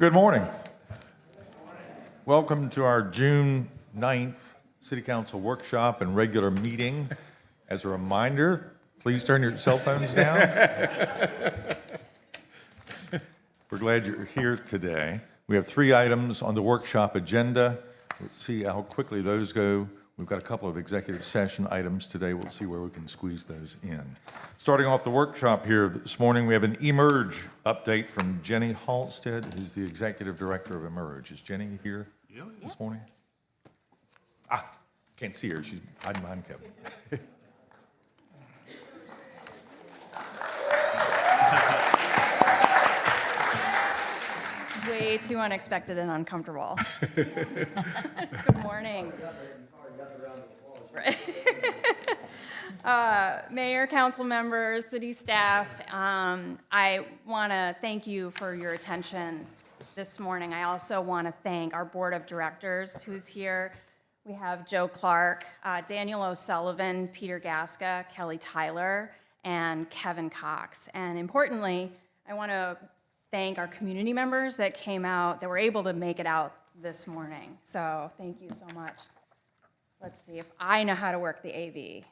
Good morning. Welcome to our June 9th City Council workshop and regular meeting. As a reminder, please turn your cell phones down. We're glad you're here today. We have 3 items on the workshop agenda. Let's see how quickly those go. We've got a couple of executive session items today. We'll see where we can squeeze those in. Starting off the workshop here this morning, we have an Emerge update from Jenny Halstead, who's the Executive Director of Emerge. Is Jenny here this morning? Can't see her. She's hiding behind Kevin. Way too unexpected and uncomfortable. Good morning. Mayor, council members, city staff, I want to thank you for your attention this morning. I also want to thank our board of directors who's here. We have Joe Clark, Daniel O'Sullivan, Peter Gasca, Kelly Tyler, and Kevin Cox. And importantly, I want to thank our community members that came out, that were able to make it out this morning. So thank you so much. Let's see if I know how to work the AV.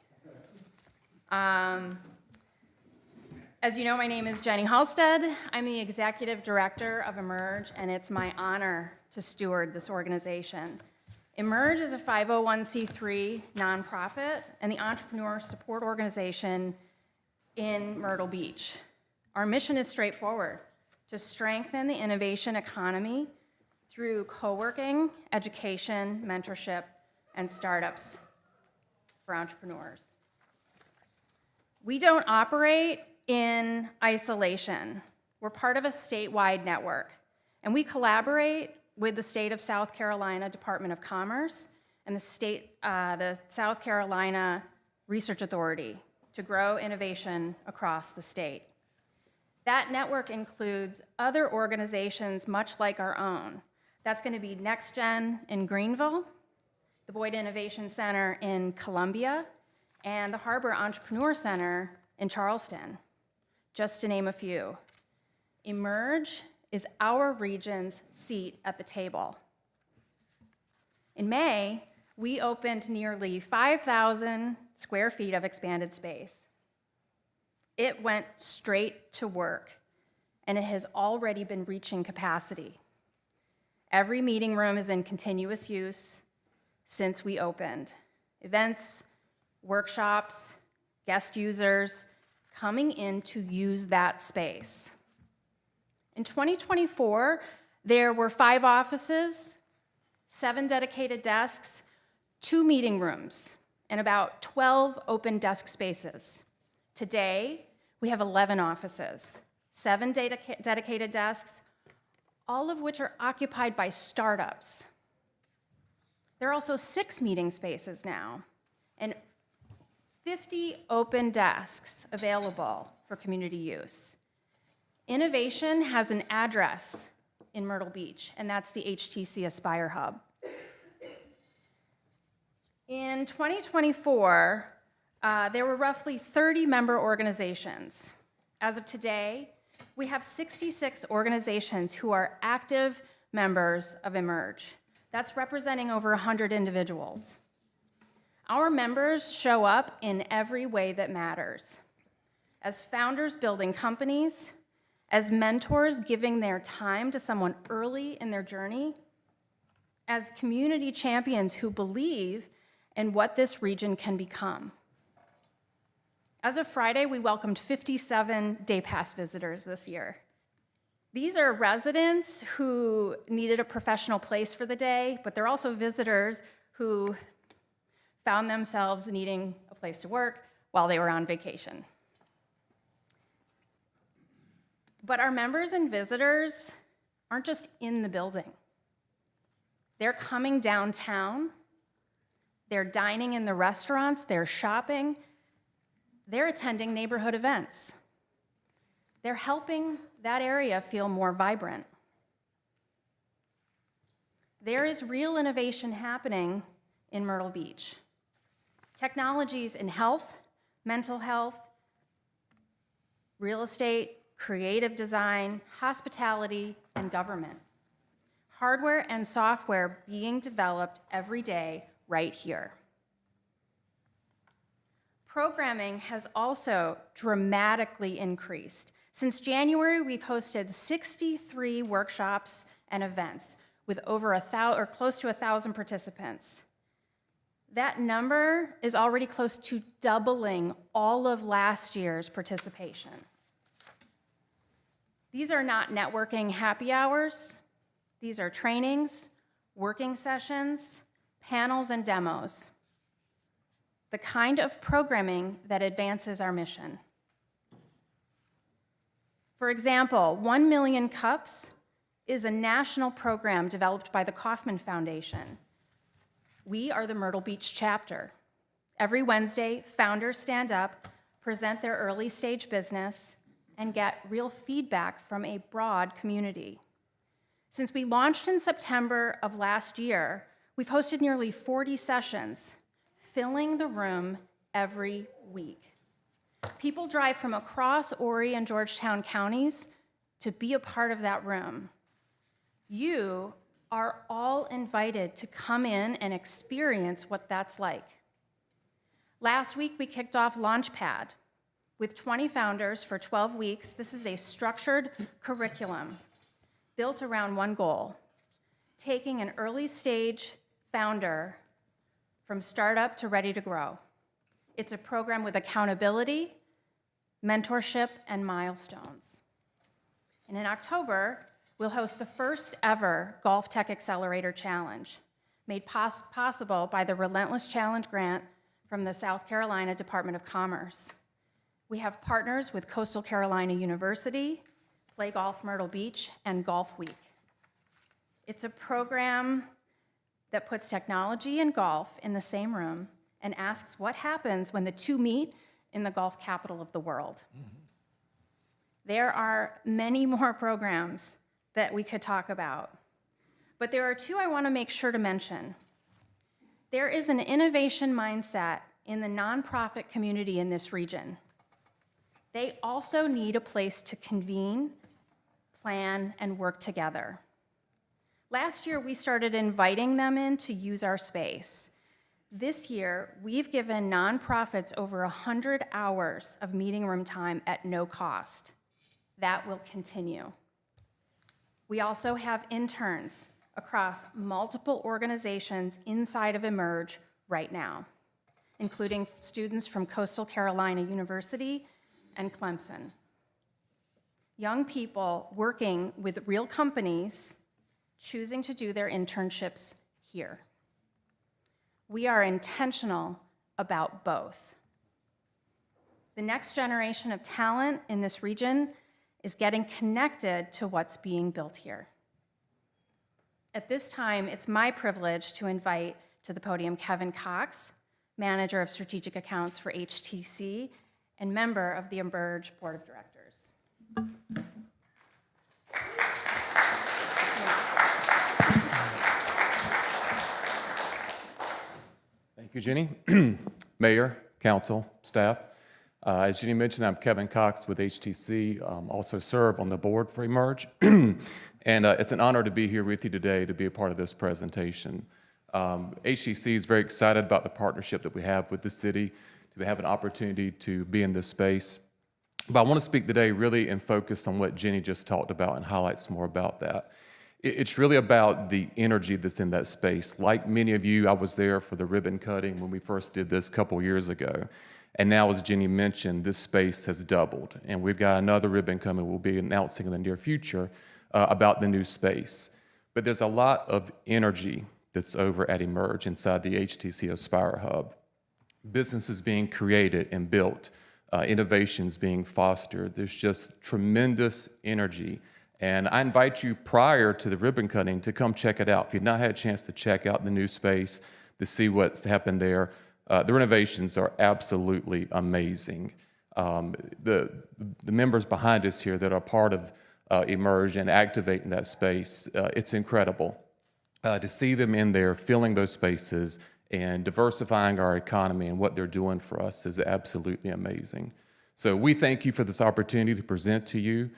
As you know, my name is Jenny Halstead. I'm the Executive Director of Emerge, and it's my honor to steward this organization. Emerge is a 501c3 nonprofit and the entrepreneur support organization in Myrtle Beach. Our mission is straightforward: to strengthen the innovation economy through co-working, education, mentorship, and startups for entrepreneurs. We don't operate in isolation. We're part of a statewide network, and we collaborate with the state of South Carolina Department of Commerce and the South Carolina Research Authority to grow innovation across the state. That network includes other organizations much like our own. That's going to be NextGen in Greenville, the Boyd Innovation Center in Columbia, and the Harbor Entrepreneur Center in Charleston, just to name a few. Emerge is our region's seat at the table. In May, we opened nearly 5,000 square feet of expanded space. It went straight to work, and it has already been reaching capacity. Every meeting room is in continuous use since we opened. Events, workshops, guest users coming in to use that space. In 2024, there were 5 offices, 7 dedicated desks, 2 meeting rooms, and about 12 open desk spaces. Today, we have 11 offices, 7 dedicated desks, all of which are occupied by startups. There are also 6 meeting spaces now, and 50 open desks available for community use. Innovation has an address in Myrtle Beach, and that's the HTC Aspire Hub. In 2024, there were roughly 30 member organizations. As of today, we have 66 organizations who are active members of Emerge. That's representing over 100 individuals. Our members show up in every way that matters. As founders building companies, as mentors giving their time to someone early in their journey, as community champions who believe in what this region can become. As of Friday, we welcomed 57 day pass visitors this year. These are residents who needed a professional place for the day, but they're also visitors who found themselves needing a place to work while they were on vacation. But our members and visitors aren't just in the building. They're coming downtown, they're dining in the restaurants, they're shopping, they're attending neighborhood events. They're helping that area feel more vibrant. There is real innovation happening in Myrtle Beach. Technologies in health, mental health, real estate, creative design, hospitality, and government. hardware and software being developed every day right here. Programming has also dramatically increased. Since January, we've hosted 63 workshops and events with over close to 1,000 participants. That number is already close to doubling all of last year's participation. These are not networking happy hours. These are trainings, working sessions, panels, and demos. The kind of programming that advances our mission. For example, 1 Million Cups is a national program developed by the Kauffman Foundation. We are the Myrtle Beach chapter. Every Wednesday, founders stand up, present their early stage business, and get real feedback from a broad community. Since we launched in September of last year, we've hosted nearly 40 sessions, filling the room every week. People drive from across Horry and Georgetown counties to be a part of that room. You are all invited to come in and experience what that's like. Last week, we kicked off Launchpad with 20 founders for 12 weeks. This is a structured curriculum built around one goal: taking an early stage founder from startup to ready to grow. It's a program with accountability, mentorship, and milestones. And in October, we'll host the first ever Golf Tech Accelerator Challenge, made possible by the Relentless Challenge grant from the South Carolina Department of Commerce. We have partners with Coastal Carolina University, Play Golf Myrtle Beach, and Golf Week. It's a program that puts technology and golf in the same room and asks what happens when the two meet in the golf capital of the world. There are many more programs that we could talk about, but there are two I want to make sure to mention. There is an innovation mindset in the nonprofit community in this region. They also need a place to convene, plan, and work together. Last year, we started inviting them in to use our space. This year, we've given nonprofits over 100 hours of meeting room time at no cost. That will continue. We also have interns across multiple organizations inside of Emerge right now, including students from Coastal Carolina University and Clemson. Young people working with real companies, choosing to do their internships here. We are intentional about both. The next generation of talent in this region is getting connected to what's being built here. At this time, it's my privilege to invite to the podium Kevin Cox, Manager of Strategic Accounts for HTC and member of the Emerge Board of Directors. Thank you, Jenny. Mayor, council, staff. As Jenny mentioned, I'm Kevin Cox with HTC, also serve on the board for Emerge. And it's an honor to be here with you today to be a part of this presentation. HTC is very excited about the partnership that we have with the city, to have an opportunity to be in this space. But I want to speak today really and focus on what Jenny just talked about and highlight some more about that. It's really about the energy that's in that space. Like many of you, I was there for the ribbon cutting when we first did this a couple years ago. And now, as Jenny mentioned, this space has doubled. And we've got another ribbon coming we'll be announcing in the near future about the new space. But there's a lot of energy that's over at Emerge inside the HTC Aspire Hub. Businesses being created and built, innovations being fostered. There's just tremendous energy. And I invite you prior to the ribbon cutting to come check it out. If you've not had a chance to check out the new space, to see what's happened there, the renovations are absolutely amazing. The members behind us here that are part of Emerge and activating that space, it's incredible. To see them in there, filling those spaces and diversifying our economy and what they're doing for us is absolutely amazing. So we thank you for this opportunity to present to you.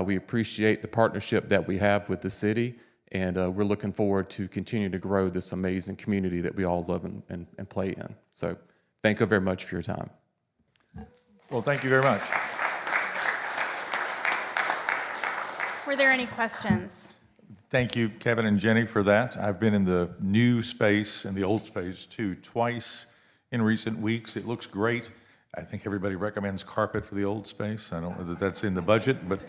We appreciate the partnership that we have with the city, And we're looking forward to continue to grow this amazing community that we all love and play in. So thank you very much for your time. Well, thank you very much. Were there any questions? Thank you, Kevin and Jenny, for that. I've been in the new space and the old space too, twice in recent weeks. It looks great. I think everybody recommends carpet for the old space. I don't know that that's in the budget, but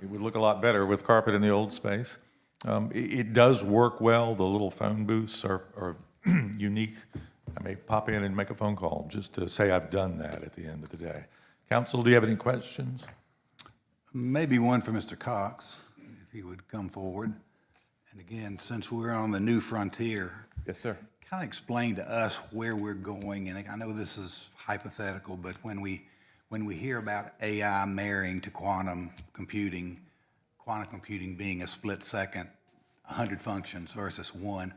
it would look a lot better with carpet in the old space. It does work well. The little phone booths are unique. I may pop in and make a phone call just to say I've done that at the end of the day. Council, do you have any questions? Maybe one for Mr. Cox, if he would come forward. And again, since we're on the new frontier, Yes, sir. kind of explain to us where we're going. And I know this is hypothetical, but when we hear about AI marrying to quantum computing being a split second, 100 functions versus one,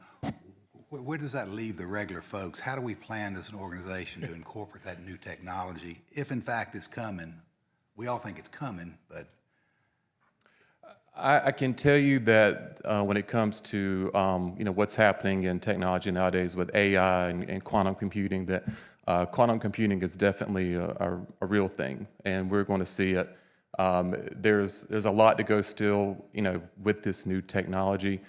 where does that leave the regular folks? How do we plan as an organization to incorporate that new technology, if in fact it's coming? We all think it's coming, but I can tell you that when it comes to what's happening in technology nowadays with AI and quantum computing, that quantum computing is definitely a real thing, and we're going to see it. There's a lot to go still, with this new technology.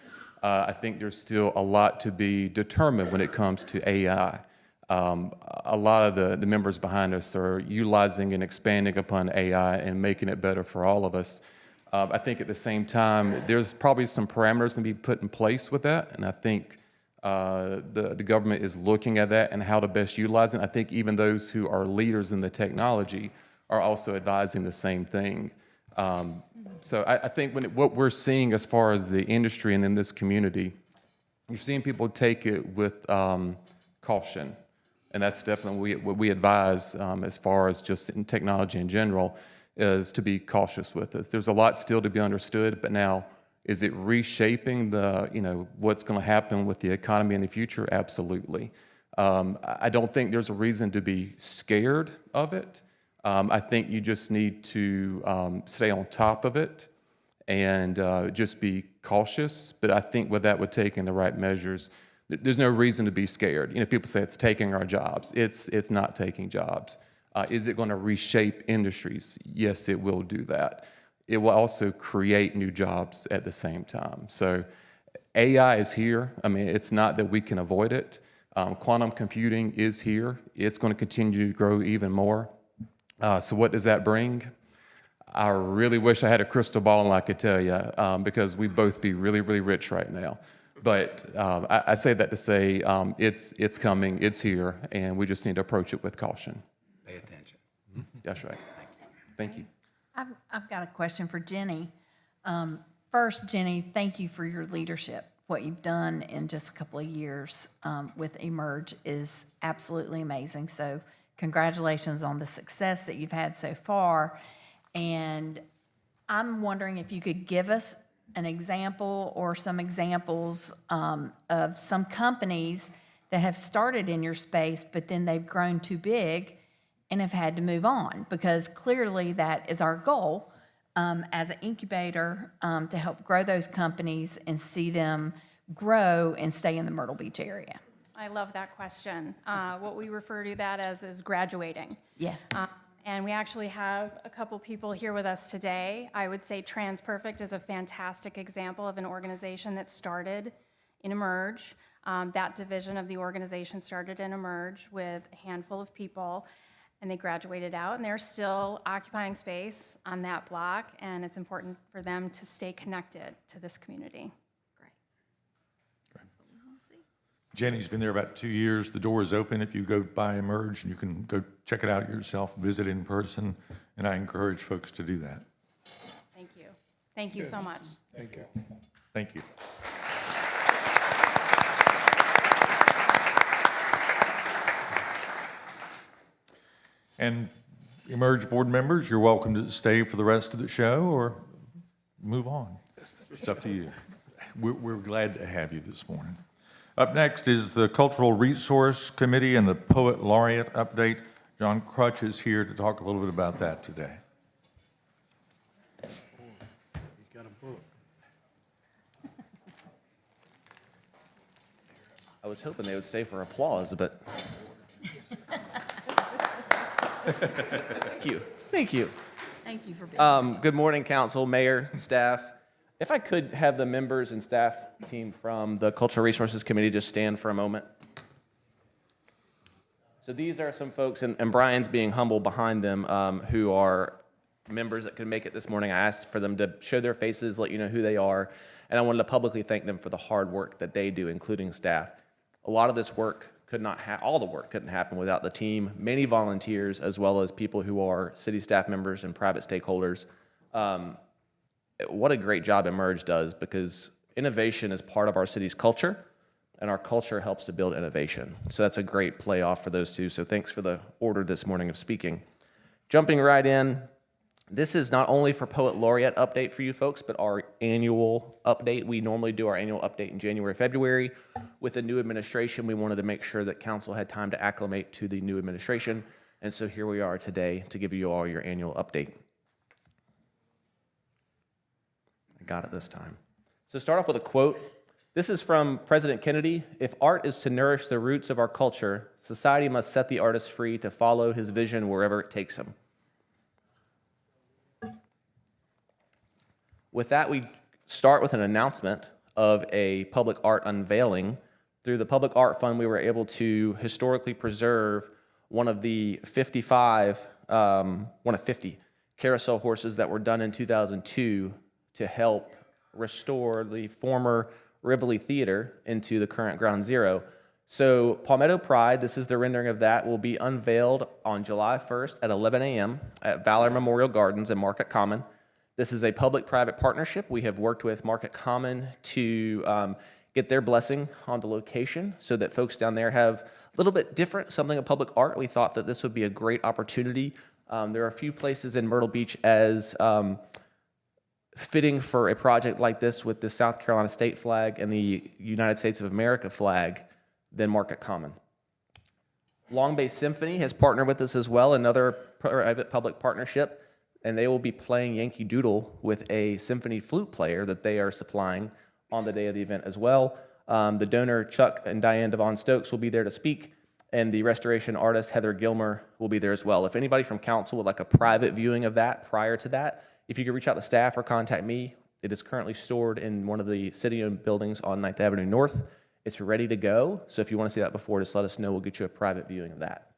I think there's still a lot to be determined when it comes to AI. A lot of the members behind us are utilizing and expanding upon AI and making it better for all of us. I think at the same time, there's probably some parameters to be put in place with that, and I think the government is looking at that and how to best utilize it. I think even those who are leaders in the technology are also advising the same thing. So I think what we're seeing as far as the industry and in this community, you're seeing people take it with caution. And that's definitely what we advise as far as just in technology in general, is to be cautious with this. There's a lot still to be understood, but now, is it reshaping what's going to happen with the economy in the future? Absolutely. I don't think there's a reason to be scared of it. I think you just need to stay on top of it and just be cautious. But I think with that, with taking the right measures, there's no reason to be scared. People say it's taking our jobs. It's not taking jobs. Is it going to reshape industries? Yes, it will do that. It will also create new jobs at the same time. So AI is here. I mean, it's not that we can avoid it. Quantum computing is here. It's going to continue to grow even more. So what does that bring? I really wish I had a crystal ball and I could tell you, because we'd both be really, really rich right now. But I say that to say it's coming, it's here, and we just need to approach it with caution. pay attention. That's right. Thank you. I've got a question for Jenny. First, Jenny, thank you for your leadership. What you've done in just a couple of years with Emerge is absolutely amazing. So congratulations on the success that you've had so far. And I'm wondering if you could give us an example or some examples of some companies that have started in your space, but then they've grown too big and have had to move on, because clearly that is our goal as an incubator to help grow those companies and see them grow and stay in the Myrtle Beach area. I love that question. What we refer to that as is graduating. Yes. And we actually have a couple people here with us today. I would say TransPerfect is a fantastic example of an organization that started in Emerge. That division of the organization started in Emerge with a handful of people, and they graduated out, and they're still occupying space on that block, and it's important for them to stay connected to this community. Jenny's been there about 2 years. The door is open if you go by Emerge, and you can go check it out yourself, visit in person, and I encourage folks to do that. Thank you. Thank you so much. Thank you. Thank you. And Emerge board members, you're welcome to stay for the rest of the show or move on. It's up to you. We're glad to have you this morning. Up next is the Cultural Resource Committee and the Poet Laureate update. John Crutch is here to talk a little bit about that today. He's got a book. I was hoping they would stay for applause, but. Thank you. Thank you. Thank you for being Good morning, council, mayor, staff. If I could have the members and staff team from the Cultural Resources Committee just stand for a moment. So these are some folks, and Brian's being humble behind them, who are members that could make it this morning. I asked for them to show their faces, let you know who they are, and I wanted to publicly thank them for the hard work that they do, including staff. A lot of this work could not all the work couldn't happen without the team, many volunteers, as well as people who are city staff members and private stakeholders. What a great job Emerge does, because innovation is part of our city's culture, and our culture helps to build innovation. So that's a great playoff for those two. So thanks for the order this morning of speaking. Jumping right in, this is not only for Poet Laureate update for you folks, but our annual update. We normally do our annual update in January, February. With the new administration, we wanted to make sure that council had time to acclimate to the new administration. And so here we are today to give you all your annual update. I got it this time. So start off with a quote. This is from President Kennedy. If art is to nourish the roots of our culture, society must set the artist free to follow his vision wherever it takes him. With that, we start with an announcement of a public art unveiling. Through the Public Art Fund, we were able to historically preserve one of 50 carousel horses that were done in 2002 to help restore the former Rivoli Theater into the current Ground Zero. So Palmetto Pride, this is the rendering of that, will be unveiled on July 1st at 11 a.m. at Valor Memorial Gardens in Market Common. This is a public-private partnership. We have worked with Market Common to get their blessing on the location so that folks down there have a little bit different, something of public art. We thought that this would be a great opportunity. There are a few places in Myrtle Beach as fitting for a project like this with the South Carolina state flag and the United States of America flag than Market Common. Long Bay Symphony has partnered with us as well, another private-public partnership. And they will be playing Yankee Doodle with a symphony flute player that they are supplying on the day of the event as well. The donor, Chuck and Diane Devon Stokes, will be there to speak, and the restoration artist, Heather Gilmer, will be there as well. If anybody from council would like a private viewing of that prior to that, if you could reach out to staff or contact me, it is currently stored in one of the city-owned buildings on 9th Avenue North. It's ready to go, so if you want to see that before, just let us know. We'll get you a private viewing of that.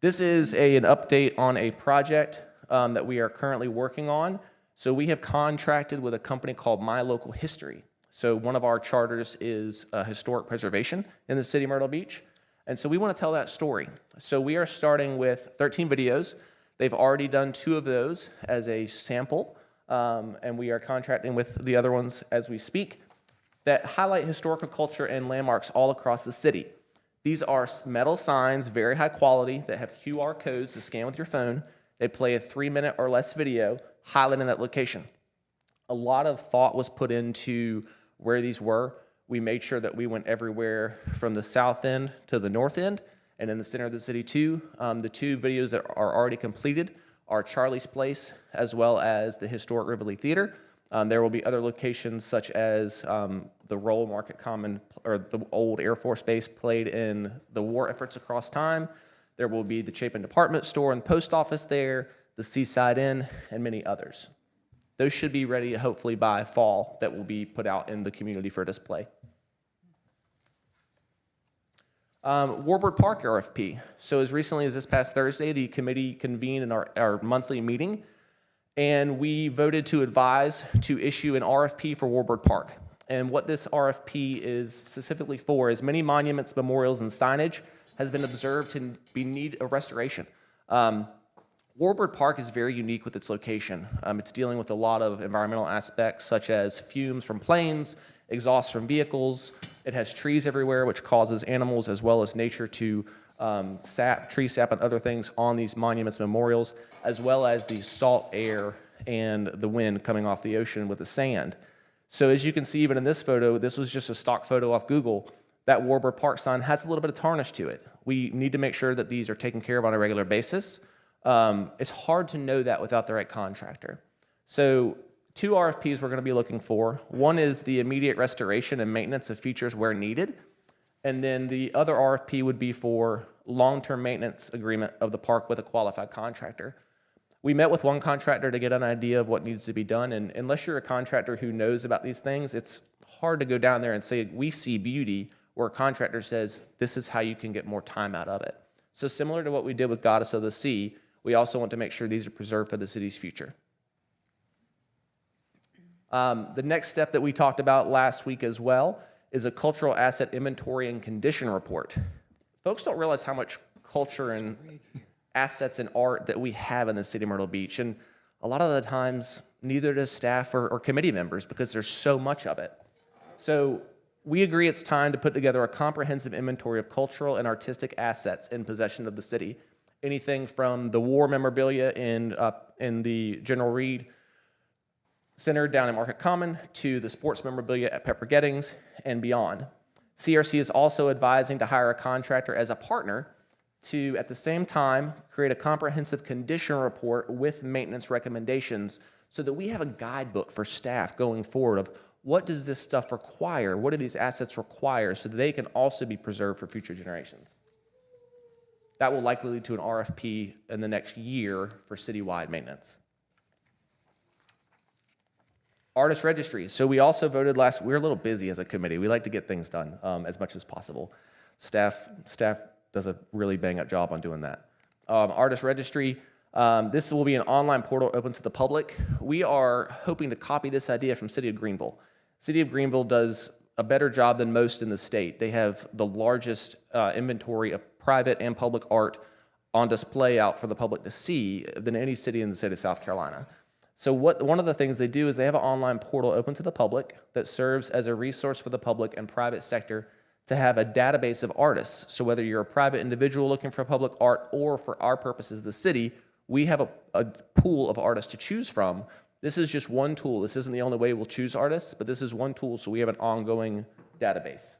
This is an update on a project that we are currently working on. So we have contracted with a company called My Local History. So one of our charters is historic preservation in the city of Myrtle Beach. And so we want to tell that story. So we are starting with 13 videos. They've already done 2 of those as a sample, and we are contracting with the other ones as we speak that highlight historical culture and landmarks all across the city. These are metal signs, very high quality, that have QR codes to scan with your phone. They play a 3-minute or less video highlighting that location. A lot of thought was put into where these were. We made sure that we went everywhere from the south end to the north end and in the center of the city too. The 2 videos that are already completed are Charlie's Place as well as the historic Rivoli Theater. There will be other locations such as the role Market Common or the old Air Force Base played in the war efforts across time. There will be the Chapin Department Store and Post Office there, the Seaside Inn, and many others. Those should be ready hopefully by fall that will be put out in the community for display. Warburg Park RFP. So as recently as this past Thursday, the committee convened in our monthly meeting, and we voted to advise to issue an RFP for Warburg Park. And what this RFP is specifically for is many monuments, memorials, and signage has been observed to be need of restoration. Warburg Park is very unique with its location. It's dealing with a lot of environmental aspects such as fumes from planes, exhaust from vehicles. It has trees everywhere, which causes animals as well as nature to tree sap and other things on these monuments, memorials, as well as the salt air and the wind coming off the ocean with the sand. So as you can see, even in this photo, this was just a stock photo off Google, that Warburg Park sign has a little bit of tarnish to it. We need to make sure that these are taken care of on a regular basis. It's hard to know that without the right contractor. So Two RFPs we're going to be looking for. One is the immediate restoration and maintenance of features where needed. And then the other RFP would be for long-term maintenance agreement of the park with a qualified contractor. We met with one contractor to get an idea of what needs to be done, and unless you're a contractor who knows about these things, it's hard to go down there and say, we see beauty, where a contractor says, this is how you can get more time out of it. So similar to what we did with Goddess of the Sea, we also want to make sure these are preserved for the city's future. The next step that we talked about last week as well is a cultural asset inventory and condition report. Folks don't realize how much culture and assets and art that we have in the city of Myrtle Beach. And a lot of the times, neither does staff or committee members because there's so much of it. So we agree it's time to put together a comprehensive inventory of cultural and artistic assets in possession of the city. Anything from the war memorabilia in the General Reed Center down in Market Common to the sports memorabilia at Pepper Gettings and beyond. CRC is also advising to hire a contractor as a partner to, at the same time, create a comprehensive condition report with maintenance recommendations so that we have a guidebook for staff going forward of what does this stuff require, what do these assets require so that they can also be preserved for future generations. That will likely lead to an RFP in the next year for citywide maintenance. Artist registry. So we also voted we're a little busy as a committee. We like to get things done as much as possible. Staff does a really bang-up job on doing that. Artist registry, this will be an online portal open to the public. We are hoping to copy this idea from City of Greenville. City of Greenville does a better job than most in the state. They have the largest inventory of private and public art on display out for the public to see than any city in the state of South Carolina. So one of the things they do is they have an online portal open to the public that serves as a resource for the public and private sector to have a database of artists. So whether you're a private individual looking for public art or for our purposes, the city, we have a pool of artists to choose from. This is just one tool. This isn't the only way we'll choose artists, but this is one tool so we have an ongoing database.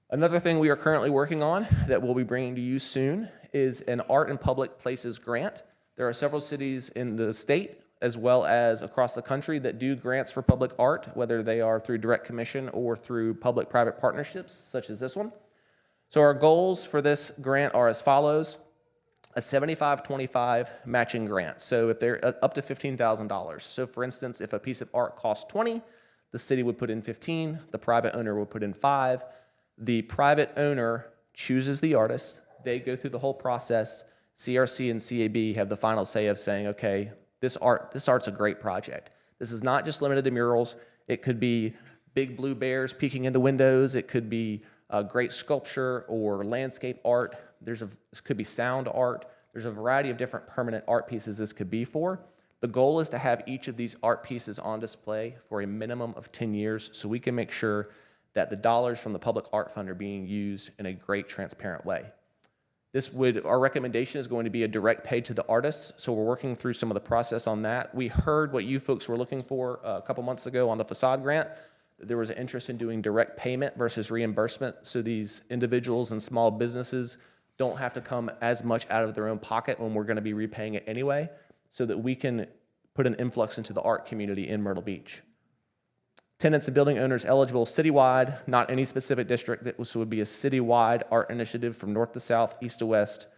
Another thing we are currently working on that we'll be bringing to you soon is an Art in Public Places grant. There are several cities in the state as well as across the country that do grants for public art, whether they are through direct commission or through public-private partnerships, such as this one. So our goals for this grant are as follows: a 75-25 matching grant. So if they're up to $15,000. So for instance, if a piece of art costs 20, the city would put in 15, the private owner would put in 5. The private owner chooses the artist. They go through the whole process. CRC and CAB have the final say of saying, okay, this art's a great project. This is not just limited to murals. It could be big blue bears peeking into windows. It could be great sculpture or landscape art. This could be sound art. There's a variety of different permanent art pieces this could be for. The goal is to have each of these art pieces on display for a minimum of 10 years so we can make sure that the dollars from the Public Art Fund are being used in a great, transparent way. Our recommendation is going to be a direct pay to the artists, so we're working through some of the process on that. We heard what you folks were looking for a couple months ago on the facade grant. There was an interest in doing direct payment versus reimbursement, so these individuals and small businesses don't have to come as much out of their own pocket when we're going to be repaying it anyway, so that we can put an influx into the art community in Myrtle Beach. Tenants and building owners eligible citywide, not any specific district. This would be a citywide art initiative from north to south, east to west,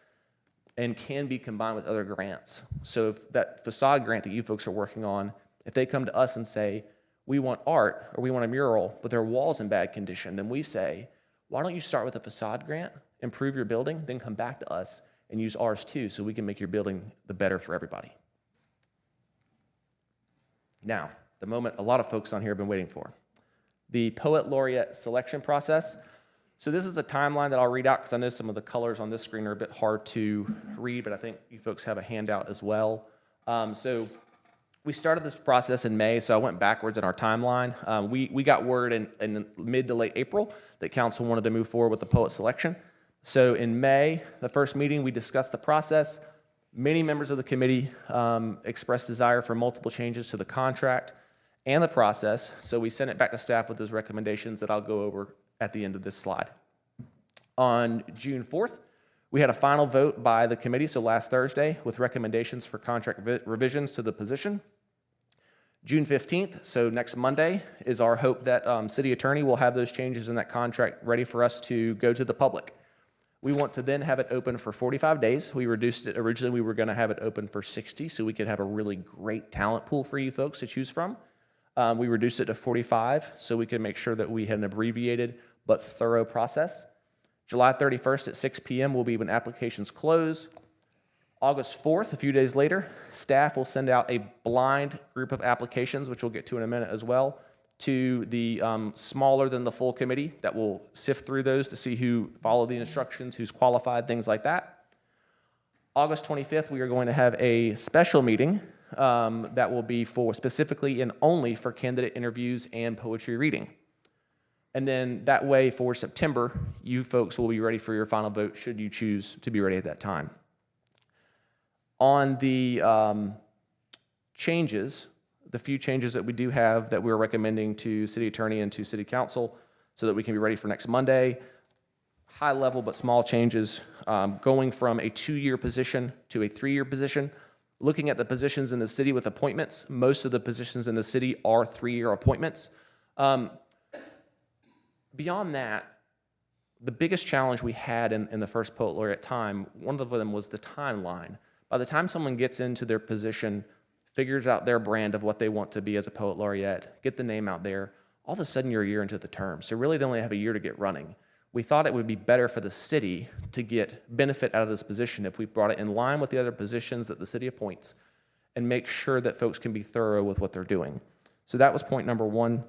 and can be combined with other grants. So if that facade grant that you folks are working on, if they come to us and say, we want art or we want a mural, but their wall's in bad condition, then we say, why don't you start with a facade grant, improve your building, then come back to us and use ours too so we can make your building the better for everybody. Now, the moment a lot of folks on here have been waiting for, the Poet Laureate selection process. So this is a timeline that I'll read out because I know some of the colors on this screen are a bit hard to read, but I think you folks have a handout as well. So we started this process in May, so I went backwards in our timeline. We got word in mid to late April that council wanted to move forward with the poet selection. So in May, the first meeting, we discussed the process. Many members of the committee expressed desire for multiple changes to the contract and the process, so we sent it back to staff with those recommendations that I'll go over at the end of this slide. On June 4th, We had a final vote by the committee, so last Thursday, with recommendations for contract revisions to the position. June 15th, so next Monday, is our hope that city attorney will have those changes in that contract ready for us to go to the public. We want to then have it open for 45 days. We reduced it. Originally, we were going to have it open for 60, so we could have a really great talent pool for you folks to choose from. We reduced it to 45, so we could make sure that we had an abbreviated but thorough process. July 31st at 6 p.m. will be when applications close. August 4th, a few days later, staff will send out a blind group of applications, which we'll get to in a minute as well, to the smaller than the full committee that will sift through those to see who followed the instructions, who's qualified, things like that. August 25th, we are going to have a special meeting that will be for specifically and only for candidate interviews and poetry reading. And then that way for September, you folks will be ready for your final vote should you choose to be ready at that time. On the changes, the few changes that we do have that we're recommending to city attorney and to city council so that we can be ready for next Monday, high level but small changes, going from a 2-year position to a 3-year position. Looking at the positions in the city with appointments, most of the positions in the city are 3-year appointments. Beyond that, the biggest challenge we had in the first poet laureate time, one of them was the timeline. By the time someone gets into their position, figures out their brand of what they want to be as a poet laureate, get the name out there, all of a sudden you're a year into the term. So really they only have a year to get running. We thought it would be better for the city to get benefit out of this position if we brought it in line with the other positions that the city appoints and make sure that folks can be thorough with what they're doing. So that was point number one.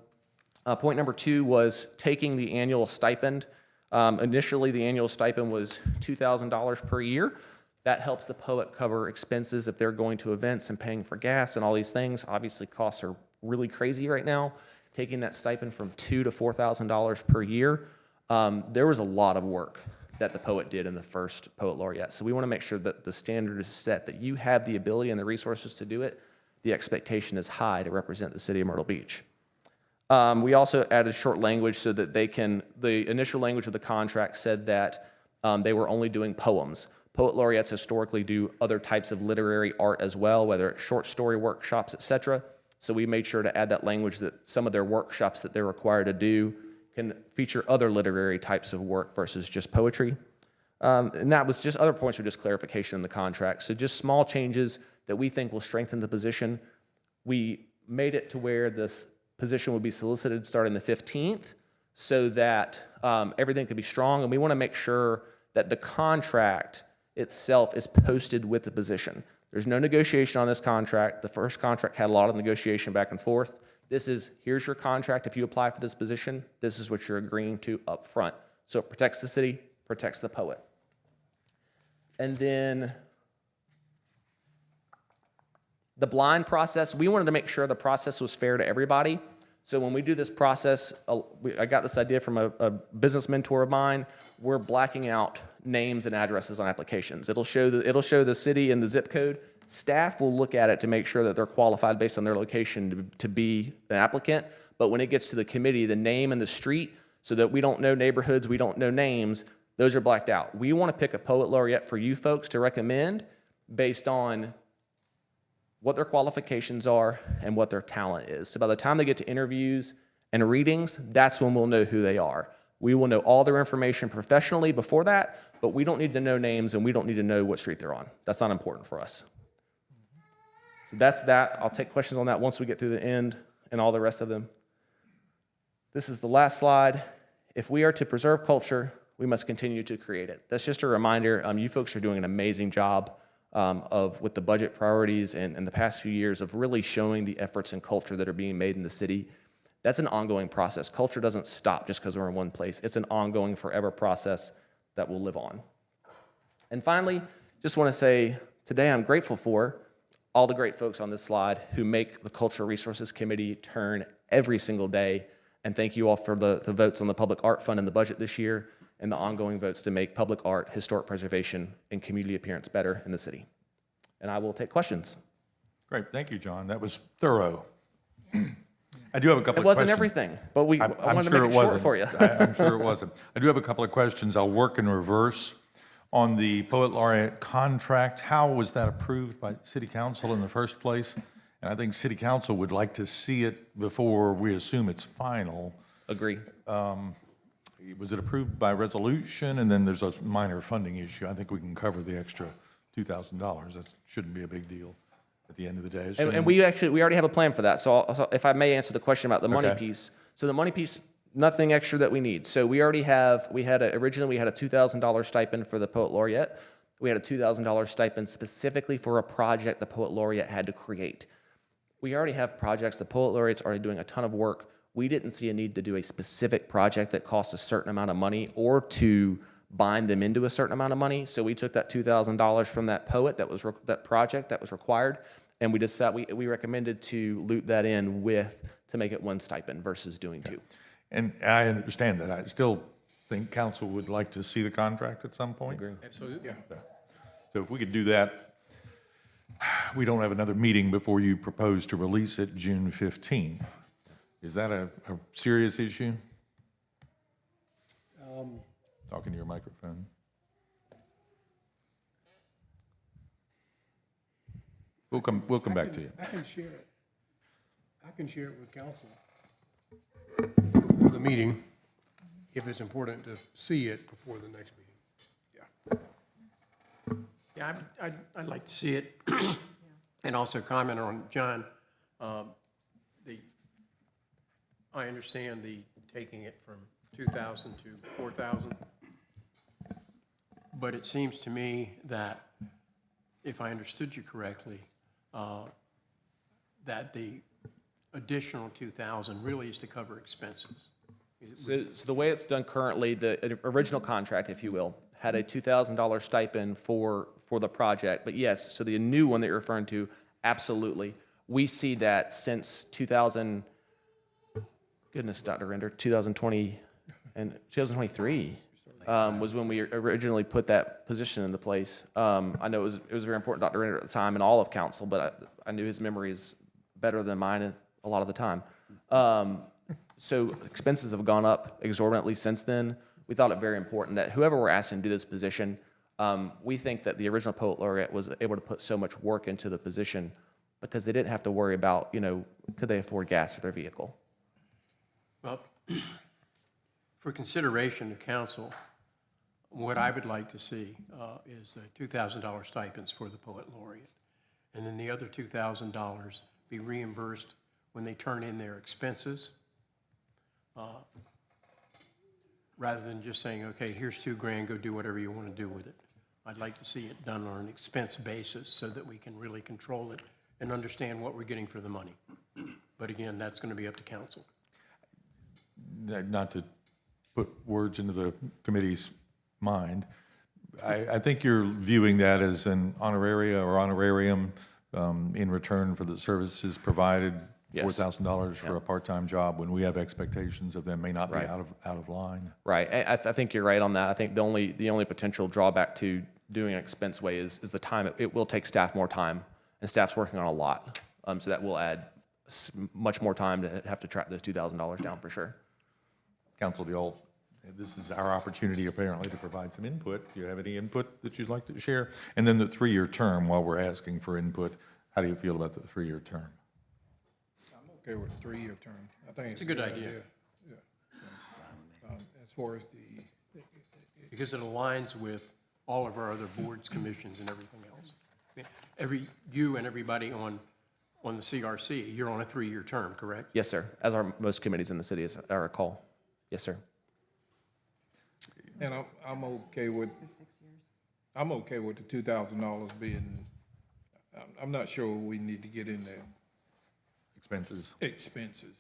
Point number two was taking the annual stipend. Initially, the annual stipend was $2,000 per year. That helps the poet cover expenses if they're going to events and paying for gas and all these things. Obviously, costs are really crazy right now. Taking that stipend from $2,000 to $4,000 per year, there was a lot of work that the poet did in the first poet laureate. So we want to make sure that the standard is set, that you have the ability and the resources to do it. The expectation is high to represent the city of Myrtle Beach. We also added short language so that they can, the initial language of the contract said that they were only doing poems. Poet laureates historically do other types of literary art as well, whether it's short story workshops, etc. So we made sure to add that language that some of their workshops that they're required to do can feature other literary types of work versus just poetry. And that was just, other points were just clarification in the contract. So just small changes that we think will strengthen the position. We made it to where this position would be solicited starting the 15th so that everything could be strong. And we want to make sure that the contract itself is posted with the position. There's no negotiation on this contract. The first contract had a lot of negotiation back and forth. This is, here's your contract. If you apply for this position, this is what you're agreeing to up front. So it protects the city, protects the poet. And then the blind process, we wanted to make sure the process was fair to everybody. So when we do this process, I got this idea from a business mentor of mine. We're blacking out names and addresses on applications. It'll show the city and the zip code. Staff will look at it to make sure that they're qualified based on their location to be an applicant. But when it gets to the committee, the name and the street, so that we don't know neighborhoods, we don't know names, those are blacked out. We want to pick a poet laureate for you folks to recommend based on what their qualifications are and what their talent is. So by the time they get to interviews and readings, that's when we'll know who they are. We will know all their information professionally before that, but we don't need to know names and we don't need to know what street they're on. That's not important for us. So that's that. I'll take questions on that once we get through the end and all the rest of them. This is the last slide. If we are to preserve culture, we must continue to create it. That's just a reminder. You folks are doing an amazing job with the budget priorities and the past few years of really showing the efforts and culture that are being made in the city. That's an ongoing process. Culture doesn't stop just because we're in one place. It's an ongoing, forever process that will live on. And finally, just want to say today I'm grateful for all the great folks on this slide who make the Cultural Resources Committee turn every single day. And thank you all for the votes on the Public Art Fund and the budget this year, and the ongoing votes to make public art, historic preservation, and community appearance better in the city. And I will take questions. Great, thank you, John. That was thorough. I do have a couple of questions. It wasn't everything, but I wanted to make it short for you. I'm sure it wasn't. I do have a couple of questions. I'll work in reverse. On the Poet Laureate contract, how was that approved by City Council in the first place? And I think City Council would like to see it before we assume it's final. Agree. Was it approved by resolution? And then there's a minor funding issue. I think we can cover the extra $2,000. That shouldn't be a big deal at the end of the day. And we already have a plan for that. So if I may answer the question about the money Okay. piece. So the money piece, nothing extra that we need. So we already have, originally we had a $2,000 stipend for the Poet Laureate. We had a $2,000 stipend specifically for a project the Poet Laureate had to create. We already have projects, the Poet Laureate's already doing a ton of work. We didn't see a need to do a specific project that costs a certain amount of money or to bind them into a certain amount of money. So we took that $2,000 from that poet that project that was required, and we decided, we recommended to loop that in to make it one stipend versus doing two. And I understand that. I still think council would like to see the contract at some point. Agree. Absolutely. So if we could do that, we don't have another meeting before you propose to release it June 15th. Is that a serious issue? Talking to your microphone. We'll come back to you. I can share it. I can share it with council for the meeting, if it's important to see it before the next meeting. Yeah, I'd like to see it, and also comment on John. I understand the taking it from 2,000 to 4,000, but it seems to me that, if I understood you correctly, that the additional 2,000 really is to cover expenses. So the way it's done currently, the original contract, if you will, had a $2,000 stipend for the project. But yes, so the new one that you're referring to, absolutely. We see that since 2000, goodness, Dr. Render, 2020 and 2023 was when we originally put that position into place. I know it was very important to Dr. Render at the time and all of council, but I knew his memory is better than mine a lot of the time. So expenses have gone up exorbitantly since then. We thought it very important that whoever we're asking to do this position, we think that the original Poet Laureate was able to put so much work into the position because they didn't have to worry about, could they afford gas for their vehicle? Well, for consideration to council, what I would like to see is the $2,000 stipends for the Poet Laureate, and then the other $2,000 be reimbursed when they turn in their expenses, rather than just saying, okay, here's $2,000, go do whatever you want to do with it. I'd like to see it done on an expense basis so that we can really control it and understand what we're getting for the money. But again, that's going to be up to council. Not to put words into the committee's mind, I think you're viewing that as an honoraria or honorarium in return for the services provided. Yes. $4,000 for a part-time job when we have expectations of them may not be out of line. Right. I think you're right on that. I think the only potential drawback to doing an expense way is the time. It will take staff more time, and staff's working on a lot. So that will add much more time to have to track those $2,000 down for sure. Council, this is our opportunity apparently to provide some input. Do you have any input that you'd like to share? And then the 3-year term, while we're asking for input, how do you feel about the 3-year term? I'm okay with a 3-year term. I think it's a good idea. Yeah. As far as the, Because it aligns with all of our other boards, commissions, and everything else. You and everybody on the CRC, you're on a 3-year term, correct? Yes, sir. As are most committees in the city, as I recall. Yes, sir. and I'm okay with the $2,000 being, I'm not sure we need to get in there. Expenses? Expenses.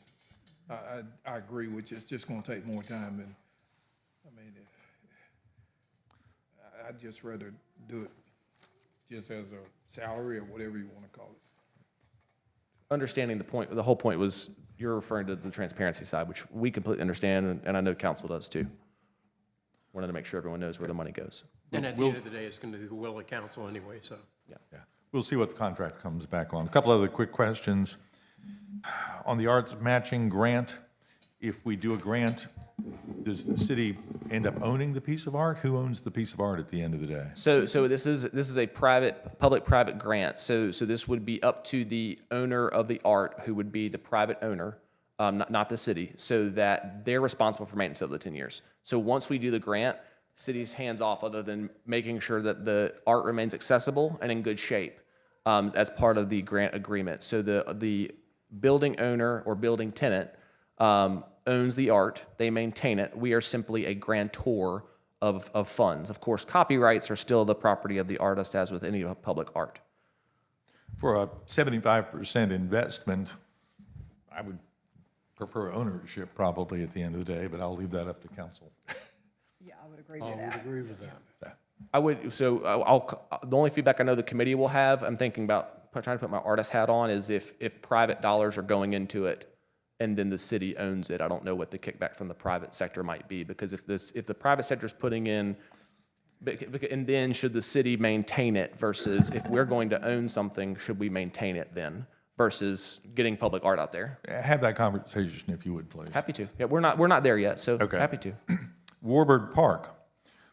I agree with you. It's just gonna take more time, and, I'd just rather do it just as a salary or whatever you wanna call it. Understanding the whole point was you're referring to the transparency side, which we completely understand, and I know council does too. Wanted to make sure everyone knows where the money goes. And at the end of the day, it's going to be the will of council anyway, so. Yeah. We'll see what the contract comes back on. A couple other quick questions. On the arts matching grant, if we do a grant, does the city end up owning the piece of art? Who owns the piece of art at the end of the day? So this is a public-private grant. So this would be up to the owner of the art, who would be the private owner, not the city, so that they're responsible for maintenance of the 10 years. So once we do the grant, city's hands off, other than making sure that the art remains accessible and in good shape as part of the grant agreement. So the building owner or building tenant owns the art, they maintain it. We are simply a grantor of funds. Of course, copyrights are still the property of the artist, as with any public art. For a 75% investment, I would prefer ownership probably at the end of the day, but I'll leave that up to council. Yeah, I would agree I with would that. agree with that. The only feedback I know the committee will have, I'm thinking about trying to put my artist hat on, is if private dollars are going into it and then the city owns it, I don't know what the kickback from the private sector might be, because if the private sector is putting in, and then should the city maintain it versus if we're going to own something, should we maintain it then versus getting public art out there? Have that conversation if you would, please. Happy to. Yeah, we're not there yet, so Okay. happy to. Warburg Park.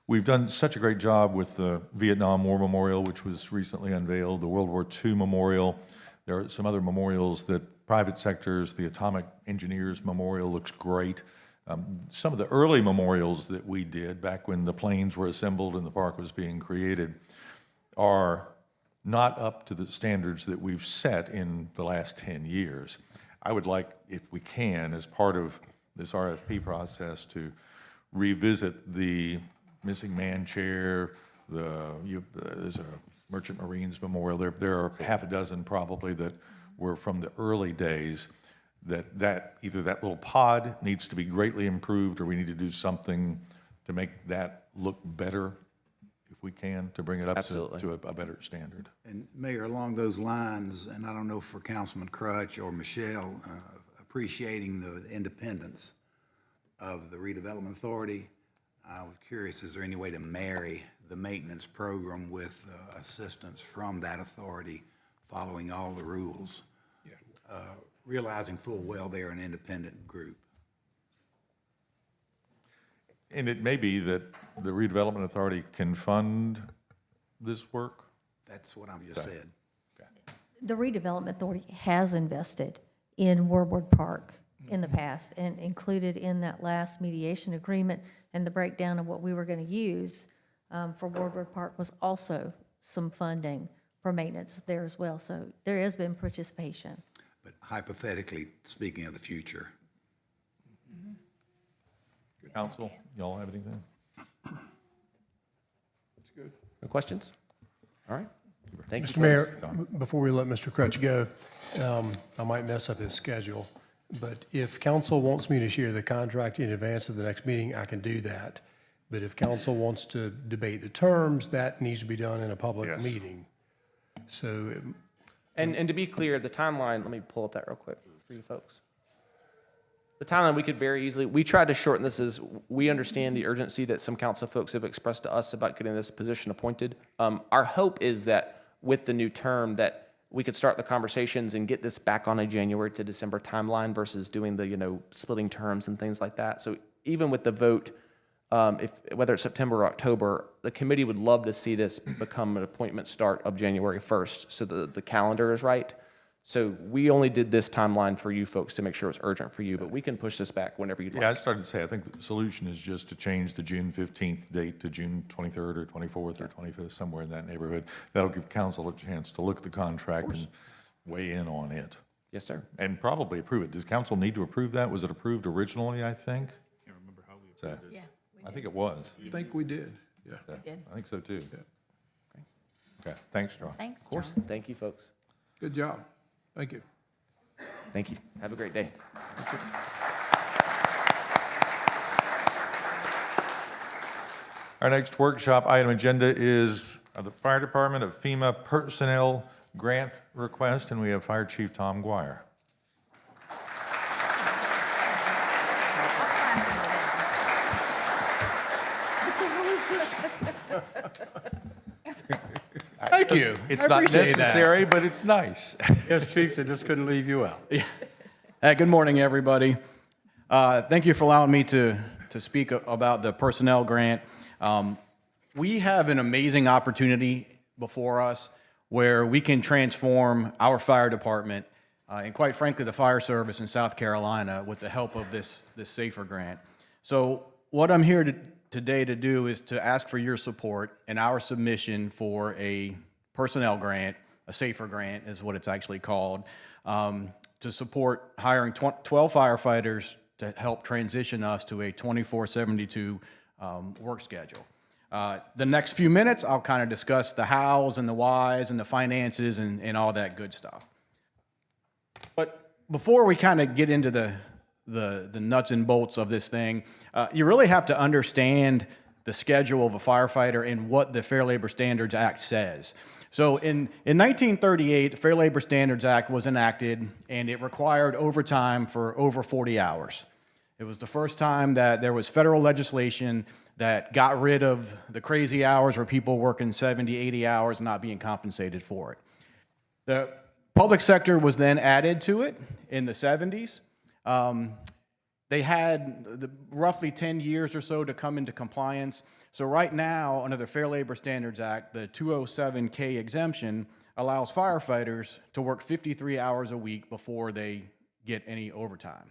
We've done such a great job with the Vietnam War Memorial, which was recently unveiled, the World War II Memorial. There are some other memorials that private sectors, the Atomic Engineers Memorial looks great. Some of the early memorials that we did back when the planes were assembled and the park was being created are not up to the standards that we've set in the last 10 years. I would like, if we can, as part of this RFP process, to revisit the Missing Man Chair, there's a Merchant Marines Memorial. There are half a dozen probably that were from the early days that either that little pod needs to be greatly improved or we need to do something to make that look better if we can, to bring it up Absolutely. to a better standard. And Mayor, along those lines, and I don't know for Councilman Crutch or Michelle, appreciating the independence of the redevelopment authority, I was curious, is there any way to marry the maintenance program with assistance from that authority, following all the rules? Realizing full well they're an independent group. And it may be that the redevelopment authority can fund this work? That's what I've just said. The redevelopment authority has invested in Warburg Park in the past, and included in that last mediation agreement and the breakdown of what we were going to use for Warburg Park was also some funding for maintenance there as well. So there has been participation. But hypothetically, speaking of the future, Council, y'all have anything? That's good. No questions? All right. Thank you. Mr. Mayor, before we let Mr. Crutch go, I might mess up his schedule, but if council wants me to share the contract in advance of the next meeting, I can do that. But if council wants to debate the terms, that needs to be done in a public Yes. meeting. So, And to be clear, the timeline, let me pull up that real quick for you folks. The timeline, we could very easily, we tried to shorten this as, we understand the urgency that some council folks have expressed to us about getting this position appointed. Our hope is that with the new term, that we could start the conversations and get this back on a January to December timeline versus doing the, splitting terms and things like that. So even with the vote, whether it's September or October, the committee would love to see this become an appointment start of January 1st, so the calendar is right. So we only did this timeline for you folks to make sure it's urgent for you, but we can push this back whenever you'd Yeah, I like. started to say, I think the solution is just to change the June 15th date to June 23rd or 24th or 25th, somewhere in that neighborhood. That'll give council a chance to look at the contract and weigh in on it, Yes, sir. and and probably approve it. Does council need to approve that? Was it approved originally, I think? Can't remember how we approved it. Yeah. I think it was. I think we did, yeah. did. I think so, too. Okay, thanks, John. Thanks, Of course. John. Thank you, folks. Good job. Thank you. Thank you. Have a great day. Our next workshop item agenda is the Fire Department of FEMA Personnel Grant Request, and we have Fire Chief Tom Guire. thank you. It's not necessary, but it's nice. Yes, Chief, I just couldn't leave you out. Good morning, everybody. Thank you for allowing me to to speak about the personnel grant. We have an amazing opportunity before us where we can transform our fire department and quite frankly, the fire service in South Carolina with the help of this SAFER grant. So what I'm here today to do is to ask for your support in our submission for a personnel grant, a SAFER grant is what it's actually called, to support hiring 12 firefighters to help transition us to a 24/72 work schedule. The next few minutes, I'll kind of discuss the hows and the whys and the finances and all that good stuff. But before we kind of get into the nuts and bolts of this thing, you really have to understand the schedule of a firefighter and what the Fair Labor Standards Act says. So in 1938, the Fair Labor Standards Act was enacted, and it required overtime for over 40 hours. It was the first time that there was federal legislation that got rid of the crazy hours where people working 70, 80 hours and not being compensated for it. The public sector was then added to it in the 70s. They had roughly 10 years or so to come into compliance. So right now, under the Fair Labor Standards Act, the 207K exemption allows firefighters to work 53 hours a week before they get any overtime.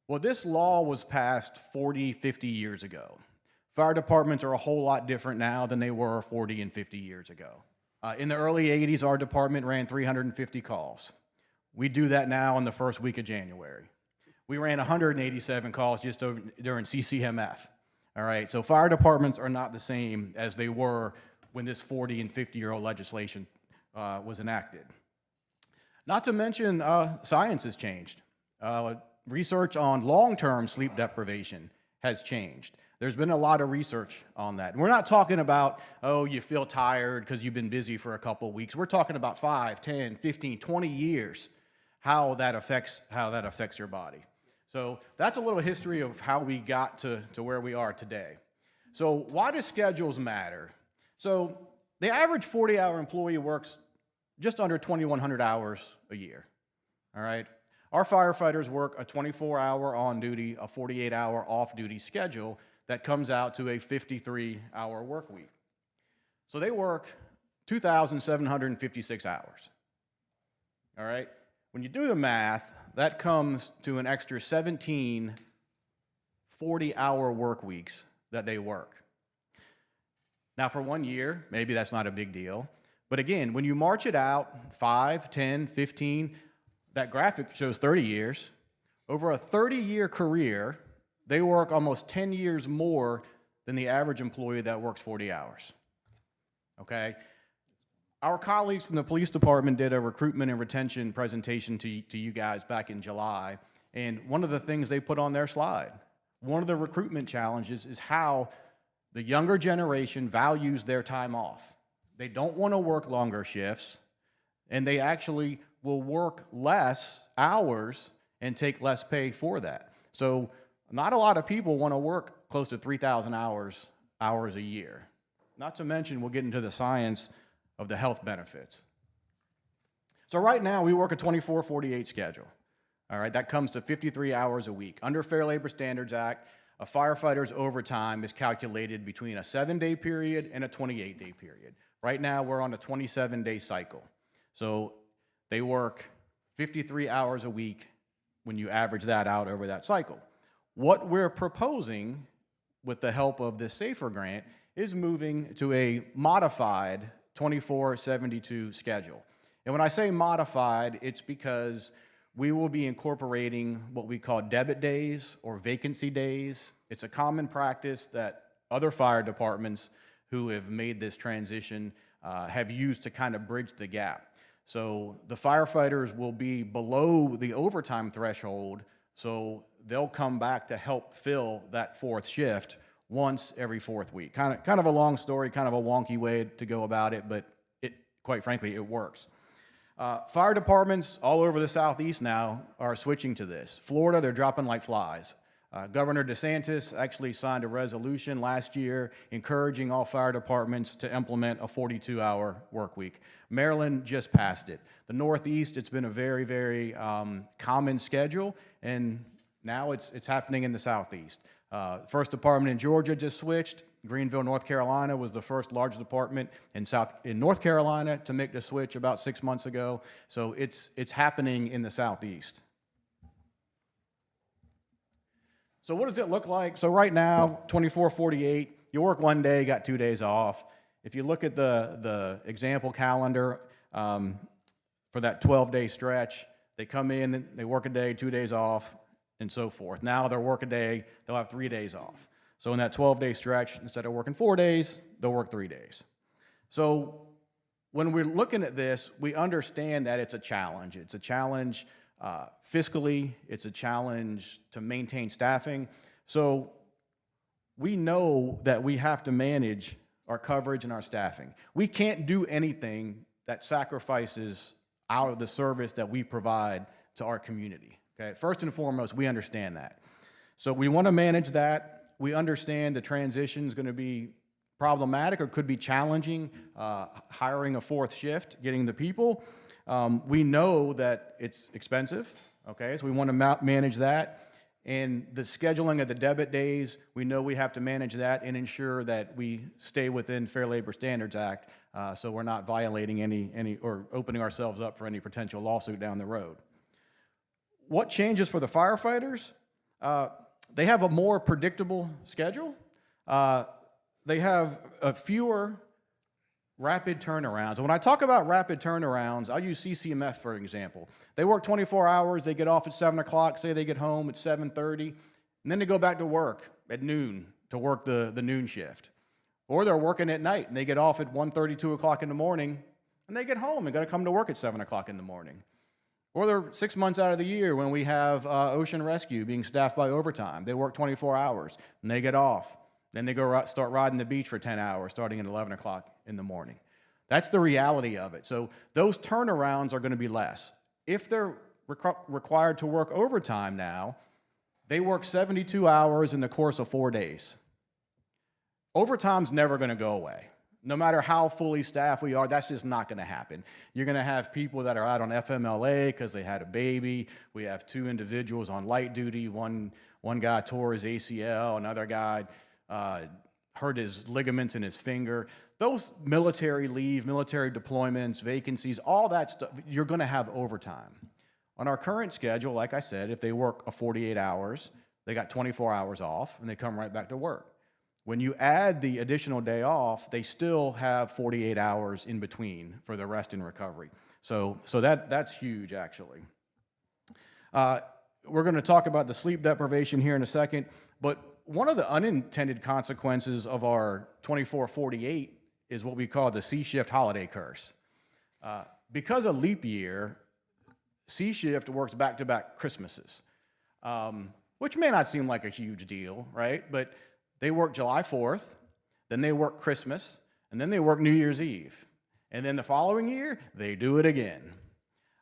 Well, this law was passed 40, 50 years ago. Fire departments are a whole lot different now than they were 40 and 50 years ago. In the early 80s, our department ran 350 calls. We do that now in the first week of January. We ran 187 calls just during CCMF. All right, so fire departments are not the same as they were when this 40 and 50-year-old legislation was enacted. Not to mention, science has changed. Research on long-term sleep deprivation has changed. There's been a lot of research on that. And we're not talking about, oh, you feel tired because you've been busy for a couple of weeks. We're talking about 5, 10, 15, 20 years, how that affects your body. So that's a little history of how we got to where we are today. So why do schedules matter? So the average 40-hour employee works just under 2,100 hours a year, all right? Our firefighters work a 24-hour on-duty, a 48-hour off-duty schedule that comes out to a 53-hour work week. So they work 2,756 hours, all right? When you do the math, that comes to an extra 17 40-hour work weeks that they work. Now, for 1 year, maybe that's not a big deal. But again, when you march it out, 5, 10, 15, that graphic shows 30 years. Over a 30-year career, they work almost 10 years more than the average employee that works 40 hours, okay? Our colleagues from the police department did a recruitment and retention presentation to you guys back in July, and one of the things they put on their slide, one of the recruitment challenges is how the younger generation values their time off. They don't want to work longer shifts, and they actually will work less hours and take less pay for that. So not a lot of people want to work close to 3,000 hours a year. Not to mention, we'll get into the science of the health benefits. So right now, we work a 24/48 schedule. All right, that comes to 53 hours a week. Under Fair Labor Standards Act, a firefighter's overtime is calculated between a 7-day period and a 28-day period. Right now, we're on a 27-day cycle. So they work 53 hours a week when you average that out over that cycle. What we're proposing with the help of this SAFER grant is moving to a modified 24/72 schedule. And when I say modified, it's because we will be incorporating what we call debit days or vacancy days. It's a common practice that other fire departments who have made this transition have used to kind of bridge the gap. So the firefighters will be below the overtime threshold, so they'll come back to help fill that fourth shift once every fourth week. Kind of a long story, kind of a wonky way to go about it, but quite frankly, it works. Fire departments all over the Southeast now are switching to this. Florida, they're dropping like flies. Governor DeSantis actually signed a resolution last year encouraging all fire departments to implement a 42-hour work week. Maryland just passed it. The Northeast, it's been a very, very common schedule, and now it's happening in the Southeast. First department in Georgia just switched. Greenville, North Carolina was the first large department in North Carolina to make the switch about 6 months ago. So it's happening in the Southeast. So what does it look like? So right now, 24/48, you work one day, got 2 days off. If you look at the example calendar for that 12-day stretch, they come in, they work a day, 2 days off, and so forth. Now they'll work a day, they'll have 3 days off. So in that 12-day stretch, instead of working 4 days, they'll work 3 days. So when we're looking at this, we understand that it's a challenge. It's a challenge fiscally, it's a challenge to maintain staffing. So we know that we have to manage our coverage and our staffing. We can't do anything that sacrifices out of the service that we provide to our community. Okay? First and foremost, we understand that. So we want to manage that. We understand the transition is going to be problematic or could be challenging, hiring a fourth shift, getting the people. We know that it's expensive, okay? So we want to manage that. And the scheduling of the debit days, we know we have to manage that and ensure that we stay within Fair Labor Standards Act, so we're not violating any or opening ourselves up for any potential lawsuit down the road. What changes for the firefighters? They have a more predictable schedule. They have fewer rapid turnarounds. And when I talk about rapid turnarounds, I'll use CCMF for example. They work 24 hours, they get off at 7 o'clock, say they get home at 7:30, and then they go back to work at noon to work the noon shift. Or they're working at night, and they get off at 1:30, 2 o'clock in the morning, and they get home and got to come to work at 7 o'clock in the morning. Or they're 6 months out of the year when we have Ocean Rescue being staffed by overtime. They work 24 hours, and they get off. Then they go start riding the beach for 10 hours, starting at 11 o'clock in the morning. That's the reality of it. So those turnarounds are going to be less. If they're required to work overtime now, they work 72 hours in the course of 4 days. Overtime's never going to go away. No matter how fully staffed we are, that's just not going to happen. You're going to have people that are out on FMLA because they had a baby. We have 2 individuals on light duty. One guy tore his ACL. Another guy hurt his ligaments in his finger. Those military leave, military deployments, vacancies, all that stuff, you're going to have overtime. On our current schedule, like I said, if they work a 48 hours, they got 24 hours off, and they come right back to work. When you add the additional day off, they still have 48 hours in between for the rest and recovery. So that's huge, actually. We're going to talk about the sleep deprivation here in a second, but one of the unintended consequences of our 24/48 is what we call the C-shift holiday curse. Because of leap year, C-shift works back-to-back Christmases, which may not seem like a huge deal, right? But they work July 4th, then they work Christmas, and then they work New Year's Eve. And then the following year, they do it again.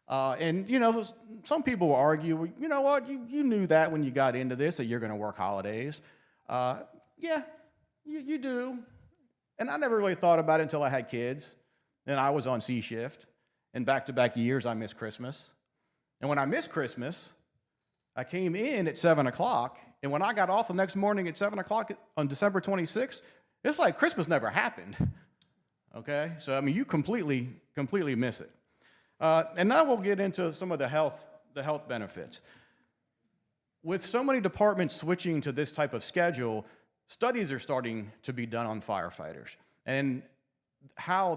And, you know, some people will argue, well, you know what, you knew that when you got into this, that you're going to work holidays. Yeah, you do. And I never really thought about it until I had kids. Then I was on C-shift. And back-to-back years, I missed Christmas. And when I missed Christmas, I came in at 7 o'clock. And when I got off the next morning at 7 o'clock on December 26th, it's like Christmas never happened. Okay? So, I mean, you completely miss it. And now we'll get into some of the health benefits. With so many departments switching to this type of schedule, studies are starting to be done on firefighters and how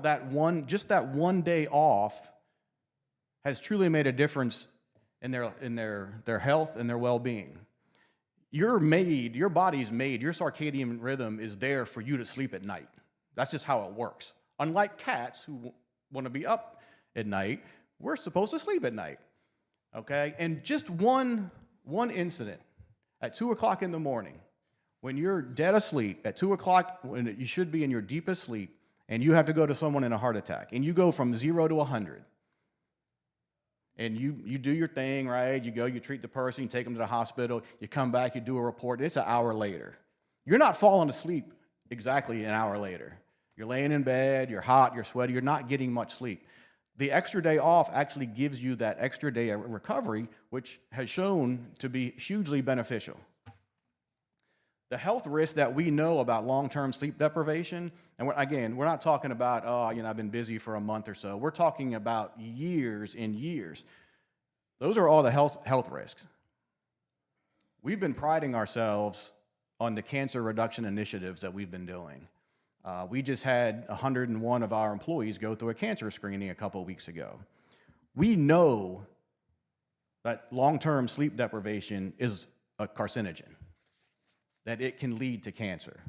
just that one day off has truly made a difference in their health and their well-being. Your body's made, your circadian rhythm is there for you to sleep at night. That's just how it works. Unlike cats who want to be up at night, we're supposed to sleep at night, okay? And just one incident at 2 o'clock in the morning, when you're dead asleep at 2 o'clock, when you should be in your deepest sleep, and you have to go to someone in a heart attack, and you go from 0 to 100, and you do your thing, right? You go, you treat the person, you take them to the hospital, you come back, you do a report, it's an hour later. You're not falling asleep exactly an hour later. You're laying in bed, you're hot, you're sweaty, you're not getting much sleep. The extra day off actually gives you that extra day of recovery, which has shown to be hugely beneficial. the health risks that we know about long-term sleep deprivation, and we're not talking about, oh, I've been busy for a month or so. We're talking about years and years. Those are all the health risks. We've been priding ourselves on the cancer reduction initiatives that we've been doing. We just had 101 of our employees go through a cancer screening a couple of weeks ago. We know that long-term sleep deprivation is a carcinogen, that it can lead to cancer,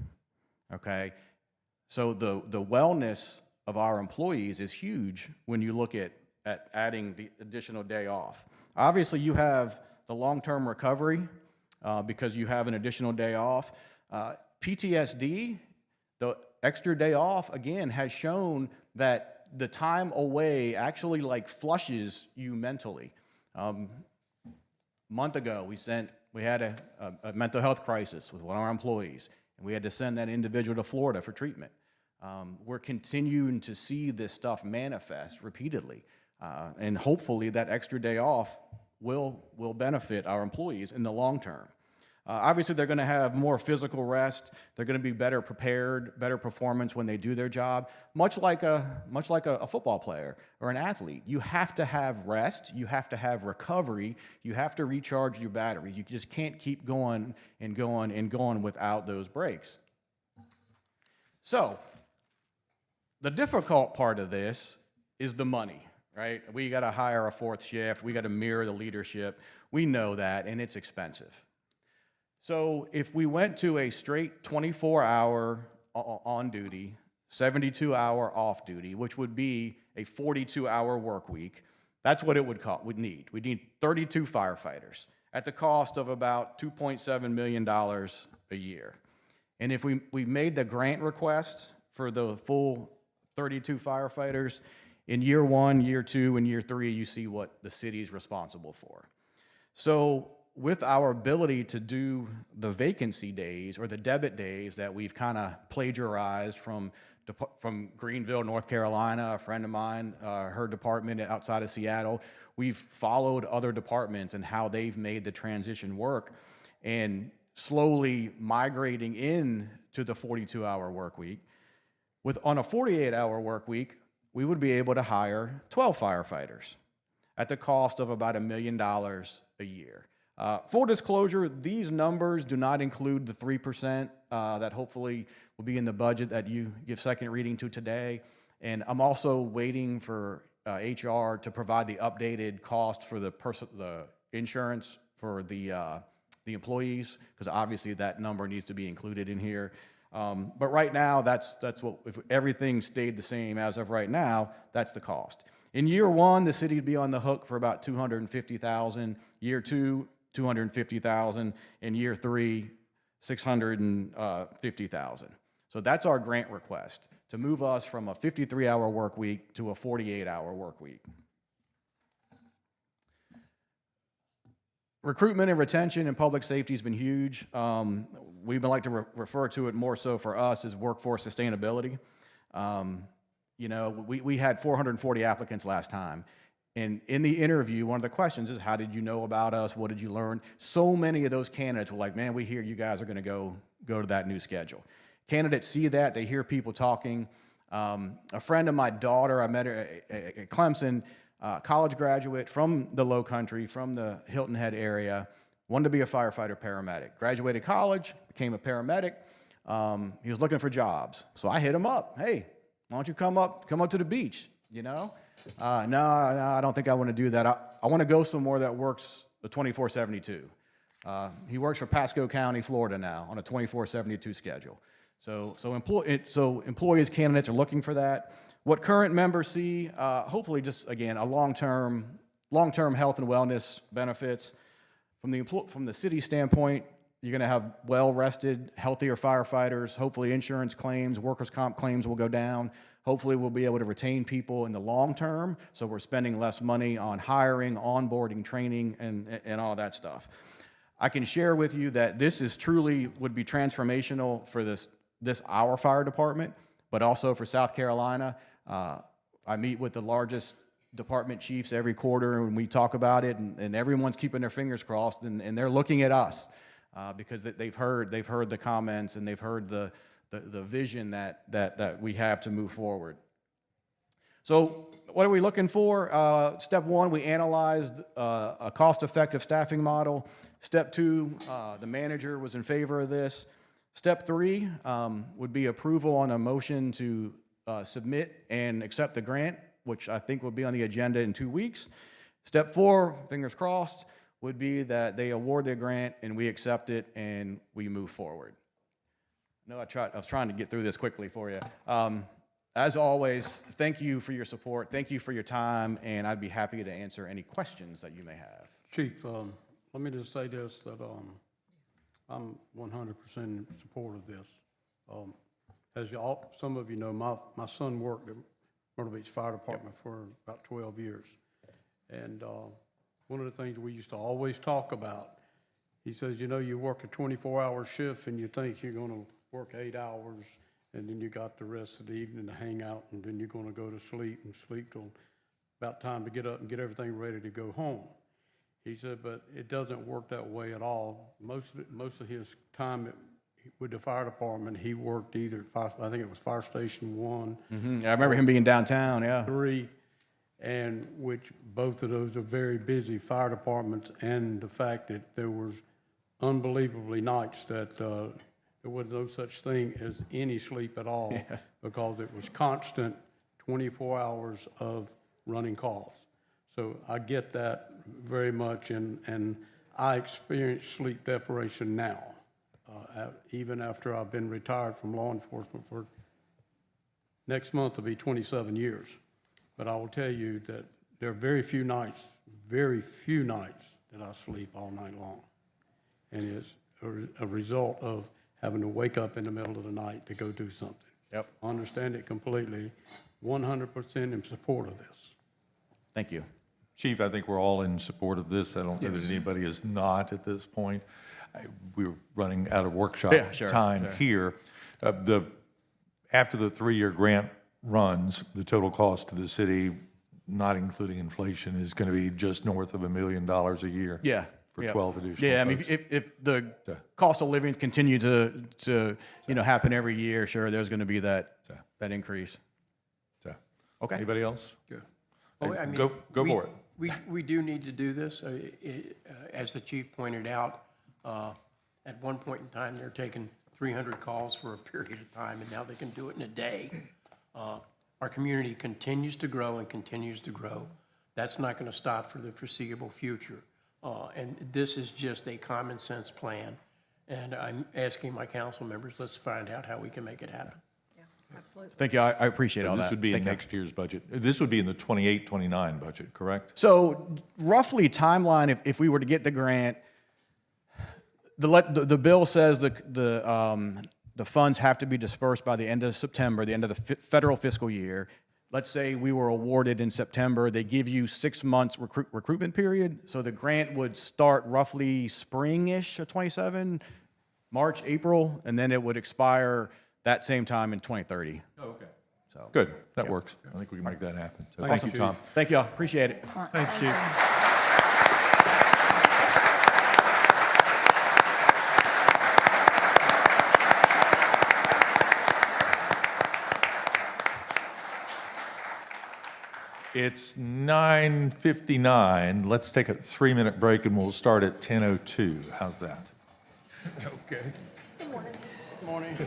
okay? So the wellness of our employees is huge when you look at adding the additional day off. Obviously, you have the long-term recovery because you have an additional day off. PTSD, the extra day off, again, has shown that the time away actually like flushes you mentally. Month ago, we had a mental health crisis with one of our employees, and we had to send that individual to Florida for treatment. We're continuing to see this stuff manifest repeatedly, and hopefully that extra day off will benefit our employees in the long term. Obviously, they're going to have more physical rest. They're going to be better prepared, better performance when they do their job. Much like a football player or an athlete, you have to have rest. You have to have recovery. You have to recharge your batteries. You just can't keep going and going and going without those breaks. So, the difficult part of this is the money, right? We got to hire a fourth shift. We got to mirror the leadership. We know that, and it's expensive. So if we went to a straight 24-hour on duty, 72-hour off duty, which would be a 42-hour work week, that's what it would need. We'd need 32 firefighters at the cost of about $2.7 million a year. And if we made the grant request for the full 32 firefighters, in year 1, year 2, and year 3, you see what the city is responsible for. So with our ability to do the vacancy days or the debit days that we've kind of plagiarized from Greenville, North Carolina, a friend of mine, her department outside of Seattle, we've followed other departments and how they've made the transition work and slowly migrating in to the 42-hour work week. On a 48-hour work week, we would be able to hire 12 firefighters at the cost of about $1 million a year. Full disclosure, these numbers do not include the 3% that hopefully will be in the budget that you give second reading to today. And I'm also waiting for HR to provide the updated cost for the insurance for the employees, because obviously that number needs to be included in here. But right now, that's what, if everything stayed the same as of right now, that's the cost. In year 1, the city would be on the hook for about $250,000. Year 2, $250,000. In year 3, $650,000. So that's our grant request, to move us from a 53-hour work week to a 48-hour work week. Recruitment and retention in public safety has been huge. We'd like to refer to it more so for us as workforce sustainability. We had 440 applicants last time. And in the interview, one of the questions is, how did you know about us? What did you learn? So many of those candidates were like, man, we hear you guys are going to go to that new schedule. Candidates see that. They hear people talking. A friend of my daughter, I met her at Clemson, college graduate from the Low Country, from the Hilton Head area, wanted to be a firefighter paramedic. Graduated college, became a paramedic. He was looking for jobs. So I hit him up. Hey, why don't you come up to the beach, No, I don't think I want to do that. I want to go somewhere that works the 24/72. He works for Pasco County, Florida now on a 24/72 schedule. So employees, candidates are looking for that. What current members see, hopefully just, again, a long-term health and wellness benefits. From the city standpoint, you're going to have well-rested, healthier firefighters. Hopefully insurance claims, workers' comp claims will go down. Hopefully we'll be able to retain people in the long term, so we're spending less money on hiring, onboarding, training, and all that stuff. I can share with you that this is truly would be transformational for our fire department, but also for South Carolina. I meet with the largest department chiefs every quarter, and we talk about it, and everyone's keeping their fingers crossed, and they're looking at us. because they've heard the comments and they've heard the vision that we have to move forward. So what are we looking for? Step one, we analyzed a cost-effective staffing model. Step two, the manager was in favor of this. Step three would be approval on a motion to submit and accept the grant, which I think will be on the agenda in 2 weeks. Step four, fingers crossed, would be that they award the grant and we accept it and we move forward. No, I was trying to get through this quickly for you. As always, thank you for your support, thank you for your time, and I'd be happy to answer any questions that you may have. Chief, let me just say this, that I'm 100% in support of this. As y'all, some of you know, my son worked at Myrtle Beach Fire Department for about 12 years. And one of the things we used to always talk about, he says, you know, you work a 24-hour shift and you think you're going to work 8 hours, and then you got the rest of the evening to hang out, and then you're going to go to sleep and sleep till about time to get up and get everything ready to go home. He said, but it doesn't work that way at all. Most of his time with the fire department, he worked either I think it was Fire Station 1. Mm-hmm. I remember him being downtown, yeah. 3, and which both of those are very busy fire departments, and the fact that there was unbelievably nights that there was no such thing as any sleep at all, because it was constant 24 hours of running calls. So I get that very much, and I experience sleep deprivation now, even after I've been retired from law enforcement for next month will be 27 years. But I will tell you that there are very few nights that I sleep all night long. And it's a result of having to wake up in the middle of the night to go do something. Yep. I understand it completely, 100% in support of this. Thank you. Chief, I think we're all in support of this. I don't know that anybody is not at this point. We're running out of workshop time here. After the 3-year grant runs, the total cost to the city, not including inflation, is going to be just north of $1 million a year. Yeah. For 12 additional Yeah, I mean, folks. if the cost of living continue to happen every year, sure, there's going to be that increase. So, Okay. anybody else? Well, I mean, Go for it. We do need to do this. As the chief pointed out, at one point in time, they're taking 300 calls for a period of time, and now they can do it in a day. Our community continues to grow and continues to grow. That's not going to stop for the foreseeable future. And this is just a common sense plan. And I'm asking my council members, let's find out how we can make it happen. Absolutely. Thank you. I appreciate all that. This would be in Thank you. next year's budget. This would be in the 28-29 budget, correct? So roughly timeline, if we were to get the grant, the bill says the funds have to be dispersed by the end of September, the end of the federal fiscal year. Let's say we were awarded in September, they give you 6 months recruitment period. So the grant would start roughly spring-ish of 27, March, April, and then it would expire that same time in 2030. Oh, okay. So good. That works. I think we can make that happen. So thank Awesome. you, Tom. Thank you all. Appreciate it. Excellent. Thank you. It's 9:59. Let's take a 3-minute break and we'll start at 10:02. How's that? Okay. Good morning.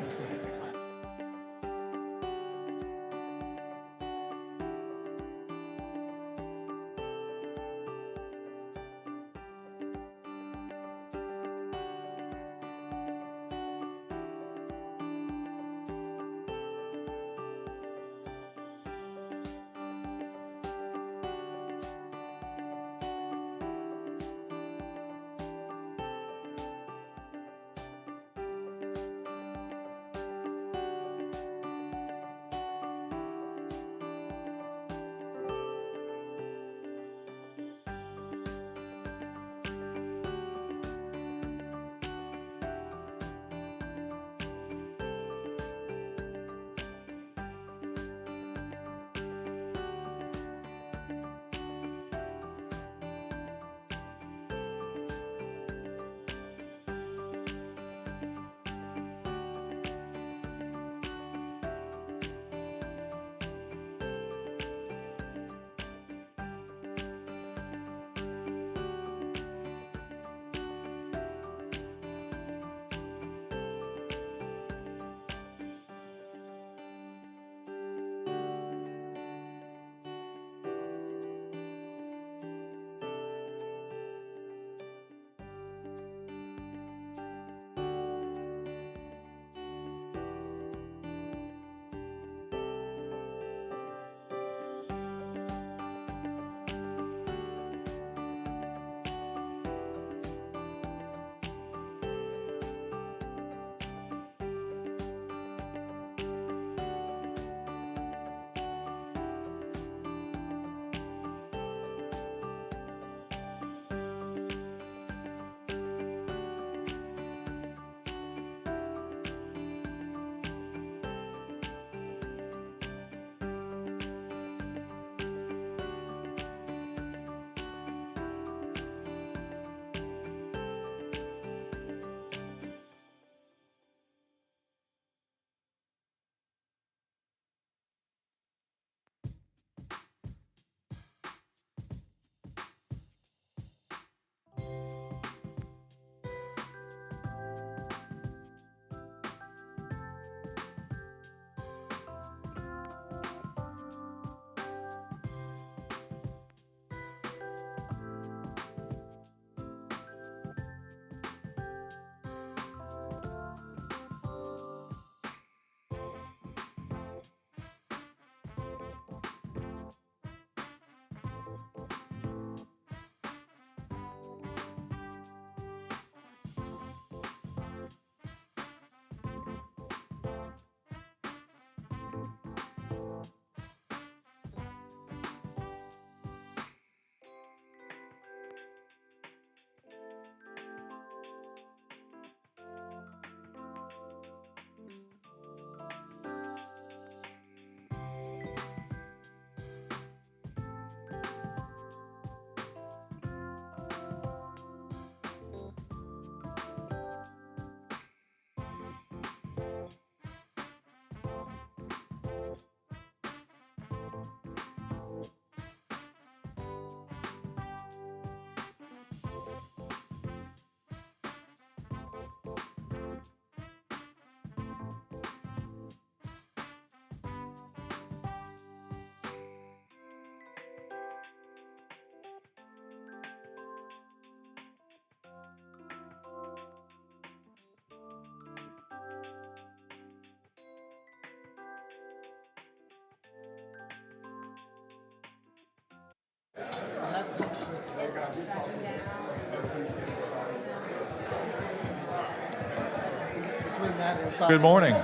Between that and sign. Good morning.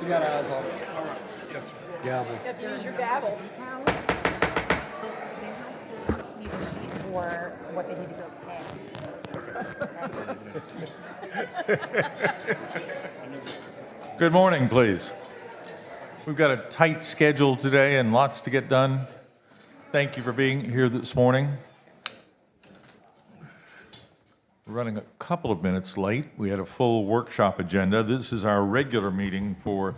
You got eyes on it. Use your gavel. For what they need to go pay. Good morning, please. We've got a tight schedule today and lots to get done. Thank you for being here this morning. We're running a couple of minutes late. We had a full workshop agenda. This is our regular meeting for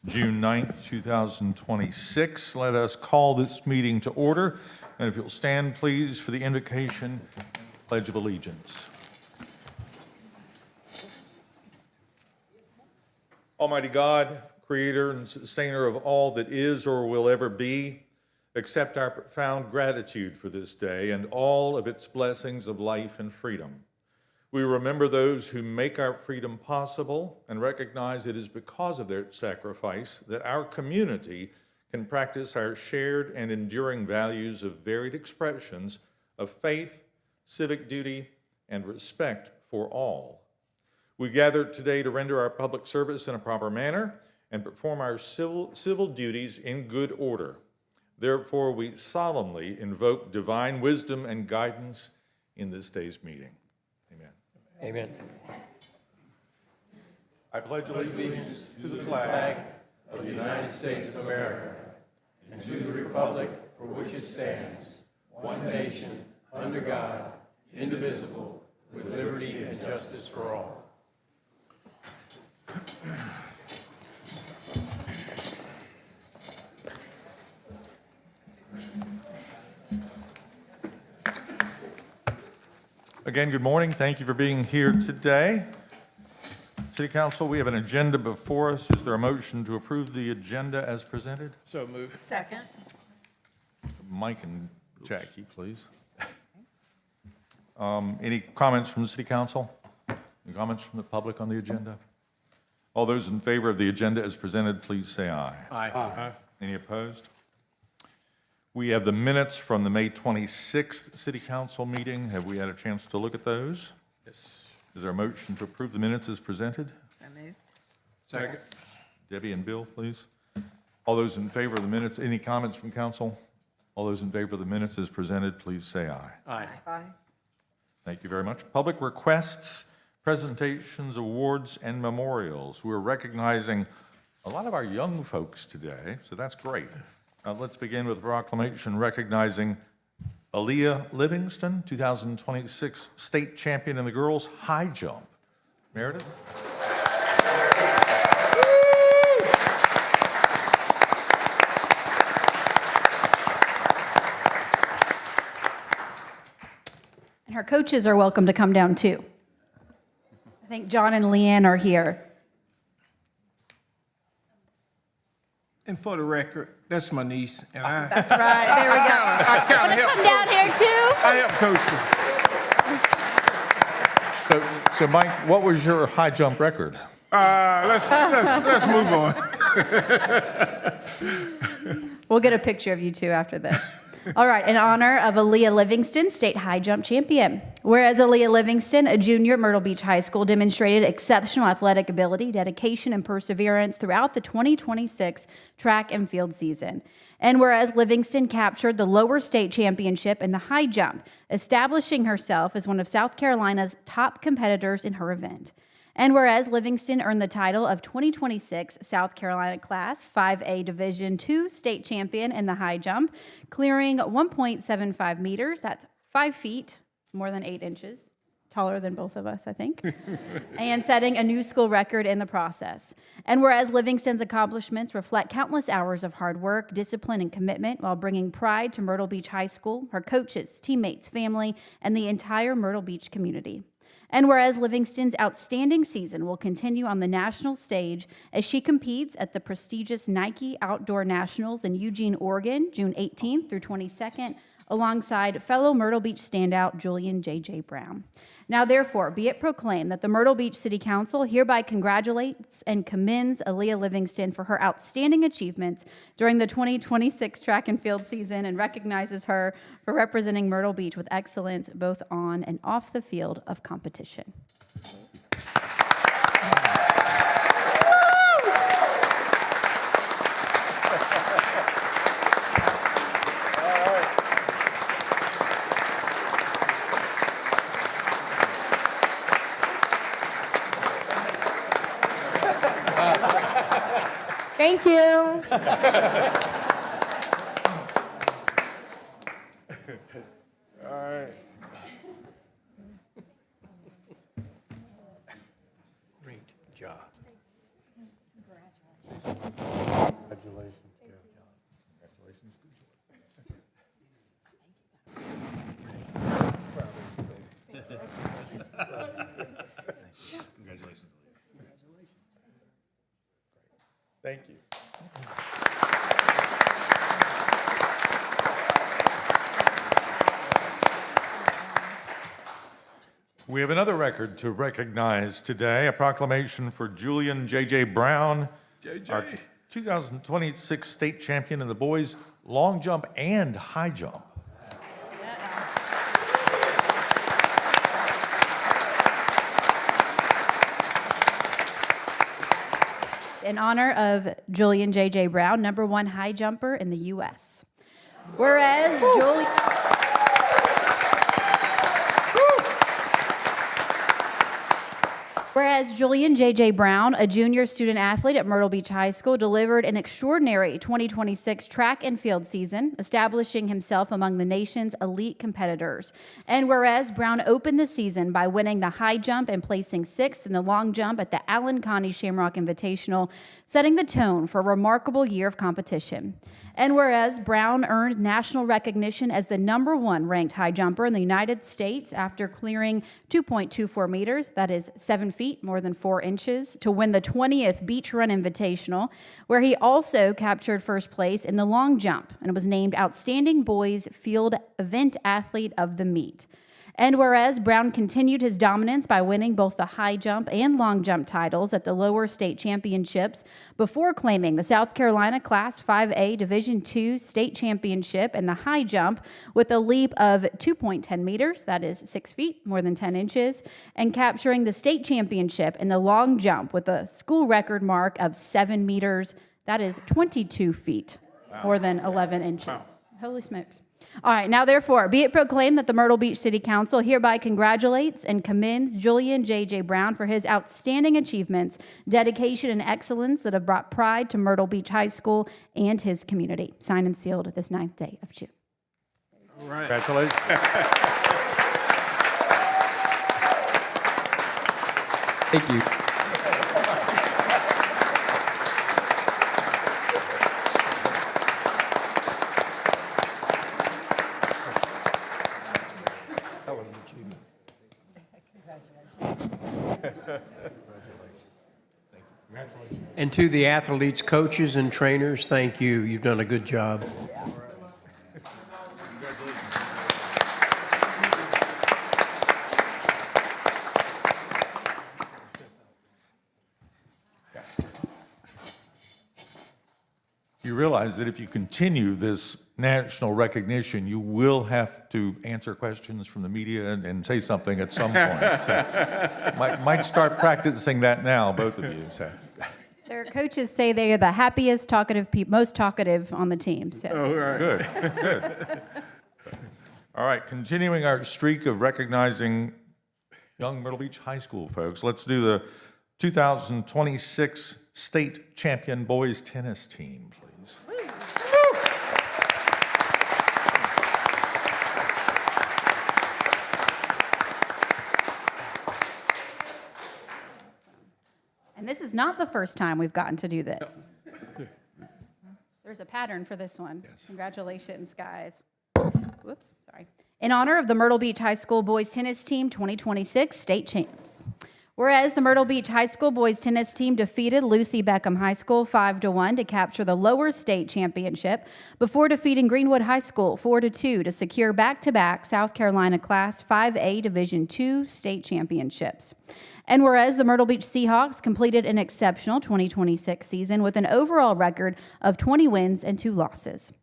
June 9th, 2026. Let us call this meeting to order. And if you'll stand, please, for the invocation and Pledge of Allegiance. Almighty God, creator and sustainer of all that is or will ever be, accept our profound gratitude for this day and all of its blessings of life and freedom. We remember those who make our freedom possible and recognize it is because of their sacrifice that our community can practice our shared and enduring values of varied expressions of faith, civic duty, and respect for all. We gather today to render our public service in a proper manner and perform our civil duties in good order. Therefore, we solemnly invoke divine wisdom and guidance in this day's meeting. Amen. Amen. I pledge allegiance to the flag Of the United States of America, and to the republic for which it stands, one nation, under God, indivisible, with liberty and justice for all. Again, good morning. Thank you for being here today. City Council, we have an agenda before us. Is there a motion to approve the agenda as presented? So move. Second. Mike and Jackie, please. Any comments from the City Council? Any comments from the public on the agenda? All those in favor of the agenda as presented, please say aye. Aye. Any opposed? We have the minutes from the May 26th City Council meeting. Have we had a chance to look at those? Yes. Is there a motion to approve the minutes as presented? So moved. Second. Debbie and Bill, please. All those in favor of the minutes, any comments from council? All those in favor of the minutes as presented, please say aye. Aye. Aye. Thank you very much. Public requests, presentations, awards, and memorials. We're recognizing a lot of our young folks today, so that's great. Let's begin with a proclamation recognizing Aaliyah Livingston, 2026 state champion in the girls' high jump. Meredith? And her coaches are welcome to come down too. I think John and Leanne are here. And for the record, that's my niece, and I That's right, there we go. I kind of help Come down coach. here too. I help coach them. So Mike, what was your high jump record? Let's move on. We'll get a picture of you two after this. All right, in honor of Aaliyah Livingston, state high jump champion. Whereas Aaliyah Livingston, a junior at Myrtle Beach High School, demonstrated exceptional athletic ability, dedication, and perseverance throughout the 2026 track and field season. And whereas Livingston captured the lower state championship in the high jump, establishing herself as one of South Carolina's top competitors in her event. And whereas Livingston earned the title of 2026 South Carolina Class 5A Division II state champion in the high jump, clearing 1.75 meters, that's 5 feet, more than 8 inches, taller than both of us, I think, and setting a new school record in the process. And whereas Livingston's accomplishments reflect countless hours of hard work, discipline, and commitment while bringing pride to Myrtle Beach High School, her coaches, teammates, family, and the entire Myrtle Beach community. And whereas Livingston's outstanding season will continue on the national stage as she competes at the prestigious Nike Outdoor Nationals in Eugene, Oregon, June 18th through 22nd alongside fellow Myrtle Beach standout Julian J.J. Brown. Now therefore, be it proclaimed that the Myrtle Beach City Council hereby congratulates and commends Aaliyah Livingston for her outstanding achievements during the 2026 track and field season and recognizes her for representing Myrtle Beach with excellence both on and off the field of competition. Thank you. Great job. Thank you. We have another record to recognize today, a proclamation for Julian J.J. Brown, our 2026 state champion in the boys long jump and high jump. In honor of Julian J.J. Brown, #1 high jumper in the U.S. Whereas Julian... Whereas Julian J.J. Brown, a junior student athlete at Myrtle Beach High School, delivered an extraordinary 2026 track and field season, establishing himself among the nation's elite competitors. And whereas Brown opened the season by winning the high jump and placing 6th in the long jump at the Allen Connie Shamrock Invitational, setting the tone for a remarkable year of competition. And whereas Brown earned national recognition as the #1 ranked high jumper in the United States after clearing 2.24 meters, that is 7 feet, more than 4 inches, to win the 20th Beach Run Invitational, where he also captured first place in the long jump and was named Outstanding Boys Field Event Athlete of the Meet. And whereas Brown continued his dominance by winning both the high jump and long jump titles at the lower state championships before claiming the South Carolina Class 5A Division II state championship in the high jump with a leap of 2.10 meters, that is 6 feet, more than 10 inches, and capturing the state championship in the long jump with a school record mark of 7 meters, that is 22 feet, more than 11 inches. Wow. Holy smokes. All right, now therefore, be it proclaimed that the Myrtle Beach City Council hereby congratulates and commends Julian J.J. Brown for his outstanding achievements, dedication, and excellence that have brought pride to Myrtle Beach High School and his community. Signed and sealed this 9th day of June. All right. Congratulations. Thank you. And to the athletes, coaches, and trainers, thank you. You've done a good job. You realize that if you continue this national recognition, you will have to answer questions from the media and say something at some point. So, might start practicing that now, both of you. So. Their coaches say they are the happiest, talkative people, most talkative on the team. So. Oh, all right. Good, good. All right, continuing our streak of recognizing young Myrtle Beach High School folks, let's do the 2026 state champion boys tennis team, please. And this is not the first time we've gotten to do this. There's a pattern for this one. Yes. Congratulations, guys. Whoops, sorry. In honor of the Myrtle Beach High School boys tennis team 2026 state champs. Whereas the Myrtle Beach High School boys tennis team defeated Lucy Beckham High School 5-1 to capture the lower state championship before defeating Greenwood High School 4-2 to secure back-to-back South Carolina Class 5A Division II state championships. And whereas the Myrtle Beach Seahawks completed an exceptional 2026 season with an overall record of 20 wins and 2 losses.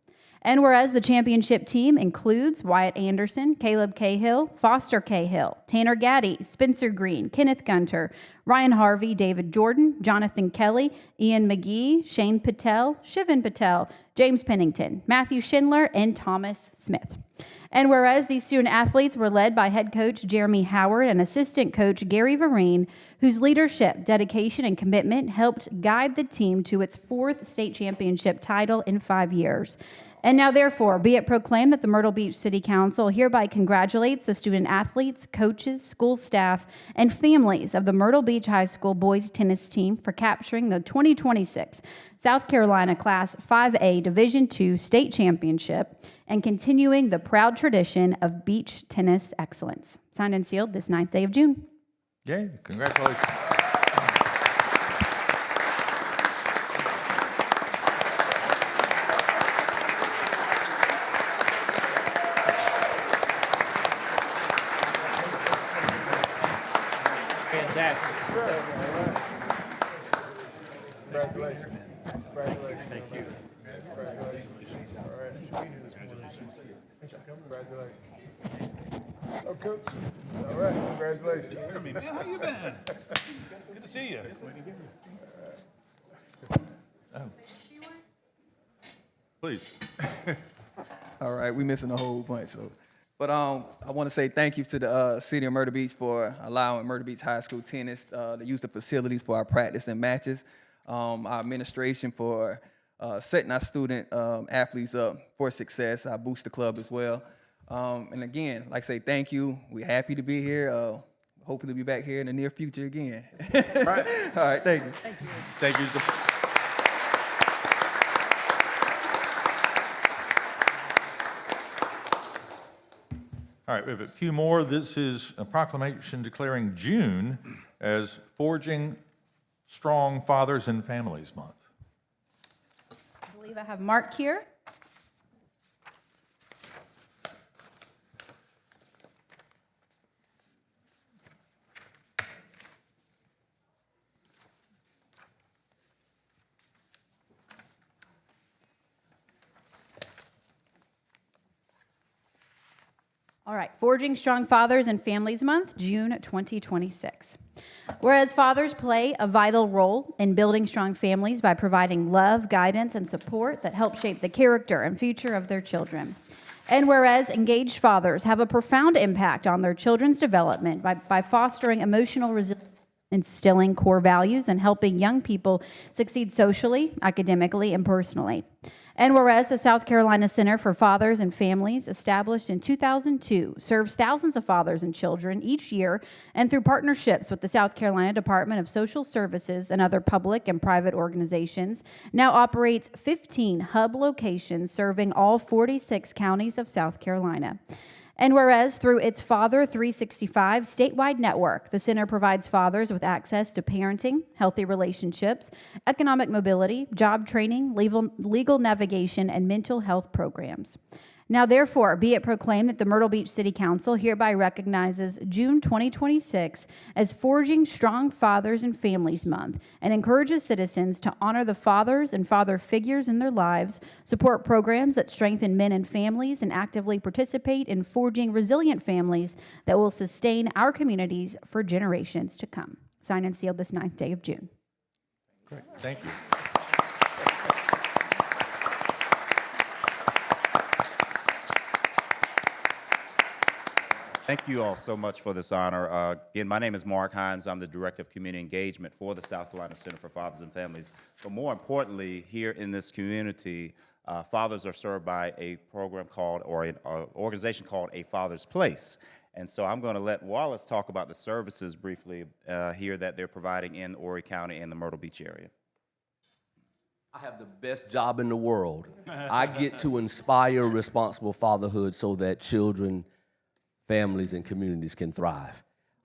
And whereas the championship team includes Wyatt Anderson, Caleb Cahill, Foster Cahill, Tanner Gaddy, Spencer Green, Kenneth Gunter, Ryan Harvey, David Jordan, Jonathan Kelly, Ian McGee, Shane Patel, Shivan Patel, James Pennington, Matthew Schindler, and Thomas Smith. And whereas these student athletes were led by head coach Jeremy Howard and assistant coach Gary Vereen, whose leadership, dedication, and commitment helped guide the team to its 4th state championship title in 5 years. And now, therefore, be it proclaimed that the Myrtle Beach City Council hereby congratulates the student athletes, coaches, school staff, and families of the Myrtle Beach High School boys tennis team for capturing the 2026 South Carolina Class 5A Division II state championship and continuing the proud tradition of beach tennis excellence. Signed and sealed this 9th day of June. Yay, congratulations. Congratulations. Congratulations. Thank you. Congratulations. All right. Congratulations. Oh, coach. All right. Congratulations. Man, how you been? Good to see you. Please. All right, we missing a whole bunch. But I want to say thank you to the city of Myrtle Beach for allowing Myrtle Beach High School tennis to use the facilities for our practice and matches. Our administration for setting our student athletes up for success. Our booster club as well. And again, like I say, thank you. We're happy to be here. Hopefully be back here in the near future again. Right. All right, thank you. Thank you. Thank you. All right, we have a few more. This is a proclamation declaring June as Forging Strong Fathers and Families Month. I believe I have Mark here. All right, Forging Strong Fathers and Families Month, June 2026. Whereas fathers play a vital role in building strong families by providing love, guidance, and support that help shape the character and future of their children. And whereas engaged fathers have a profound impact on their children's development by fostering emotional resilience, instilling core values, and helping young people succeed socially, academically, and personally. And whereas the South Carolina Center for Fathers and Families, established in 2002, serves thousands of fathers and children each year, and through partnerships with the South Carolina Department of Social Services and other public and private organizations, now operates 15 hub locations serving all 46 counties of South Carolina. And whereas through its Father 365 statewide network, the center provides fathers with access to parenting, healthy relationships, economic mobility, job training, legal navigation, and mental health programs. Now, therefore, be it proclaimed that the Myrtle Beach City Council hereby recognizes June 2026 as Forging Strong Fathers and Families Month and encourages citizens to honor the fathers and father figures in their lives, support programs that strengthen men and families, and actively participate in forging resilient families that will sustain our communities for generations to come. Signed and sealed this 9th day of June. Great, thank you. Thank you all so much for this honor. Again, my name is Mark Hines. I'm the Director of Community Engagement for the South Carolina Center for Fathers and Families. But more importantly, here in this community, fathers are served by a program called, or an organization called A Father's Place. And so I'm going to let Wallace talk about the services briefly here that they're providing in Horry County and the Myrtle Beach area. I have the best job in the world. I get to inspire responsible fatherhood so that children, families, and communities can thrive.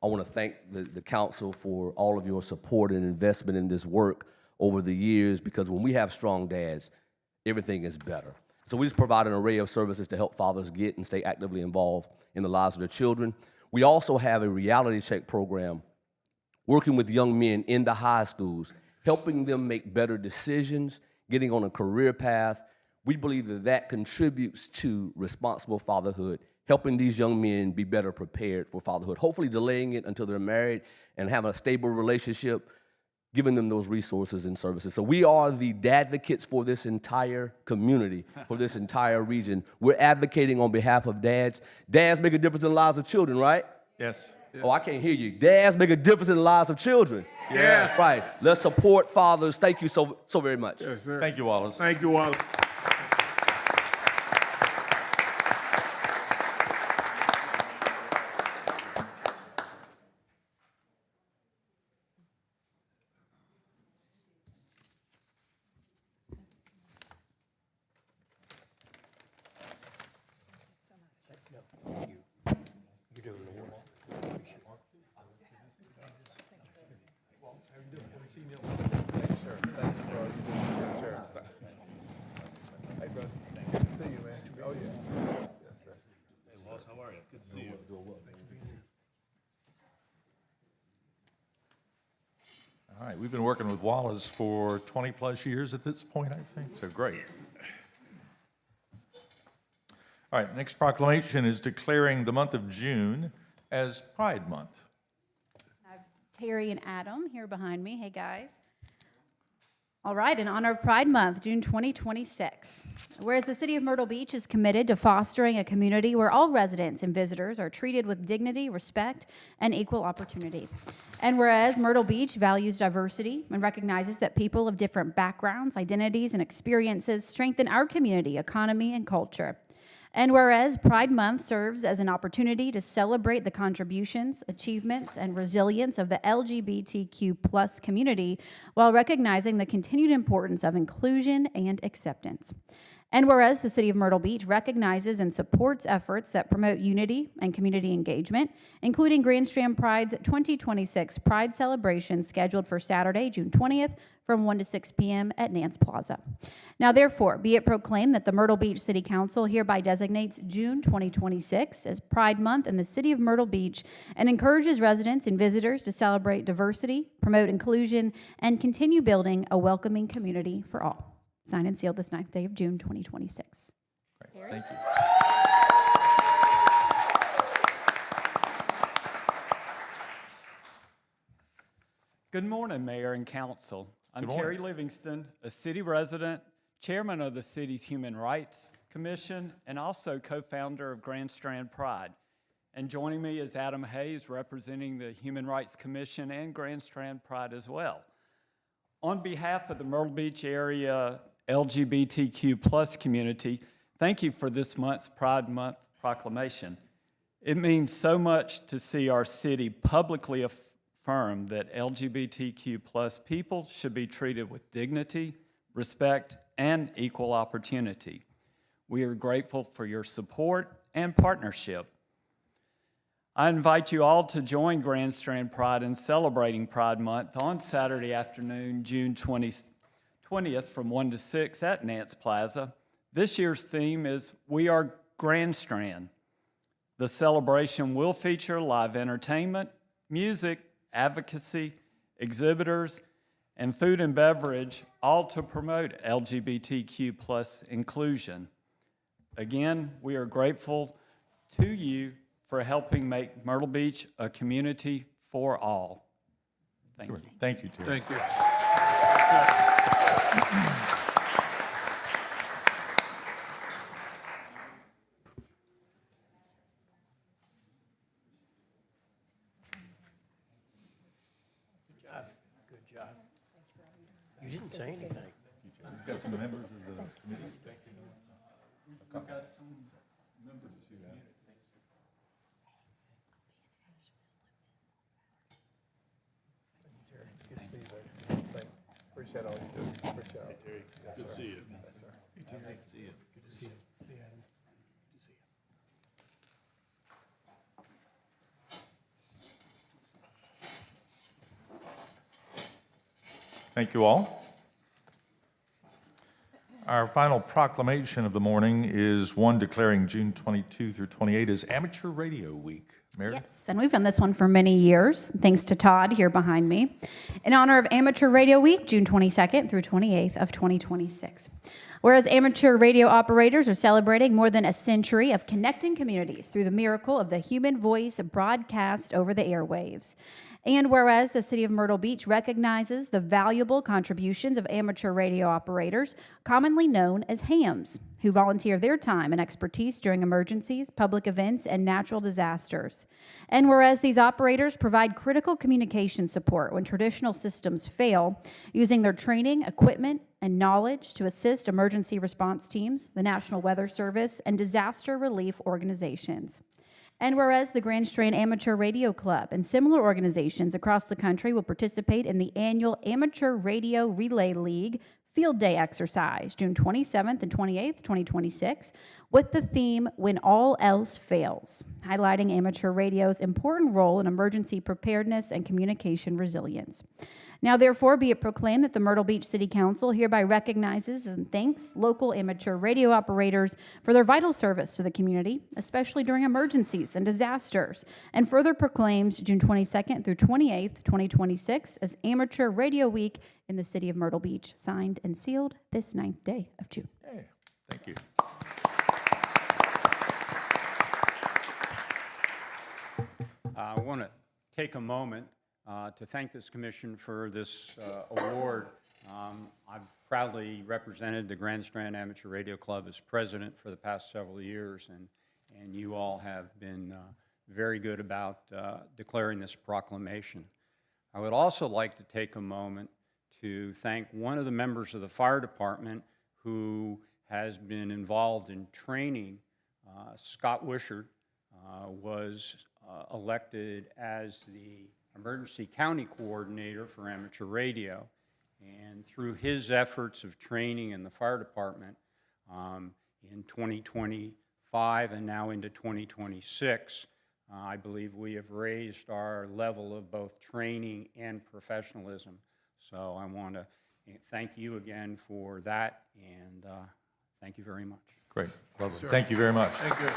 I want to thank the council for all of your support and investment in this work over the years, because when we have strong dads, everything is better. So we just provide an array of services to help fathers get and stay actively involved in the lives of their children. We also have a reality check program working with young men in the high schools, helping them make better decisions, getting on a career path. We believe that that contributes to responsible fatherhood, helping these young men be better prepared for fatherhood, hopefully delaying it until they're married and have a stable relationship, giving them those resources and services. So we are the advocates for this entire community, for this entire region. We're advocating on behalf of dads. Dads make a difference in the lives of children, right? Yes. Oh, I can't hear you. Dads make a difference in the lives of children. Yes. Right. Let's support fathers. Thank you so very much. Yes, sir. Thank you, Wallace. Thank you, Wallace. All right, we've been working with Wallace for 20-plus years at this point, I think, so great. All right, next proclamation is declaring the month of June as Pride Month. I have Terry and Adam here behind me. Hey, guys. All right, in honor of Pride Month, June 2026. Whereas the city of Myrtle Beach is committed to fostering a community where all residents and visitors are treated with dignity, respect, and equal opportunity. And whereas Myrtle Beach values diversity and recognizes that people of different backgrounds, identities, and experiences strengthen our community, economy, and culture. And whereas Pride Month serves as an opportunity to celebrate the contributions, achievements, and resilience of the LGBTQ+ community while recognizing the continued importance of inclusion and acceptance. And whereas the city of Myrtle Beach recognizes and supports efforts that promote unity and community engagement, including Grand Strand Pride's 2026 Pride celebration scheduled for Saturday, June 20th from 1 to 6 p.m. at Nance Plaza. Now, therefore, be it proclaimed that the Myrtle Beach City Council hereby designates June 2026 as Pride Month in the city of Myrtle Beach and encourages residents and visitors to celebrate diversity, promote inclusion, and continue building a welcoming community for all. Signed and sealed this 9th day of June, 2026. Great, thank you. Good morning, Mayor and Council. I'm Good morning. Terry Livingston, a city resident, chairman of the city's Human Rights Commission, and also co-founder of Grand Strand Pride. And joining me is Adam Hayes, representing the Human Rights Commission and Grand Strand Pride as well. On behalf of the Myrtle Beach area LGBTQ+ community, thank you for this month's Pride Month proclamation. It means so much to see our city publicly affirm that LGBTQ+ people should be treated with dignity, respect, and equal opportunity. We are grateful for your support and partnership. I invite you all to join Grand Strand Pride in celebrating Pride Month on Saturday afternoon, June 20th from 1 to 6 at Nance Plaza. This year's theme is We Are Grand Strand. The celebration will feature live entertainment, music, advocacy, exhibitors, and food and beverage, all to promote LGBTQ+ inclusion. Again, we are grateful to you for helping make Myrtle Beach a community for all. Thank you. Thank you, Terry. Thank you. Good job. You didn't say anything. We've got some members of the committee. We've got some members of the community. Appreciate all you do. Appreciate it. Yes, Good to sir. see you. Yes, sir. You too. Good to see you. Good to see you. Yeah, Adam. Good to see you. Thank you all. Our final proclamation of the morning is one declaring June 22 through 28 as Amateur Radio Week. Meredith? Yes, and we've done this one for many years, thanks to Todd here behind me, in honor of Amateur Radio Week, June 22nd through 28th of 2026. Whereas amateur radio operators are celebrating more than a century of connecting communities through the miracle of the human voice broadcast over the airwaves. And whereas the City of Myrtle Beach recognizes the valuable contributions of amateur radio operators, commonly known as hams, who volunteer their time and expertise during emergencies, public events, and natural disasters. And whereas these operators provide critical communication support when traditional systems fail, using their training, equipment, and knowledge to assist emergency response teams, the National Weather Service, and disaster relief organizations. And whereas the Grand Strand Amateur Radio Club and similar organizations across the country will participate in the annual Amateur Radio Relay League Field Day exercise, June 27th and 28th, 2026, with the theme, When All Else Fails, highlighting amateur radio's important role in emergency preparedness and communication resilience. Now, therefore, be it proclaimed that the Myrtle Beach City Council hereby recognizes and thanks local amateur radio operators for their vital service to the community, especially during emergencies and disasters, and further proclaims June 22nd through 28th, 2026 as Amateur Radio Week in the City of Myrtle Beach, signed and sealed this 9th day of June. Hey, thank you. I want to take a moment to thank this commission for this award. I've proudly represented the Grand Strand Amateur Radio Club as president for the past several years, and you all have been very good about declaring this proclamation. I would also like to take a moment to thank one of the members of the fire department who has been involved in training. Scott Wishart was elected as the Emergency County Coordinator for Amateur Radio. And through his efforts of training in the fire department in 2025 and now into 2026, I believe we have raised our level of both training and professionalism. So I want to thank you again for that, and thank you very much. Great. Lovely. Thank you very much. Thank you.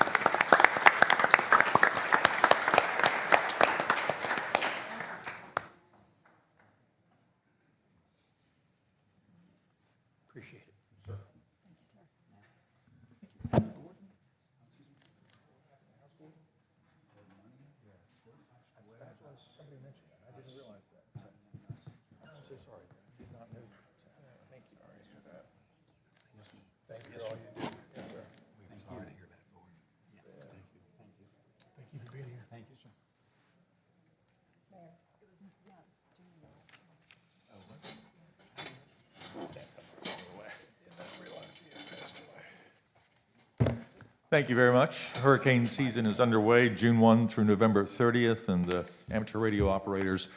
Appreciate it. Sir. Thank you, sir. Somebody mentioned that. I didn't realize that. I'm so sorry. I did not know that. Thank you. Sorry for that. Thank you for all you do. Yes, sir. We're sorry to hear that, Lord. Yeah. Thank you. Thank you. Thank you for being here. Thank you, sir. Thank you very much. Hurricane season is underway, June 1 through November 30th, and the amateur radio operators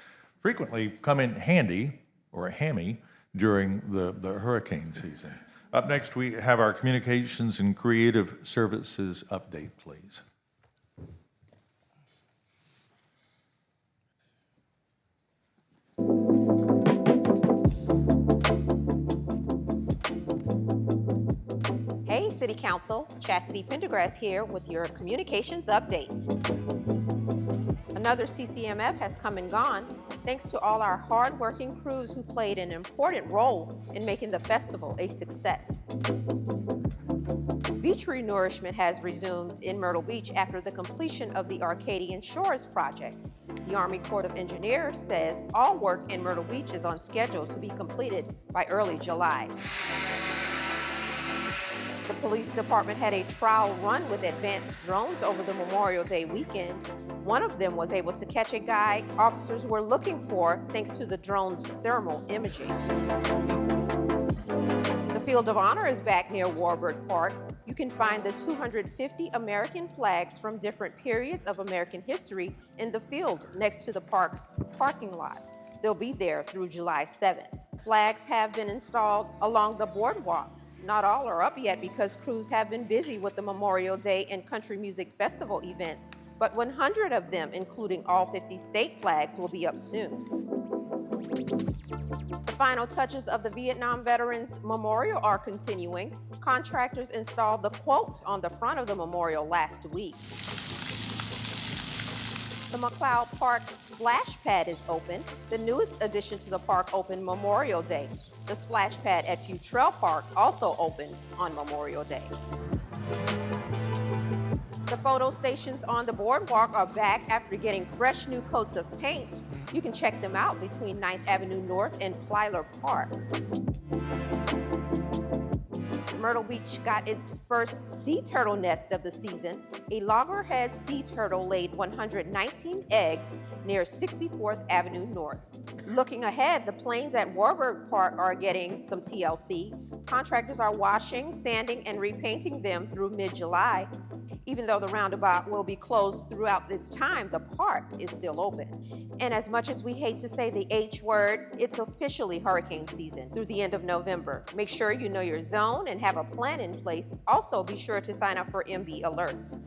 frequently come in handy, or a hammy, during the hurricane season. Up next, we have our Communications and Creative Services update, please. Hey, City Council, Chastity Pendergrass here with your communications update. Another CCMF has come and gone, thanks to all our hard-working crews who played an important role in making the festival a success. Beach renourishment has resumed in Myrtle Beach after the completion of the Arcadian Shores project. The Army Corps of Engineers says all work in Myrtle Beach is on schedule to be completed by early July. The police department had a trial run with advanced drones over the Memorial Day weekend. One of them was able to catch a guy officers were looking for thanks to the drone's thermal imaging. The Field of Honor is back near Warburg Park. You can find the 250 American flags from different periods of American history in the field next to the park's parking lot. They'll be there through July 7th. Flags have been installed along the boardwalk. Not all are up yet because crews have been busy with the Memorial Day and Country Music Festival events, but 100 of them, including all 50 state flags, will be up soon. The final touches of the Vietnam Veterans Memorial are continuing. Contractors installed the quote on the front of the memorial last week. The McLeod Park splash pad is open. The newest addition to the park opened Memorial Day. The splash pad at Futrell Park also opened on Memorial Day. The photo stations on the boardwalk are back after getting fresh new coats of paint. You can check them out between 9th Avenue North and Plyler Park. Myrtle Beach got its first sea turtle nest of the season. A loggerhead sea turtle laid 119 eggs near 64th Avenue North. Looking ahead, the planes at Warburg Park are getting some TLC. Contractors are washing, sanding, and repainting them through mid-July. Even though the roundabout will be closed throughout this time, the park is still open. And as much as we hate to say the H word, it's officially hurricane season through the end of November. Make sure you know your zone and have a plan in place. Also, be sure to sign up for MB alerts.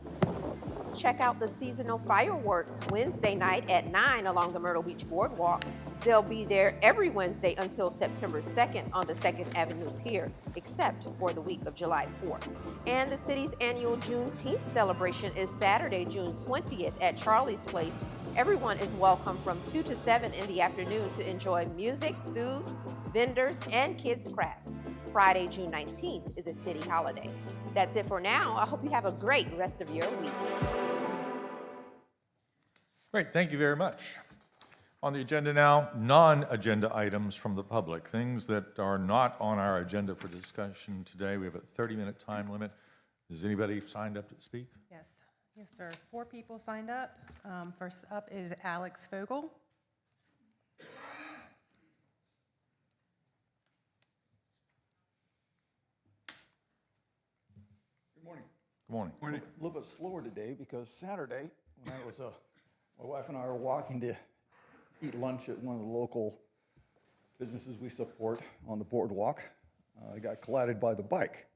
Check out the seasonal fireworks Wednesday night at 9 along the Myrtle Beach Boardwalk. They'll be there every Wednesday until September 2nd on the 2nd Avenue Pier, except for the week of July 4th. And the city's annual Juneteenth celebration is Saturday, June 20th at Charlie's Place. Everyone is welcome from 2 to 7 in the afternoon to enjoy music, food, vendors, and kids' crafts. Friday, June 19th is a city holiday. That's it for now. I hope you have a great rest of your week. Great, thank you very much. On the agenda now, non-agenda items from the public, things that are not on our agenda for discussion today. We have a 30-minute time limit. Is anybody signed up to speak? Yes, yes, sir. 4 people signed up. First up is Alex Fogel. Good morning. Good morning. Morning. A little bit slower today because Saturday, when I was, my wife and I were walking to eat lunch at one of the local businesses we support on the boardwalk, I got collided by the bike.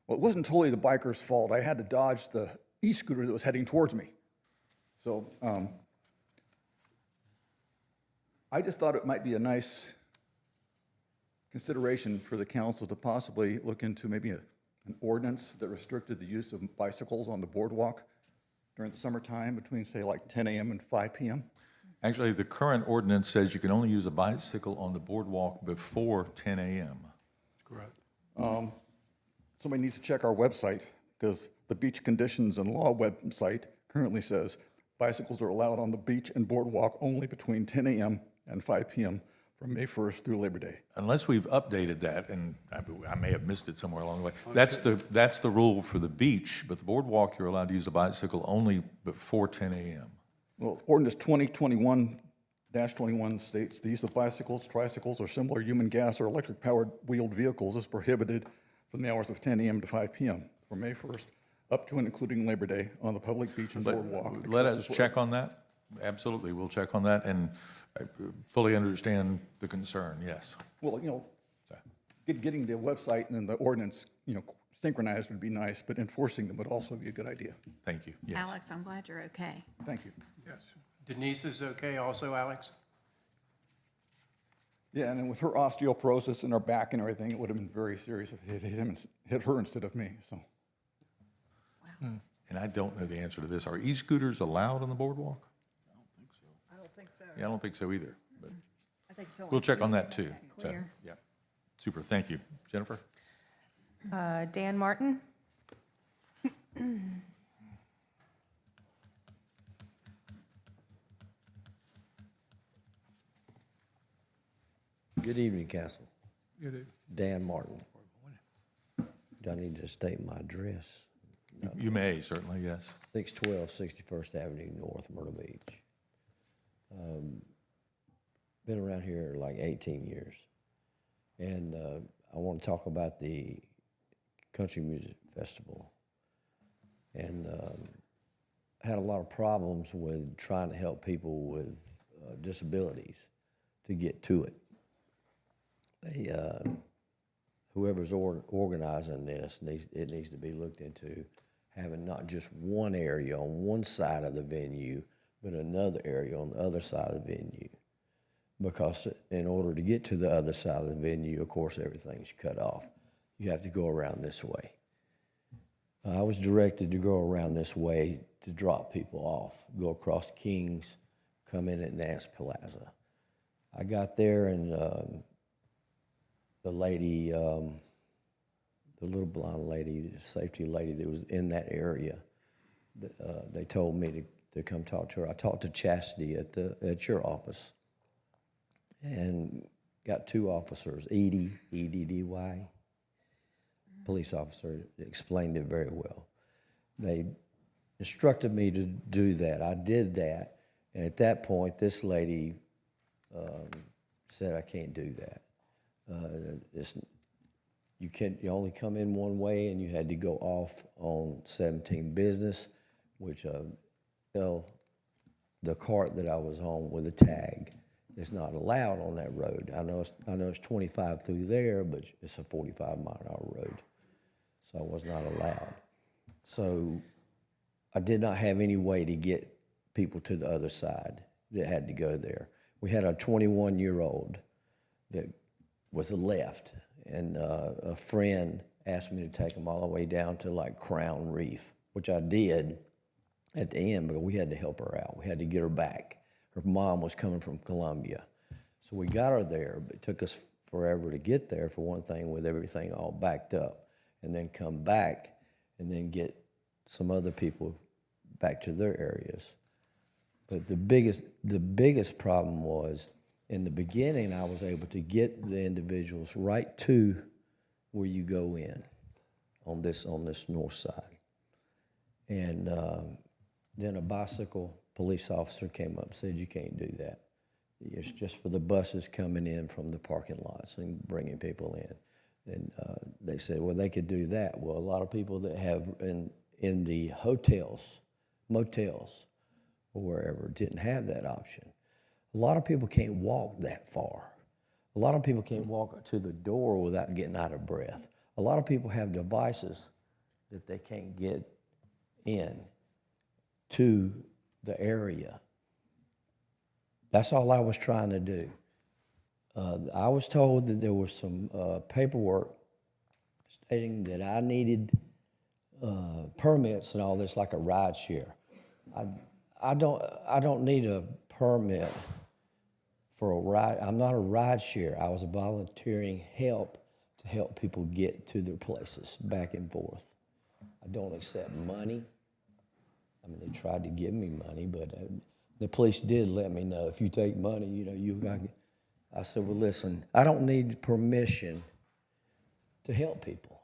Well, it wasn't totally the biker's fault. I had to dodge the e-scooter that was heading towards me. So I just thought it might be a nice consideration for the council to possibly look into maybe an ordinance that restricted the use of bicycles on the boardwalk during the summertime between, say, like 10 a.m. and 5 p.m. Actually, the current ordinance says you can only use a bicycle on the boardwalk before 10 a.m. Correct. Somebody needs to check our website because the Beach Conditions and Law website currently says bicycles are allowed on the beach and boardwalk only between 10 a.m. and 5 p.m. from May 1st through Labor Day. Unless we've updated that, and I may have missed it somewhere along the way. That's the rule for the beach, but the boardwalk, you're allowed to use a bicycle only before 10 a.m. Well, Ordinance 2021-21 states the use of bicycles, tricycles, or similar human gas or electric-powered wheeled vehicles is prohibited from the hours of 10 a.m. to 5 p.m. from May 1st up to and including Labor Day on the public beach and boardwalk. Let us check on that. Absolutely, we'll check on that, and I fully understand the concern, yes. Well, you know, getting the website and the ordinance, you know, synchronized would be nice, but enforcing them would also be a good idea. Thank you, yes. Alex, I'm glad you're okay. Thank you. Yes. Denise is okay also, Alex? Yeah, and then with her osteoporosis in her back and everything, it would have been very serious if it hit her instead of me, so. And I don't know the answer to this. Are e-scooters allowed on the boardwalk? I don't think so. Yeah, I don't think so either, but I think so. we'll check on that too. So, Clear. yeah, super, thank you. Jennifer? Dan Martin. Good evening, Council. Good evening. Dan Martin. Do I need to state my address? You may, certainly, yes. 612 61st Avenue North, Myrtle Beach. Been around here like 18 years. And I want to talk about the Country Music Festival. And had a lot of problems with trying to help people with disabilities to get to it. Whoever's organizing this, it needs to be looked into, having not just one area on one side of the venue, but another area on the other side of the venue. because in order to get to the other side of the venue, of course, everything's cut off. You have to go around this way. I was directed to go around this way to drop people off, go across Kings, come in at Nance Plaza. I got there and the lady, the little blonde lady, the safety lady that was in that area, they told me to come talk to her. I talked to Chastity at your office and got two officers, E-D-D-Y, police officer, explained it very well. They instructed me to do that. I did that, and at that point, this lady said, I can't do that. You only come in one way, and you had to go off on 17 business, which the cart that I was on with a tag is not allowed on that road. I know it's 25 through there, but it's a 45-mile-an-hour road, so I was not allowed. So I did not have any way to get people to the other side that had to go there. We had a 21-year-old that was left, and a friend asked me to take him all the way down to like Crown Reef, which I did at the end, but we had to help her out. We had to get her back. Her mom was coming from Columbia. So we got her there, but it took us forever to get there, for one thing, with everything all backed up, and then come back and then get some other people back to their areas. But the biggest problem was, in the beginning, I was able to get the individuals right to where you go in on this north side. And then a bicycle police officer came up and said, you can't do that. It's just for the buses coming in from the parking lots and bringing people in. And they said, well, they could do that. Well, a lot of people that have in the hotels, motels, or wherever, didn't have that option. A lot of people can't walk that far. A lot of people can't walk to the door without getting out of breath. A lot of people have devices that they can't get in to the area. That's all I was trying to do. I was told that there was some paperwork stating that I needed permits and all this, like a ride share. I don't need a permit for a ride. I'm not a ride share. I was volunteering help to help people get to their places back and forth. I don't accept money. I mean, they tried to give me money, but the police did let me know, if you take money, you got. I said, well, listen, I don't need permission to help people.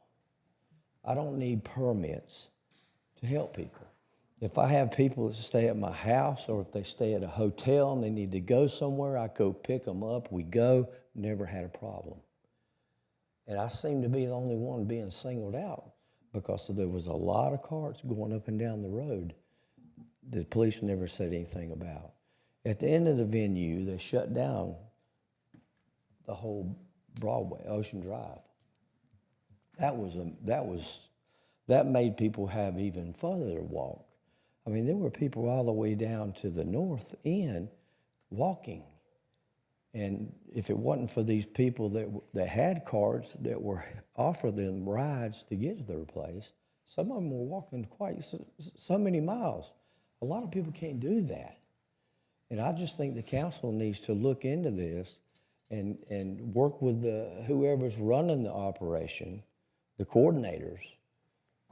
I don't need permits to help people. If I have people that stay at my house, or if they stay at a hotel and they need to go somewhere, I go pick them up, we go, never had a problem. And I seem to be the only one being singled out, because there was a lot of carts going up and down the road the police never said anything about. At the end of the venue, they shut down the whole Broadway, Ocean Drive. That made people have even further to walk. I mean, there were people all the way down to the north end walking. And if it wasn't for these people that had cards that were offering them rides to get to their place, some of them were walking quite so many miles. A lot of people can't do that. And I just think the council needs to look into this and work with whoever's running the operation, the coordinators,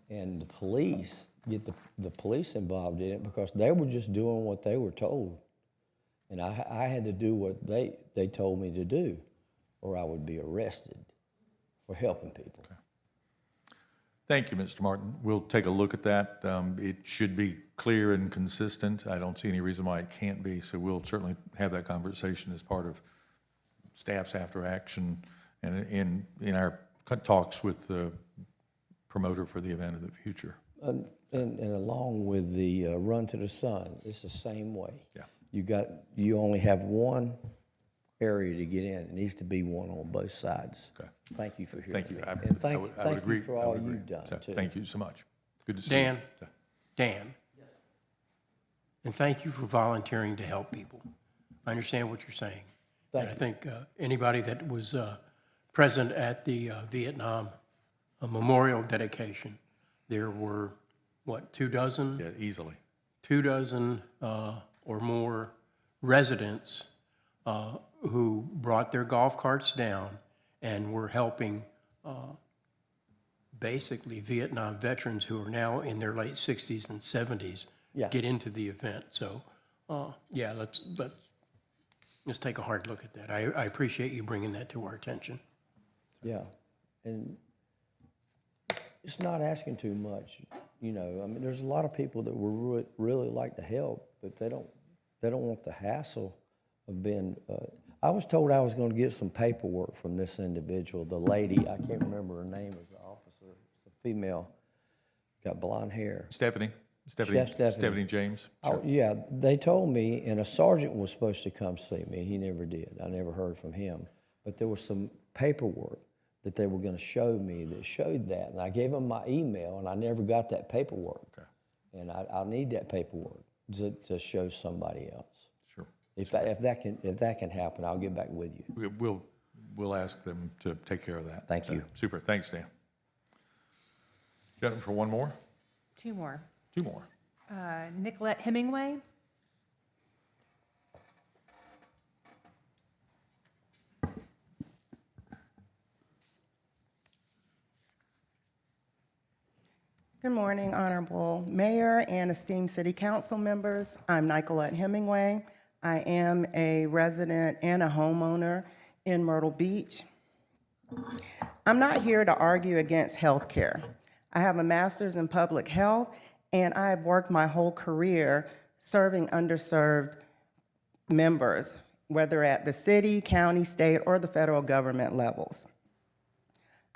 and the police, get the police involved in it, because they were just doing what they were told. And I had to do what they told me to do, or I would be arrested for helping people. Okay. Thank you, Mr. Martin. We'll take a look at that. It should be clear and consistent. I don't see any reason why it can't be, so we'll certainly have that conversation as part of staff's after action and in our talks with the promoter for the event of the future. And along with the Run to the Sun, it's the same way. Yeah. You only have one area to get in. It needs to be one on both sides. Okay. Thank you for hearing Thank you. me. I Thank agree. you for all you've done, too. Thank you so much. Good to see you. Dan, and thank you for volunteering to help people. I understand what you're saying. And I think anybody that was present at the Vietnam memorial dedication, there were, what, 24? Yeah, easily. 24 or more residents who brought their golf carts down and were helping basically Vietnam veterans who are now in their late 60s and 70s get into the event. So, yeah, let's take a hard look at that. I appreciate you bringing that to our attention. Yeah, and it's not asking too much, you know. I mean, there's a lot of people that would really like to help, but they don't want the hassle of being. I was told I was going to get some paperwork from this individual, the lady. I can't remember her name as the officer, a female, got blonde hair. Stephanie James. Oh, yeah, they told me, and a sergeant was supposed to come see me. He never did. I never heard from him. But there was some paperwork that they were going to show me that showed that. And I gave them my email, and I never got that paperwork. Okay. And I need that paperwork to show somebody else. Sure. If that can happen, I'll get back with you. We'll ask them to take care of that. Thank you. Super. Thanks, Dan. Jennifer, one more? Two more. Two more. Nicolette Hemingway. Good morning, Honorable Mayor and esteemed City Council members. I'm Nicolette Hemingway. I am a resident and a homeowner in Myrtle Beach. I'm not here to argue against health care. I have a master's in public health, and I have worked my whole career serving underserved members, whether at the city, county, state, or the federal government levels.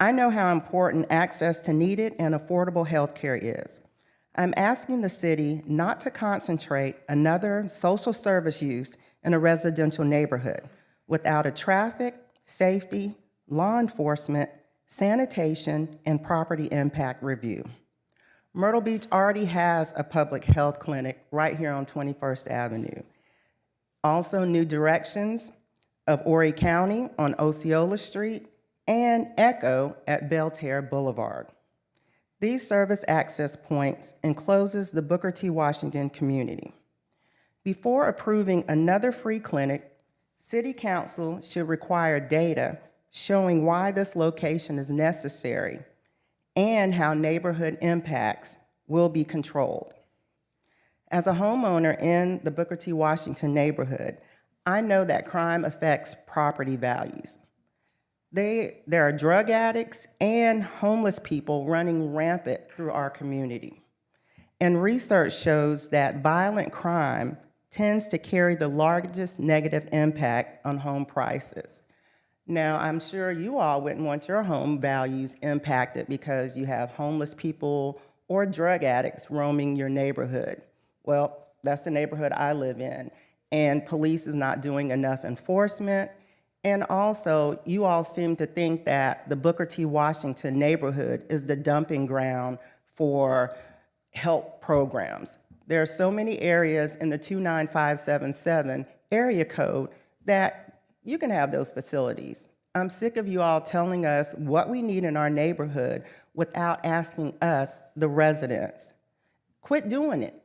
I know how important access to needed and affordable health care is. I'm asking the city not to concentrate another social service use in a residential neighborhood without a traffic, safety, law enforcement, sanitation, and property impact review. Myrtle Beach already has a public health clinic right here on 21st Avenue. Also, New Directions of Horry County on Osceola Street, and Echo at Belterre Boulevard. These service access points encloses the Booker T. Washington community. Before approving another free clinic, City Council should require data showing why this location is necessary and how neighborhood impacts will be controlled. As a homeowner in the Booker T. Washington neighborhood, I know that crime affects property values. There are drug addicts and homeless people running rampant through our community. And research shows that violent crime tends to carry the largest negative impact on home prices. Now, I'm sure you all wouldn't want your home values impacted because you have homeless people or drug addicts roaming your neighborhood. Well, that's the neighborhood I live in, and police is not doing enough enforcement. And also, you all seem to think that the Booker T. Washington neighborhood is the dumping ground for help programs. There are so many areas in the 29577 area code that you can have those facilities. I'm sick of you all telling us what we need in our neighborhood without asking us, the residents. Quit doing it.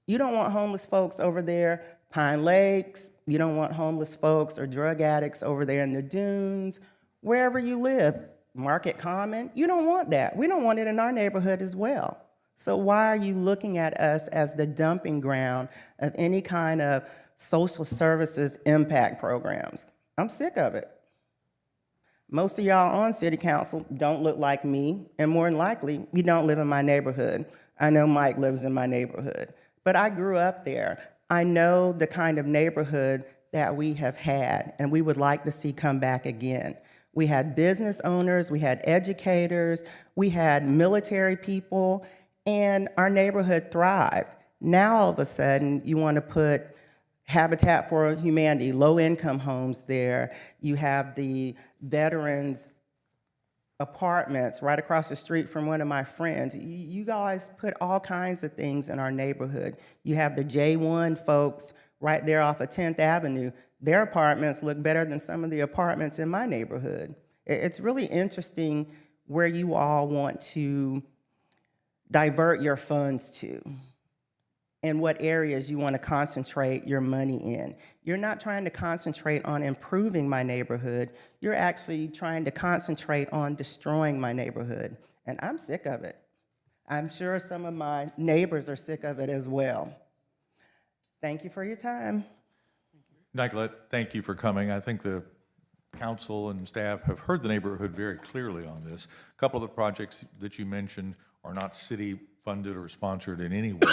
You don't want homeless folks over there, Pine Lakes. You don't want homeless folks or drug addicts over there in the dunes. Wherever you live, Market Common, you don't want that. We don't want it in our neighborhood as well. So why are you looking at us as the dumping ground of any kind of social services impact programs? I'm sick of it. Most of y'all on City Council don't look like me, and more than likely, you don't live in my neighborhood. I know Mike lives in my neighborhood, but I grew up there. I know the kind of neighborhood that we have had, and we would like to see come back again. We had business owners, we had educators, we had military people, and our neighborhood thrived. Now, all of a sudden, you want to put Habitat for Humanity, low-income homes there. You have the veterans apartments right across the street from one of my friends. You guys put all kinds of things in our neighborhood. You have the J1 folks right there off of 10th Avenue. Their apartments look better than some of the apartments in my neighborhood. It's really interesting where you all want to divert your funds to and what areas you want to concentrate your money in. You're not trying to concentrate on improving my neighborhood. You're actually trying to concentrate on destroying my neighborhood. And I'm sick of it. I'm sure some of my neighbors are sick of it as well. Thank you for your time. Nicolette, thank you for coming. I think the council and staff have heard the neighborhood very clearly on this. A couple of the projects that you mentioned are not city-funded or sponsored in any way.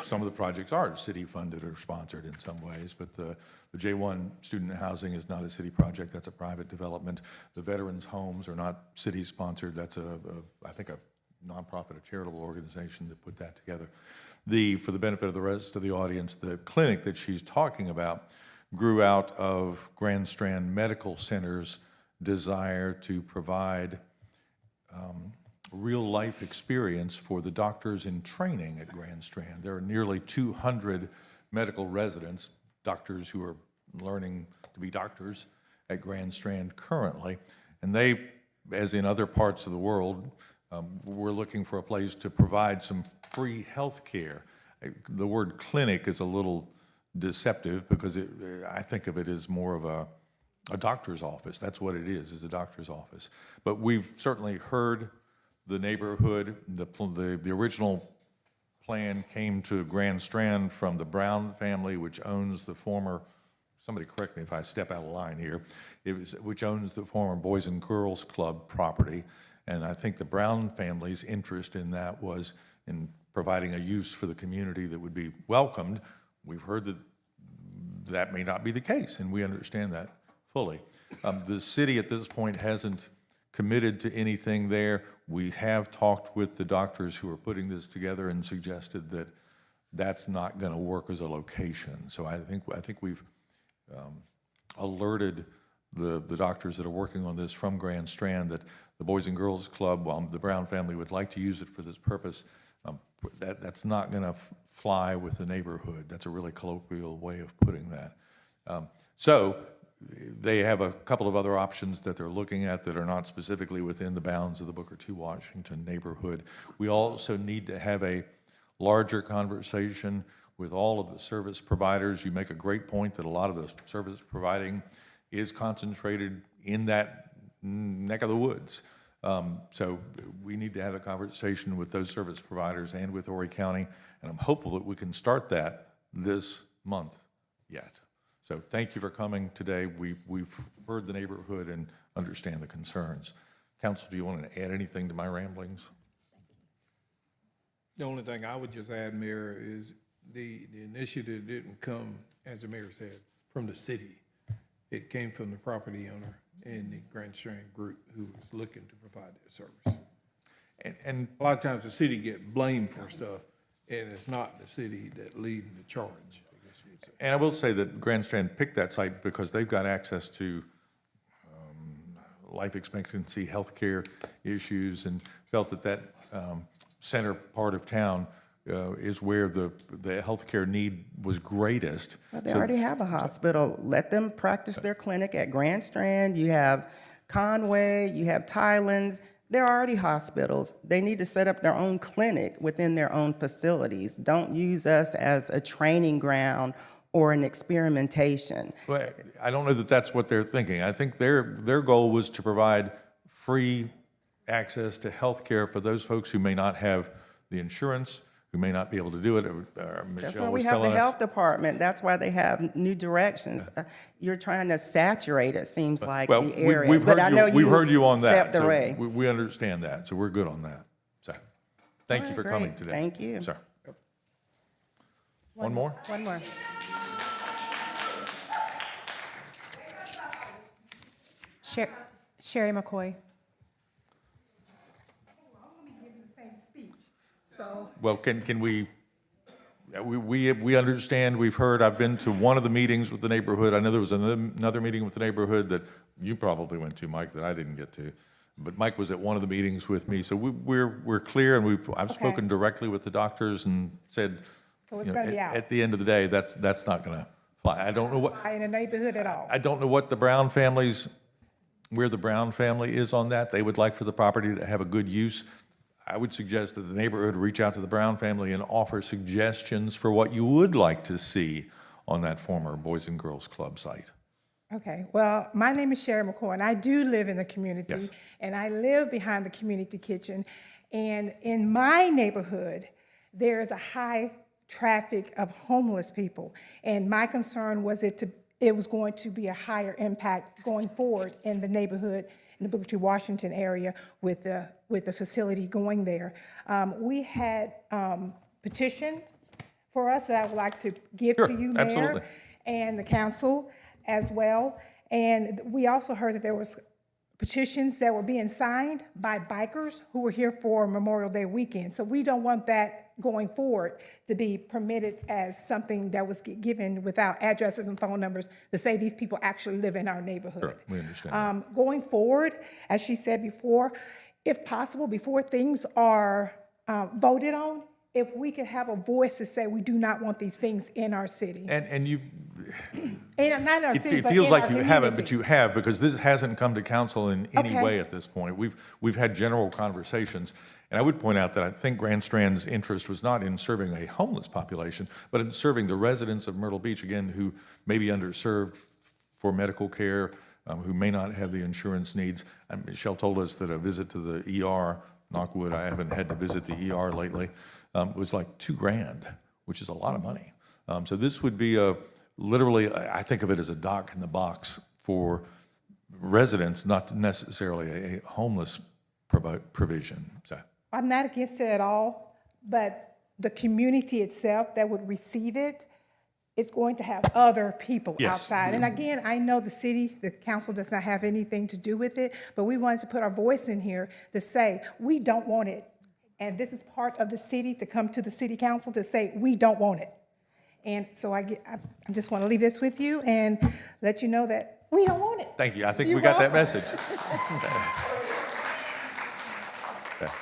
Some of the projects are city-funded or sponsored in some ways, but the J1 student housing is not a city project. That's a private development. The veterans' homes are not city-sponsored. That's, I think, a nonprofit, a charitable organization that put that together. For the benefit of the rest of the audience, the clinic that she's talking about grew out of Grand Strand Medical Center's desire to provide real-life experience for the doctors in training at Grand Strand. There are nearly 200 medical residents, doctors who are learning to be doctors at Grand Strand currently, and they, as in other parts of the world, we're looking for a place to provide some free health care. The word clinic is a little deceptive because I think of it as more of a doctor's office. That's what it is a doctor's office. But we've certainly heard the neighborhood. The original plan came to Grand Strand from the Brown family, which owns the former, somebody correct me if I step out of line here, which owns the former Boys and Girls Club property. And I think the Brown family's interest in that was in providing a use for the community that would be welcomed. We've heard that that may not be the case, and we understand that fully. The city at this point hasn't committed to anything there. We have talked with the doctors who are putting this together and suggested that that's not going to work as a location. So I think we've alerted the doctors that are working on this from Grand Strand that the Boys and Girls Club, while the Brown family would like to use it for this purpose, that's not going to fly with the neighborhood. That's a really colloquial way of putting that. So they have a couple of other options that they're looking at that are not specifically within the bounds of the Booker T. Washington neighborhood. We also need to have a larger conversation with all of the service providers. You make a great point that a lot of the service providing is concentrated in that neck of the woods. So we need to have a conversation with those service providers and with Horry County, and I'm hopeful that we can start that this month yet. So thank you for coming today. We've heard the neighborhood and understand the concerns. Council, do you want to add anything to my ramblings? The only thing I would just add, Mayor, is the initiative didn't come, as the mayor said, from the city. It came from the property owner and the Grand Strand group who was looking to provide that service. And a lot of times the city get blamed for stuff, and it's not the city that leading the charge, I guess you would say. And I will say that Grand Strand picked that site because they've got access to life expectancy, healthcare issues, and felt that center part of town is where the healthcare need was greatest. Well, they already have a hospital. Let them practice their clinic at Grand Strand. You have Conway, you have Tylands. They're already hospitals. They need to set up their own clinic within their own facilities. Don't use us as a training ground or an experimentation. Well, I don't know that that's what they're thinking. I think their goal was to provide free access to health care for those folks who may not have the insurance, who may not be able to do it. That's why we have the health department. That's why they have new directions. You're trying to saturate, it seems like, the area. We've heard you on that. Stepped away. So we understand that, so we're good on that. So thank you for coming today. Thank you. Sir. One more? One more. Sherry McCoy. Well, can we understand, we've heard, I've been to one of the meetings with the neighborhood. I know there was another meeting with the neighborhood that you probably went to, Mike, that I didn't get to. But Mike was at one of the meetings with me, so we're clear, and I've spoken directly with the doctors and said, So it's going to be out. at the end of the day, that's not going to I don't know what, in the neighborhood at all. I don't know what the Brown families, where the Brown family is on that. They would like for the property to have a good use. I would suggest that the neighborhood reach out to the Brown family and offer suggestions for what you would like to see on that former Boys and Girls Club site. Okay, well, my name is Sherry McCoy, and I do live in the community, Yes. and I live behind the community kitchen. And in my neighborhood, there is a high traffic of homeless people. And my concern was it was going to be a higher impact going forward in the neighborhood, in the Booker T. Washington area with the facility going there. We had petition for us that I would like to give Sure, to you, absolutely. Mayor, and the council as well. And we also heard that there was petitions that were being signed by bikers who were here for Memorial Day weekend. So we don't want that going forward to be permitted as something that was given without addresses and phone numbers to say these people actually live in our neighborhood. Sure, we understand. Going forward, as she said before, if possible, before things are voted on, if we could have a voice to say we do not want these things in our city. And you, And not in our city, it but feels in like our you haven't, but community. you have, because this hasn't come to council in any Okay. way at this point. We've had general conversations, and I would point out that I think Grand Strand's interest was not in serving a homeless population, but in serving the residents of Myrtle Beach, again, who may be underserved for medical care, who may not have the insurance needs. Michelle told us that a visit to the ER, knockwood, I haven't had to visit the ER lately, was like $2,000, which is a lot of money. So this would be literally, I think of it as a dock in the box for residents, not necessarily a homeless provision. So I'm not against it at all, but the community itself that would receive it is going to have other people Yes. outside. And again, I know the city, the council does not have anything to do with it, but we wanted to put our voice in here to say, we don't want it. And this is part of the city to come to the city council to say, we don't want it. And so I just want to leave this with you and let you know that we don't want it. thank you. I think You're we got that welcome. message. Okay.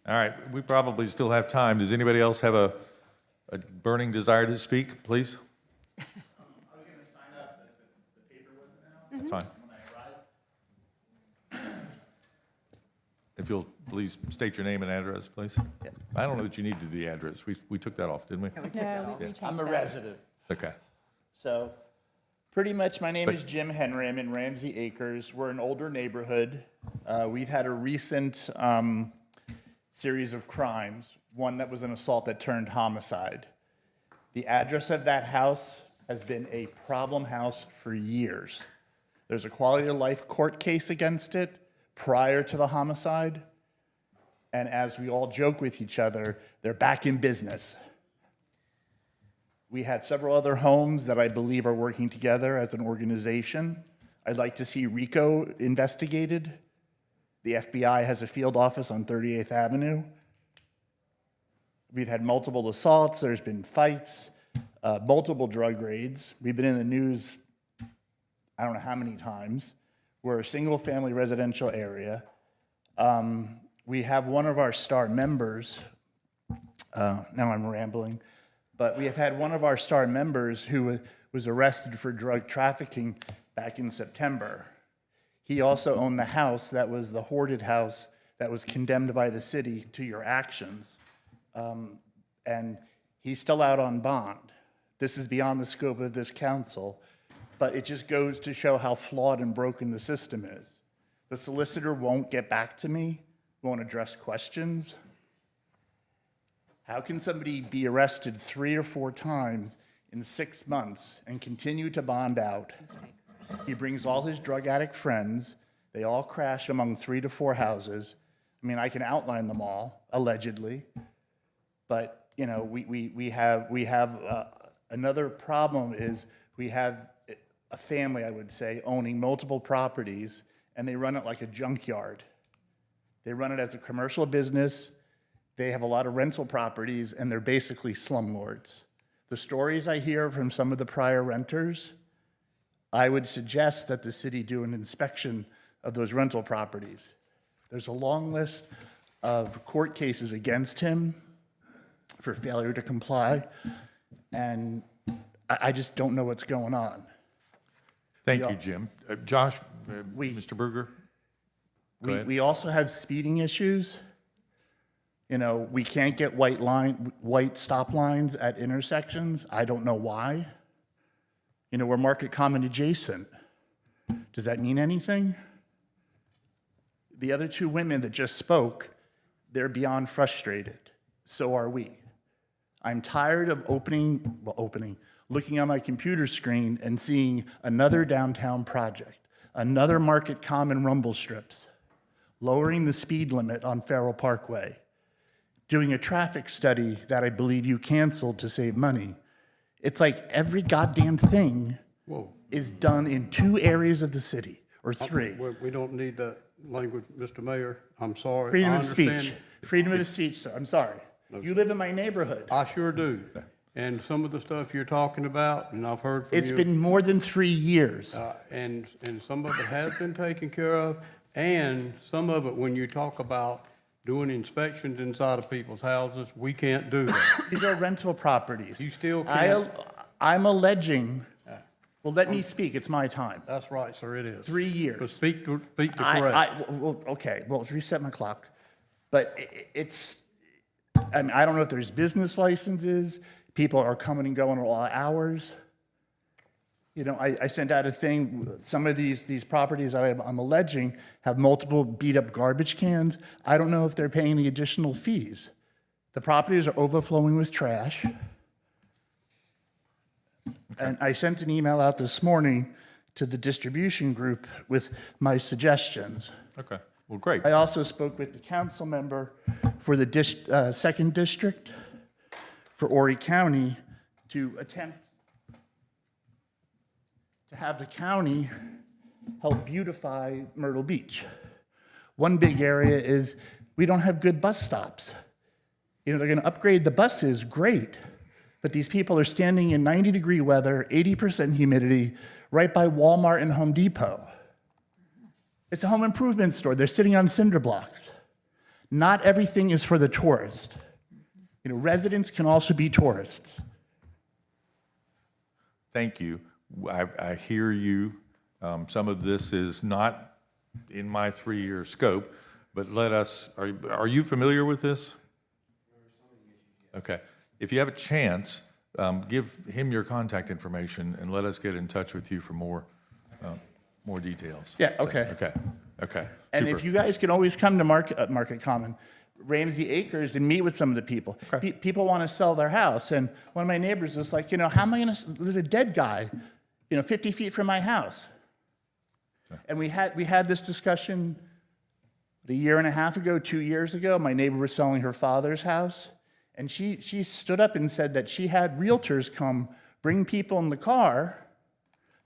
All right, we probably still have time. Does anybody else have a burning desire to speak, please? That's fine. If you'll please state your name and address, please. I don't know that you needed the address. We took that off, didn't we? I'm a resident. Okay. So pretty much my name is Jim Henry. I'm in Ramsey Acres. We're an older neighborhood. We've had a recent series of crimes, one that was an assault that turned homicide. The address of that house has been a problem house for years. There's a quality of life court case against it prior to the homicide. And as we all joke with each other, they're back in business. We had several other homes that I believe are working together as an organization. I'd like to see RICO investigated. The FBI has a field office on 38th Avenue. We've had multiple assaults, there's been fights, multiple drug raids. We've been in the news, I don't know how many times. We're a single-family residential area. We have one of our star members, now I'm rambling, but we have had one of our star members who was arrested for drug trafficking back in September. He also owned the house that was the hoarded house that was condemned by the city to your actions. And he's still out on bond. This is beyond the scope of this council, but it just goes to show how flawed and broken the system is. The solicitor won't get back to me, won't address questions. How can somebody be arrested 3 or 4 times in 6 months and continue to bond out? He brings all his drug addict friends. They all crash among 3 to 4 houses. I mean, I can outline them all, allegedly. But, you know, we have another problem is we have a family, I would say, owning multiple properties, and they run it like a junkyard. They run it as a commercial business. They have a lot of rental properties, and they're basically slumlords. The stories I hear from some of the prior renters, I would suggest that the city do an inspection of those rental properties. There's a long list of court cases against him for failure to comply. and I just don't know what's going on. Thank you, Jim. Josh, Mr. Berger? Go ahead. We also have speeding issues. You know, we can't get white stop lines at intersections. I don't know why. You know, we're market common adjacent. Does that mean anything? The other two women that just spoke, they're beyond frustrated. So are we. I'm tired of looking on my computer screen and seeing another downtown project, another market common rumble strips, lowering the speed limit on Farrell Parkway, doing a traffic study that I believe you canceled to save money. It's like every goddamn thing is done in 2 areas of the city, or 3. We don't need that language, Mr. Mayor. I'm sorry. Freedom I of speech. understand. Freedom of speech, sir. I'm sorry. You live in my neighborhood. I sure do. And some of the stuff you're talking about, and I've heard from you. It's been more than 3 years. And some of it has been taken care of, and some of it, when you talk about doing inspections inside of people's houses, we can't do that. These are rental properties. You still can't. I'm alleging, well, let me speak. It's my time. That's right, sir, it is. 3 years. But speak to correct. Okay, well, reset my clock. But I mean, I don't know if there's business licenses. People are coming and going at all hours. You know, I sent out a thing. Some of these properties that I'm alleging have multiple beat up garbage cans. I don't know if they're paying the additional fees. The properties are overflowing with trash. And I sent an email out this morning to the distribution group with my suggestions. Okay, well, great. I also spoke with the council member for the 2nd District for Horry County to attempt to have the county help beautify Myrtle Beach. One big area is we don't have good bus stops. You know, they're gonna upgrade the buses, great, but these people are standing in 90-degree weather, 80% humidity, right by Walmart and Home Depot. It's a home improvement store. They're sitting on cinder blocks. Not everything is for the tourist. You know, residents can also be tourists. Thank you. I hear you. Some of this is not in my 3-year scope, but are you familiar with this? Okay. If you have a chance, give him your contact information and let us get in touch with you for more details. Yeah, okay. Okay. And Super. if you guys can always come to Market Common, Ramsey Acres, and meet with some of the people. People want to sell their house, and one of my neighbors was like, you know, how am I going to, there's a dead guy, 50 feet from my house. And we had this discussion a year and a half ago, 2 years ago. My neighbor was selling her father's house, and she stood up and said that she had realtors come bring people in the car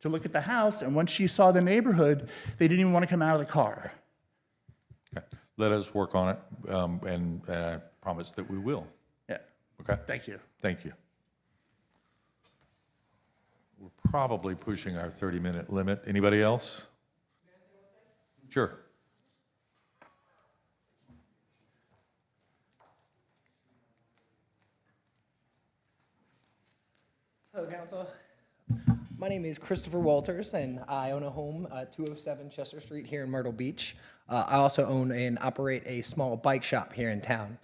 to look at the house, and once she saw the neighborhood, they didn't even want to come out of the car. Okay. Let us work on it, and I promise that we will. Yeah. Okay? Thank you. Thank you. We're probably pushing our 30-minute limit. Anybody else? Sure. Hello, Council. My name is Christopher Walters, and I own a home at 207 Chester Street here in Myrtle Beach. I also own and operate a small bike shop here in town.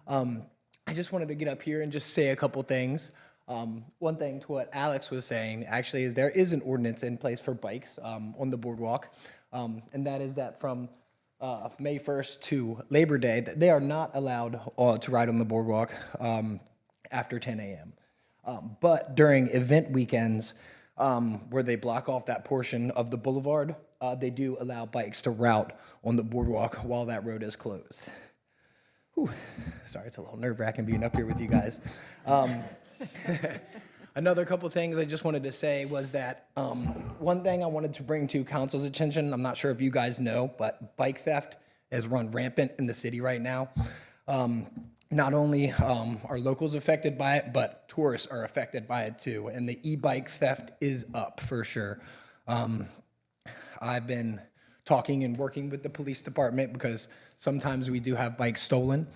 I just wanted to get up here and just say a couple things. One thing to what Alex was saying, actually, is there is an ordinance in place for bikes on the boardwalk, and that is that from May 1st to Labor Day, that they are not allowed to ride on the boardwalk after 10 a.m. But during event weekends, where they block off that portion of the boulevard, they do allow bikes to route on the boardwalk while that road is closed. Whew. Sorry, it's a little nerve-wracking being up here with you guys. Another couple things I just wanted to say was that one thing I wanted to bring to council's attention, I'm not sure if you guys know, but bike theft has run rampant in the city right now. Not only are locals affected by it, but tourists are affected by it too. And the e-bike theft is up for sure. I've been talking and working with the police department because sometimes we do have bikes stolen.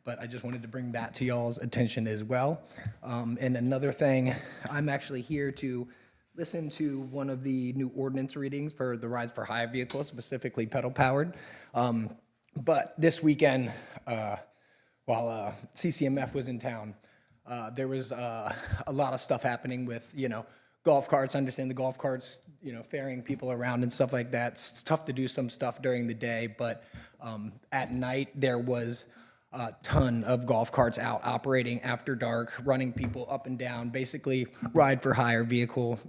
but I just wanted to bring that to y'all's attention as well. And another thing, I'm actually here to listen to one of the new ordinance readings for the rides for hire vehicles, specifically pedal powered. But this weekend, while CCMF was in town, there was a lot of stuff happening with, golf carts. I understand the golf carts, ferrying people around and stuff like that. It's tough to do some stuff during the day, but at night there was a ton of golf carts out operating after dark, running people up and down, basically ride for hire vehicle.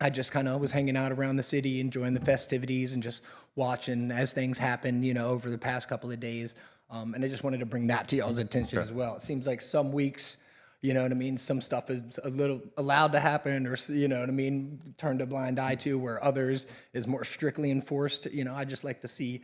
I just kind of was hanging out around the city, enjoying the festivities and just watching as things happen, over the past couple of days. And I just wanted to bring that to y'all's attention as well. It seems like some weeks, some stuff is a little allowed to happen or, turned a blind eye to, where others is more strictly enforced. I just like to see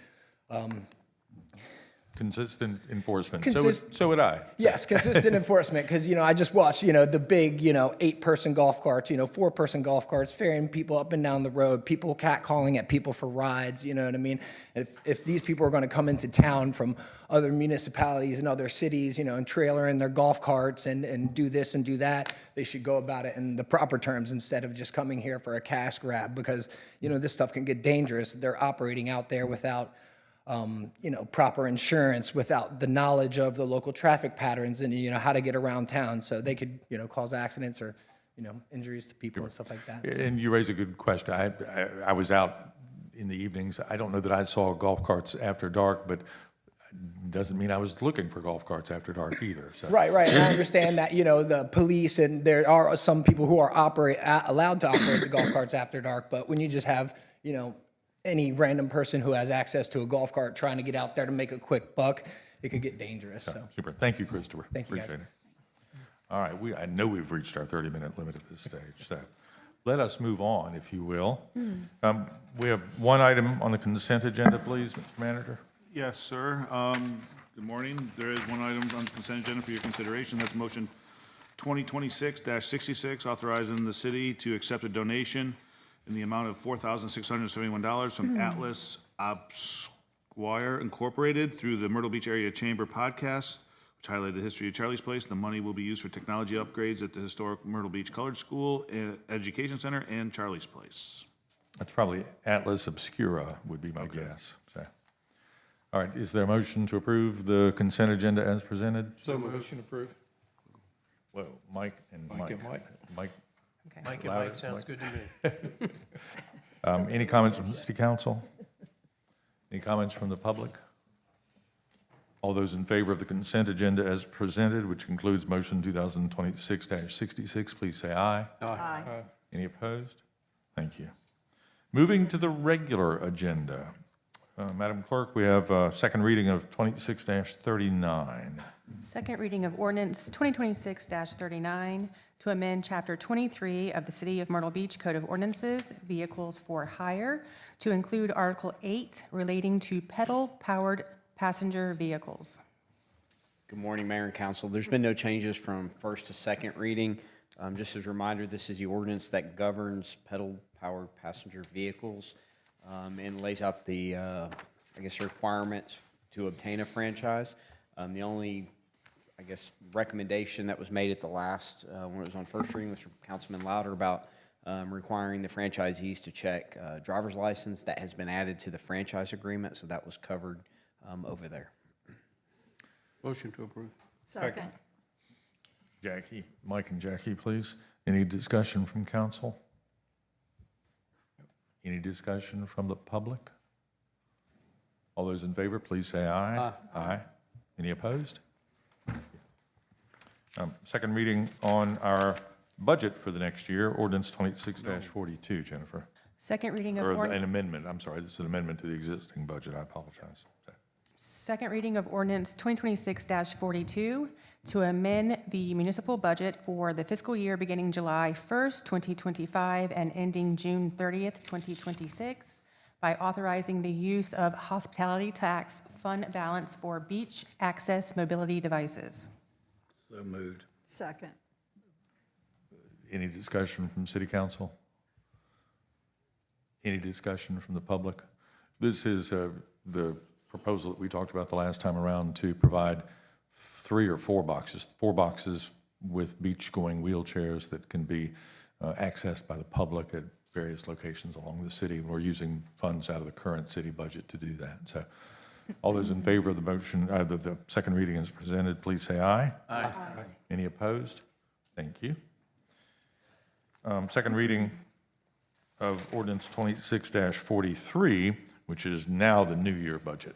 Consistent enforcement. Consist- So would I. Yes, consistent enforcement, because, I just watched, the big, 8-person golf carts, 4-person golf carts, ferrying people up and down the road, people catcalling at people for rides, you know what I mean? If these people are going to come into town from other municipalities and other cities, and trailer in their golf carts and do this and do that, they should go about it in the proper terms instead of just coming here for a cash grab, because, this stuff can get dangerous. They're operating out there without proper insurance, without the knowledge of the local traffic patterns and, how to get around town. So they could, cause accidents or, injuries to people and stuff like that. And you raise a good question. I was out in the evenings. I don't know that I saw golf carts after dark, but doesn't mean I was looking for golf carts after dark either. So. Right. And I understand that, the police and there are some people who are allowed to operate the golf carts after dark. But when you just have, any random person who has access to a golf cart trying to get out there to make a quick buck, it could get dangerous. So. Super. Thank you, Christopher. Thank you, Appreciate guys. it. All right. I know we've reached our 30-minute limit at this stage. So let us move on, if you will. We have one item on the consent agenda, please, Mr. Manager. Yes, sir. Good morning. There is one item on the consent agenda for your consideration. That's motion 2026-66, authorizing the city to accept a donation in the amount of $4,671 from Atlas Obsquire Incorporated through the Myrtle Beach Area Chamber podcast, which highlighted the history of Charlie's Place. The money will be used for technology upgrades at the historic Myrtle Beach Colored School, Education Center, and Charlie's Place. That's probably Atlas Obscura would be my guess. So. All right. Is there a motion to approve the consent agenda as presented? So motion approved. Whoa, Mike and Mike. Mike. Mike and Mike sounds good to me. Any comments from the city council? Any comments from the public? All those in favor of the consent agenda as presented, which includes motion 2026-66, please say aye. Aye. Any opposed? Thank you. Moving to the regular agenda. Madam Clerk, we have second reading of 26-39. Second reading of ordinance 2026-39 to amend Chapter 23 of the City of Myrtle Beach Code of Ordinances, Vehicles for Hire, to include Article 8 relating to pedal-powered passenger vehicles. Good morning, Mayor and Council. There's been no changes from first to second reading. Just as a reminder, this is the ordinance that governs pedal-powered passenger vehicles and lays out the, requirements to obtain a franchise. The only, recommendation that was made at the last, when it was on first reading, was from Councilman Louder about requiring the franchisees to check driver's license. That has been added to the franchise agreement, so that was covered over there. Motion to approve. Second. Jackie, Mike and Jackie, please. Any discussion from council? Any discussion from the public? All those in favor, please say aye. Aye. Any opposed? Second reading on our budget for the next year, ordinance 26-42, Jennifer. Second reading of Or an amendment, I'm sorry, this is an amendment to the existing budget, I apologize. Second reading of ordinance 2026-42 to amend the municipal budget for the fiscal year beginning July 1st, 2025 and ending June 30th, 2026 by authorizing the use of hospitality tax fund balance for beach access mobility devices. So moved. Second. Any discussion from city council? Any discussion from the public? This is the proposal that we talked about the last time around to provide 3 or 4 boxes, 4 boxes with beach-going wheelchairs that can be accessed by the public at various locations along the city. We're using funds out of the current city budget to do that. So all those in favor of the motion, the second reading as presented, please say aye. Aye. Any opposed? Thank you. Second reading of ordinance 26-43, which is now the new year budget.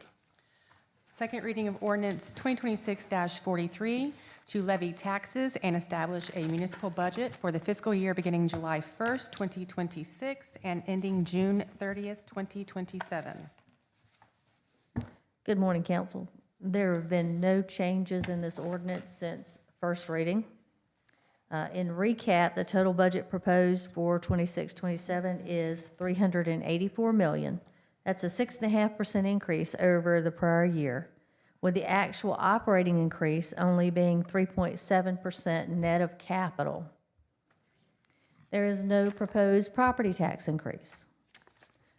Second reading of ordinance 2026-43 to levy taxes and establish a municipal budget for the fiscal year beginning July 1st, 2026 and ending June 30th, 2027. Good morning, council. There have been no changes in this ordinance since first reading. In recap, the total budget proposed for 26-27 is $384 million. That's a 6.5% increase over the prior year, with the actual operating increase only being 3.7% net of capital. There is no proposed property tax increase.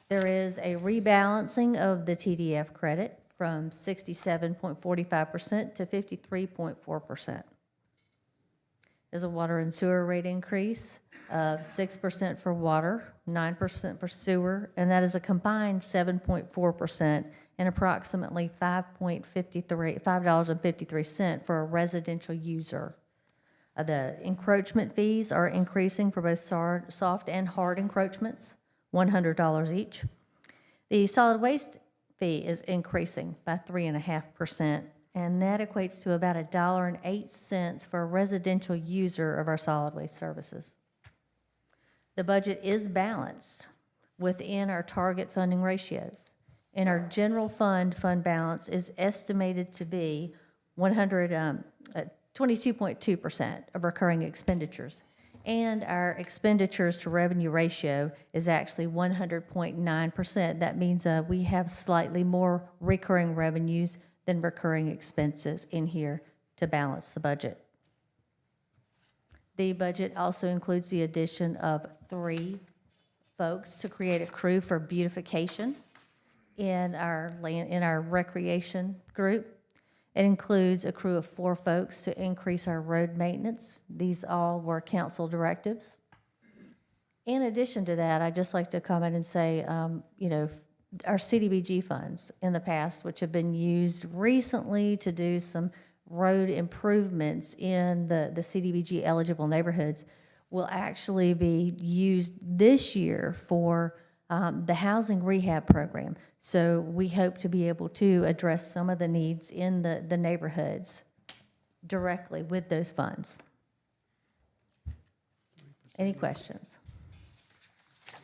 There is a rebalancing of the TDF credit from 67.45% to 53.4%. There's a water and sewer rate increase of 6% for water, 9% for sewer, and that is a combined 7.4% and approximately $5.53 for a residential user. The encroachment fees are increasing for both soft and hard encroachments, $100 each. The solid waste fee is increasing by 3.5%. And that equates to about $1.08 for a residential user of our solid waste services. The budget is balanced within our target funding ratios. And our general fund balance is estimated to be 22.2% of recurring expenditures. And our expenditures to revenue ratio is actually 100.9%. That means we have slightly more recurring revenues than recurring expenses in here to balance the budget. The budget also includes the addition of 3 folks to create a crew for beautification in our recreation group. It includes a crew of 4 folks to increase our road maintenance. These all were council directives. In addition to that, I'd just like to comment and say, our CDBG funds in the past, which have been used recently to do some road improvements in the CDBG eligible neighborhoods, will actually be used this year for the housing rehab program. So we hope to be able to address some of the needs in the neighborhoods directly with those funds. Any questions?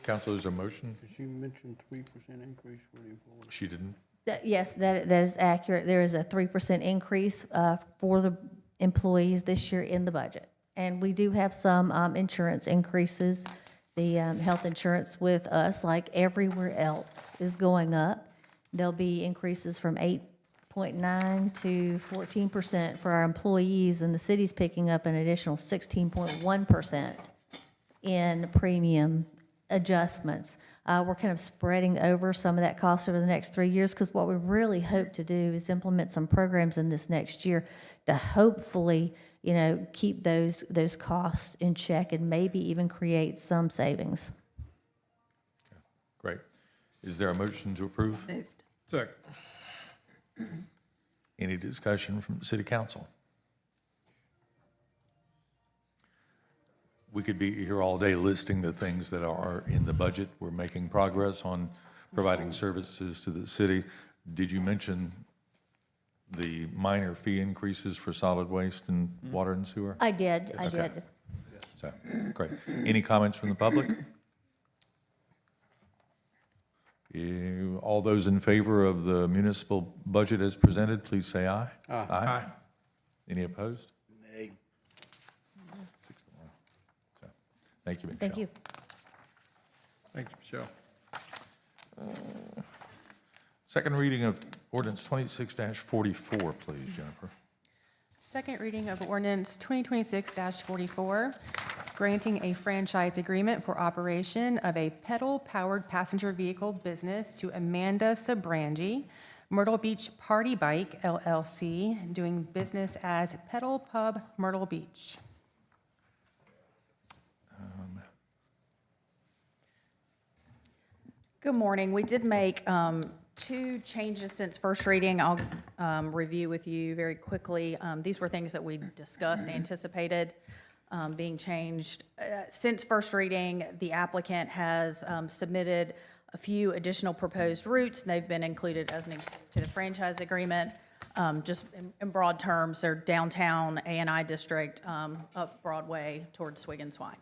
Council, is there a motion? Did she mention 3% increase for the employees? She didn't. Yes, that is accurate. There is a 3% increase for the employees this year in the budget. And we do have some insurance increases. The health insurance with us, like everywhere else, is going up. There'll be increases from 8.9 to 14% for our employees, and the city's picking up an additional 16.1% in premium adjustments. We're kind of spreading over some of that cost over the next 3 years, because what we really hope to do is implement some programs in this next year to hopefully, keep those costs in check and maybe even create some savings. Great. Is there a motion to approve? Moved. Second. Any discussion from the city council? We could be here all day listing the things that are in the budget. We're making progress on providing services to the city. Did you mention the minor fee increases for solid waste and water and sewer? I did. So, great. Any comments from the public? All those in favor of the municipal budget as presented, please say aye. Aye. Any opposed? Nay. Thank you, Michelle. Thank you. Thanks, Michelle. Second reading of ordinance 26-44, please, Jennifer. Second reading of ordinance 2026-44, granting a franchise agreement for operation of a pedal-powered passenger vehicle business to Amanda Sabrangi Myrtle Beach Party Bike LLC, doing business as Pedal Pub Myrtle Beach. Good morning. We did make two changes since first reading. I'll review with you very quickly. These were things that we discussed, anticipated being changed. Since first reading, the applicant has submitted a few additional proposed routes, and they've been included as an exhibit to the franchise agreement. Just in broad terms, they're downtown A&I district, up Broadway towards Swig and Swine.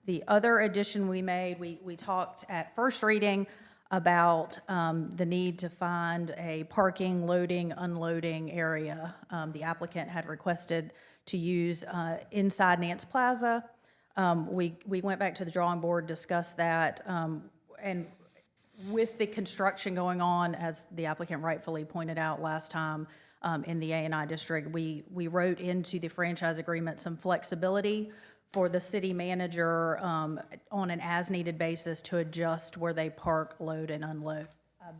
The other addition we made, we talked at first reading about the need to find a parking, loading, unloading area. The applicant had requested to use inside Nance Plaza. We went back to the drawing board, discussed that, and with the construction going on, as the applicant rightfully pointed out last time, in the A&I district, we wrote into the franchise agreement some flexibility for the city manager on an as-needed basis to adjust where they park, load, and unload. I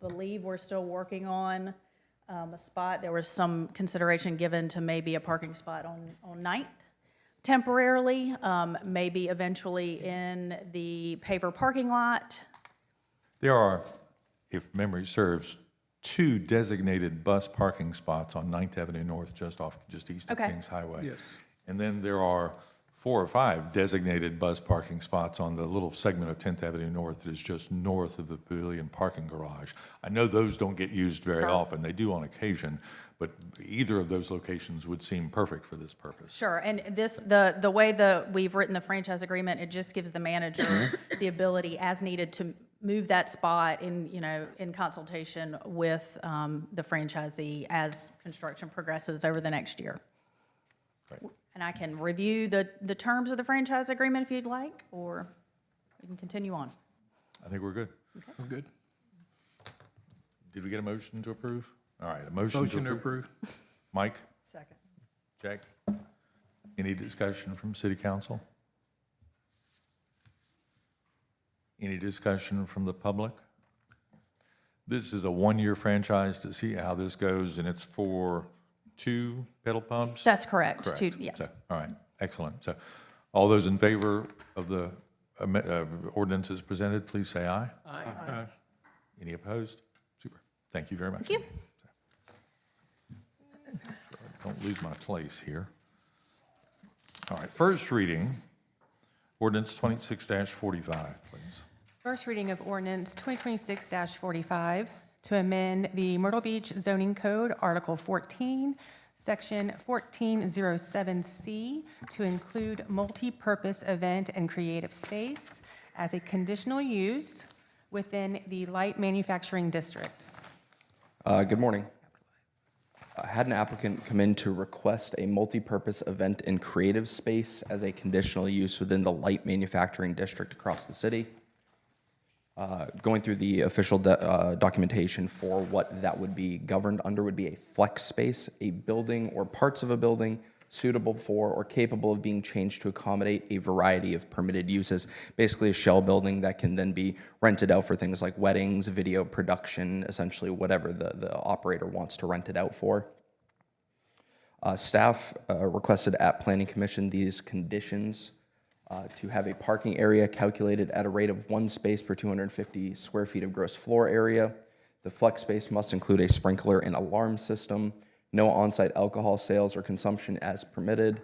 believe we're still working on a spot. There was some consideration given to maybe a parking spot on 9th temporarily, maybe eventually in the paver parking lot. There are, if memory serves, 2 designated bus parking spots on 9th Avenue North, just east of Okay. Kings Highway. Yes. And then there are 4 or 5 designated bus parking spots on the little segment of 10th Avenue North that is just north of the Pavilion parking garage. I know those don't get used very often. They do on occasion, but either of those locations would seem perfect for this purpose. Sure, and this, the way we've written the franchise agreement, it just gives the manager the ability as needed to move that spot in consultation with the franchisee as construction progresses over the next year. Right. And I can review the terms of the franchise agreement if you'd like, or we can continue on. I think we're good. We're good. Did we get a motion to approve? All right, a motion Motion to to approve. approve. Mike? Second. Jack? Any discussion from city council? Any discussion from the public? This is a 1-year franchise to see how this goes, and it's for 2 pedal pubs? That's correct. 2, yes. So, all right, excellent. So all those in favor of the ordinances presented, please say aye. Aye. Any opposed? Super. Thank you very much. Thank you. Don't lose my place here. All right, first reading, ordinance 26-45, please. First reading of ordinance 2026-45 to amend the Myrtle Beach zoning code, Article 14, Section 1407C, to include multi-purpose event and creative space as a conditional use within the light manufacturing district. Good morning. I had an applicant come in to request a multi-purpose event and creative space as a conditional use within the light manufacturing district across the city. Going through the official documentation for what that would be governed under would be a flex space, a building or parts of a building suitable for or capable of being changed to accommodate a variety of permitted uses. Basically a shell building that can then be rented out for things like weddings, video production, essentially whatever the operator wants to rent it out for. Staff requested at Planning Commission these conditions to have a parking area calculated at a rate of 1 space per 250 square feet of gross floor area. The flex space must include a sprinkler and alarm system. No on-site alcohol sales or consumption as permitted.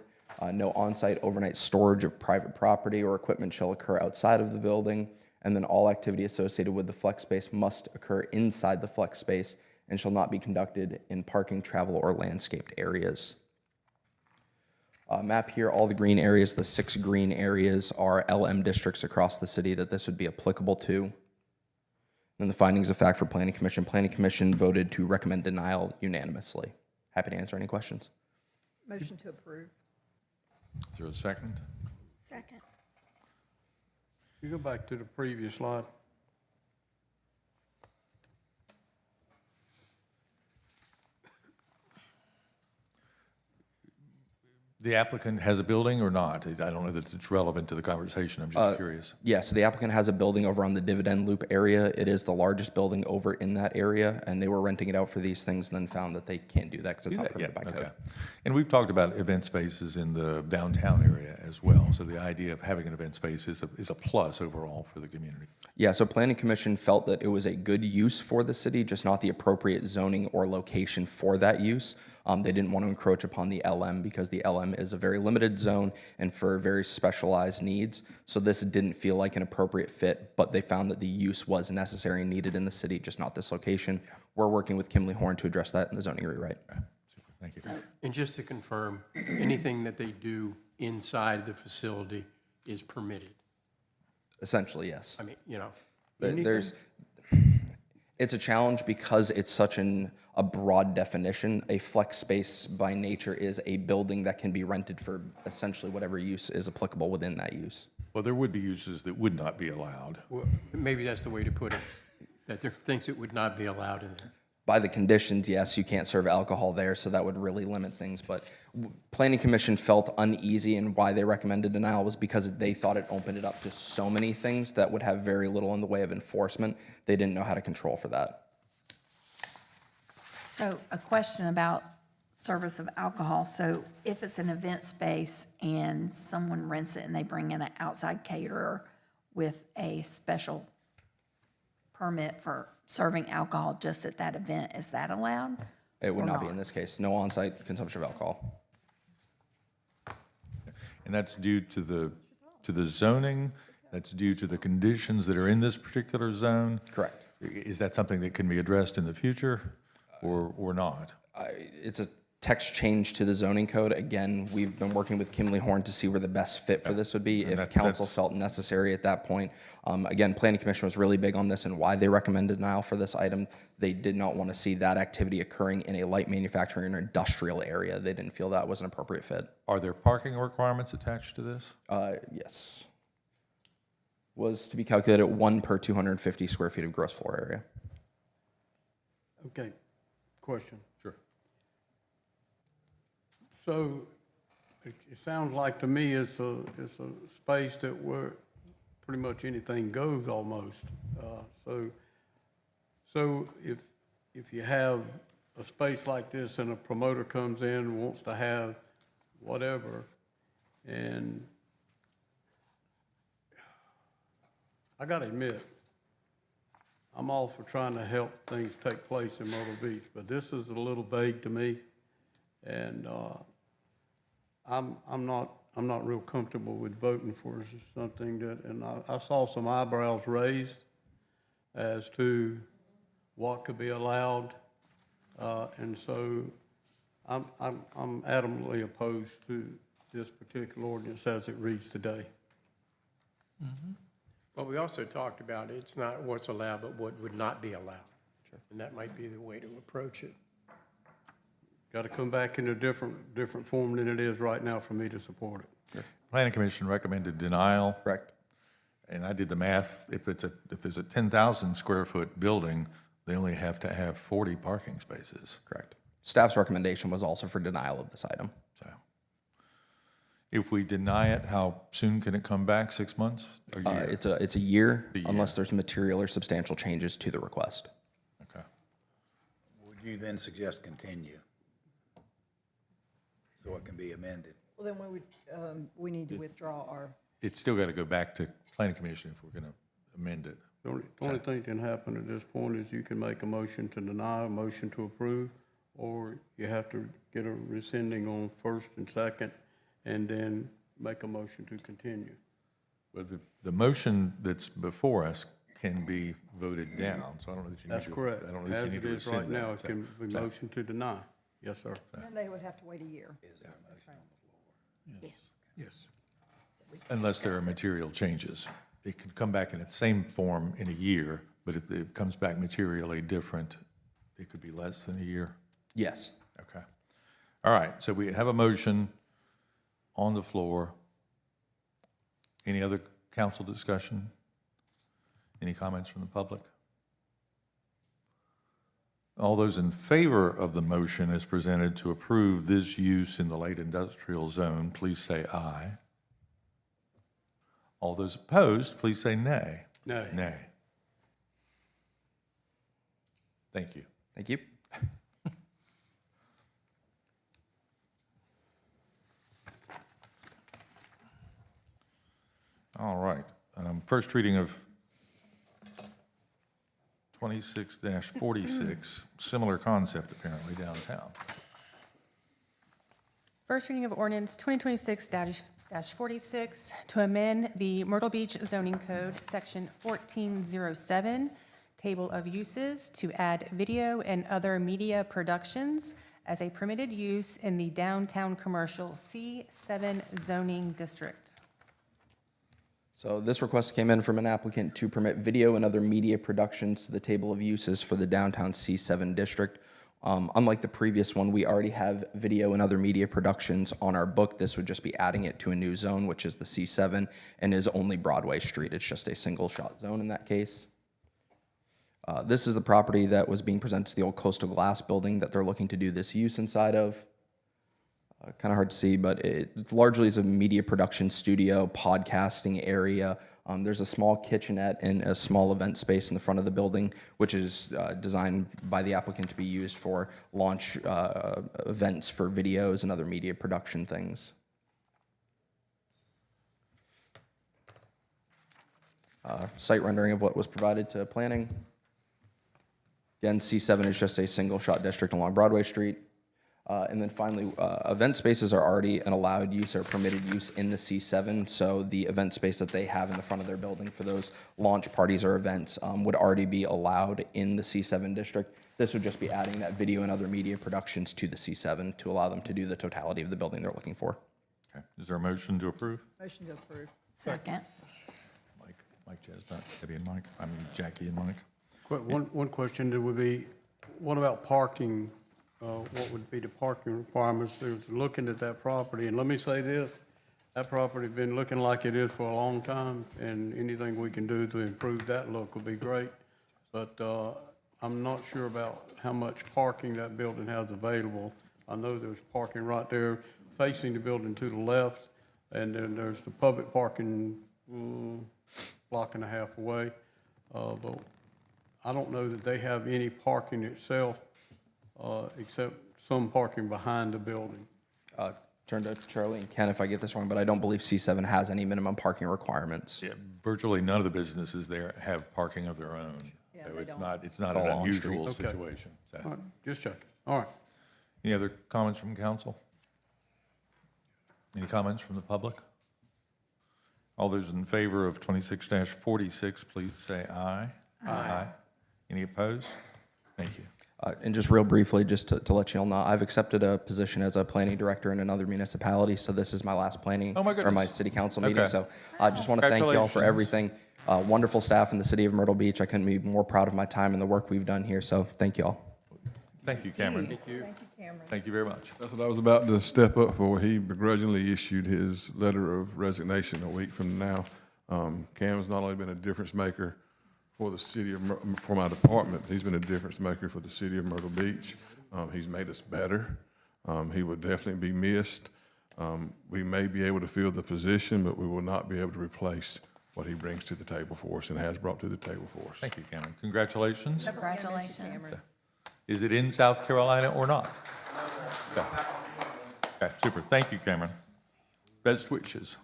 No on-site overnight storage of private property or equipment shall occur outside of the building. And then all activity associated with the flex space must occur inside the flex space and shall not be conducted in parking, travel, or landscaped areas. Map here, all the green areas, the 6 green areas are LM districts across the city that this would be applicable to. And the findings of fact for Planning Commission. Planning Commission voted to recommend denial unanimously. Happy to answer any questions. Motion to approve. Is there a second? Second. You go back to the previous slide. The applicant has a building or not? I don't know that it's relevant to the conversation. I'm just curious. Yeah, so the applicant has a building over on the Dividend Loop area. It is the largest building over in that area, and they were renting it out for these things and then found that they can't do that because it's not permitted by code. And we've talked about event spaces in the downtown area as well. So the idea of having an event space is a plus overall for the community. Yeah, so Planning Commission felt that it was a good use for the city, just not the appropriate zoning or location for that use. They didn't want to encroach upon the LM because the LM is a very limited zone and for very specialized needs. So this didn't feel like an appropriate fit, but they found that the use was necessary and needed in the city, just not this location. We're working with Kimley Horn to address that in the zoning rewrite. Thank you. And just to confirm, anything that they do inside the facility is permitted? Essentially, yes. I mean, you know, it's a challenge because it's such a broad definition. A flex space by nature is a building that can be rented for essentially whatever use is applicable within that use. Well, there would be uses that would not be allowed. well, maybe that's the way to put it, that there are things that would not be allowed in there. By the conditions, yes, you can't serve alcohol there, so that would really limit things. But Planning Commission felt uneasy, and why they recommended denial was because they thought it opened it up to so many things that would have very little in the way of enforcement. They didn't know how to control for that. So a question about service of alcohol. So if it's an event space and someone rents it and they bring in an outside caterer with a special permit for serving alcohol just at that event, is that allowed? It would or not be in this case. No on-site consumption of alcohol. And that's due to the zoning, that's due to the conditions that are in this particular zone? Correct. Is that something that can be addressed in the future or not? It's a text change to the zoning code. Again, we've been working with Kimley Horn to see where the best fit for this would be, if council felt necessary at that point. Again, Planning Commission was really big on this and why they recommended denial for this item. They did not want to see that activity occurring in a light manufacturing or industrial area. They didn't feel that was an appropriate fit. Are there parking requirements attached to this? Yes. Was to be calculated at 1 per 250 square feet of gross floor area. Okay, question. Sure. So it sounds like to me it's a space that where pretty much anything goes almost. So if you have a space like this and a promoter comes in and wants to have whatever, and I gotta admit, I'm all for trying to help things take place in Myrtle Beach, but this is a little vague to me. And I'm not real comfortable with voting for something that, and I saw some eyebrows raised as to what could be allowed, and so I'm adamantly opposed to this particular ordinance as it reads today. Well, we also talked about it's not what's allowed, but what would not be allowed. Sure. And that might be the way to approach it. Got to come back in a different form than it is right now for me to support it. Sure. Planning Commission recommended denial. Correct. And I did the math. If there's a 10,000 square foot building, they only have to have 40 parking spaces. Correct. Staff's recommendation was also for denial of this item. So if we deny it, how soon can it come back? 6 months? A year? It's a year unless there's material or substantial changes to the request. Okay. Would you then suggest continue? So it can be amended? Well, then we need to withdraw our. It's still got to go back to Planning Commission if we're going to amend it. The only thing that can happen at this point is you can make a motion to deny, a motion to approve, or you have to get a rescinding on first and second, and then make a motion to continue. But the motion that's before us can be voted down, so I don't know that you need to. That's correct. I don't know that you need to As it is right rescind that. now, it can be motion to deny. Yes, sir. And they would have to wait a year. Yes. Yes. Unless there are material changes. It could come back in its same form in a year, but if it comes back materially different, it could be less than a year? Yes. Okay. All right, so we have a motion on the floor. Any other council discussion? Any comments from the public? All those in favor of the motion as presented to approve this use in the light industrial zone, please say aye. All those opposed, please say nay. Nay. Nay. Thank you. Thank you. All right. First reading of 26-46, similar concept apparently downtown. First reading of ordinance 2026-46 to amend the Myrtle Beach zoning code, section 1407, table of uses, to add video and other media productions as a permitted use in the downtown commercial C7 zoning district. So this request came in from an applicant to permit video and other media productions to the table of uses for the downtown C7 district. Unlike the previous one, we already have video and other media productions on our book. This would just be adding it to a new zone, which is the C7, and is only Broadway Street. It's just a single shot zone in that case. This is the property that was being presented to the old Coastal Glass building that they're looking to do this use inside of. Kind of hard to see, but it largely is a media production studio, podcasting area. There's a small kitchenette and a small event space in the front of the building, which is designed by the applicant to be used for launch events for videos and other media production things. Site rendering of what was provided to planning. Again, C7 is just a single shot district along Broadway Street. And then finally, event spaces are already an allowed use or permitted use in the C7. So the event space that they have in the front of their building for those launch parties or events would already be allowed in the C7 district. This would just be adding that video and other media productions to the C7 to allow them to do the totality of the building they're looking for. Okay. Is there a motion to approve? Motion to approve. Second. Mike Chestnut, Debbie and Mike, Jackie and Mike. One question that would be, what about parking? What would be the parking requirements? There's looking at that property, and let me say this, that property's been looking like it is for a long time, and anything we can do to improve that look will be great. But I'm not sure about how much parking that building has available. I know there's parking right there facing the building to the left, and then there's the public parking block and a half away. But I don't know that they have any parking itself, except some parking behind the building. Turn to Charlie and Ken if I get this wrong, but I don't believe C7 has any minimum parking requirements. Yeah, virtually none of the businesses there have parking of their own. Yeah, So they it's not All an on street. unusual Okay. situation. So, All right, just checking. All right. any other comments from council? Any comments from the public? All those in favor of 26-46, please say aye. Aye. Any opposed? Thank you. And just real briefly, just to let you all know, I've accepted a position as a planning director in another municipality, so this is my last planning Oh, my or my goodness. city council meeting. Okay. So I just want to thank you all for everything. Wonderful staff in the city of Myrtle Beach. I couldn't be more proud of my time and the work we've done here, so thank you all. Thank you, Cameron. Thank you. Thank you, Cameron. Thank you very much. That's what I was about to step up for. He begrudgingly issued his letter of resignation a week from now. Cam's not only been a difference maker for the city of, for my department, he's been a difference maker for the city of Myrtle Beach. He's made us better. He will definitely be missed. We may be able to fill the position, but we will not be able to replace what he brings to the table for us and has brought to the table for us. Thank you, Cameron. Congratulations. Congratulations. Is it in South Carolina or not? Okay. Okay, super. Thank you, Cameron. Best wishes.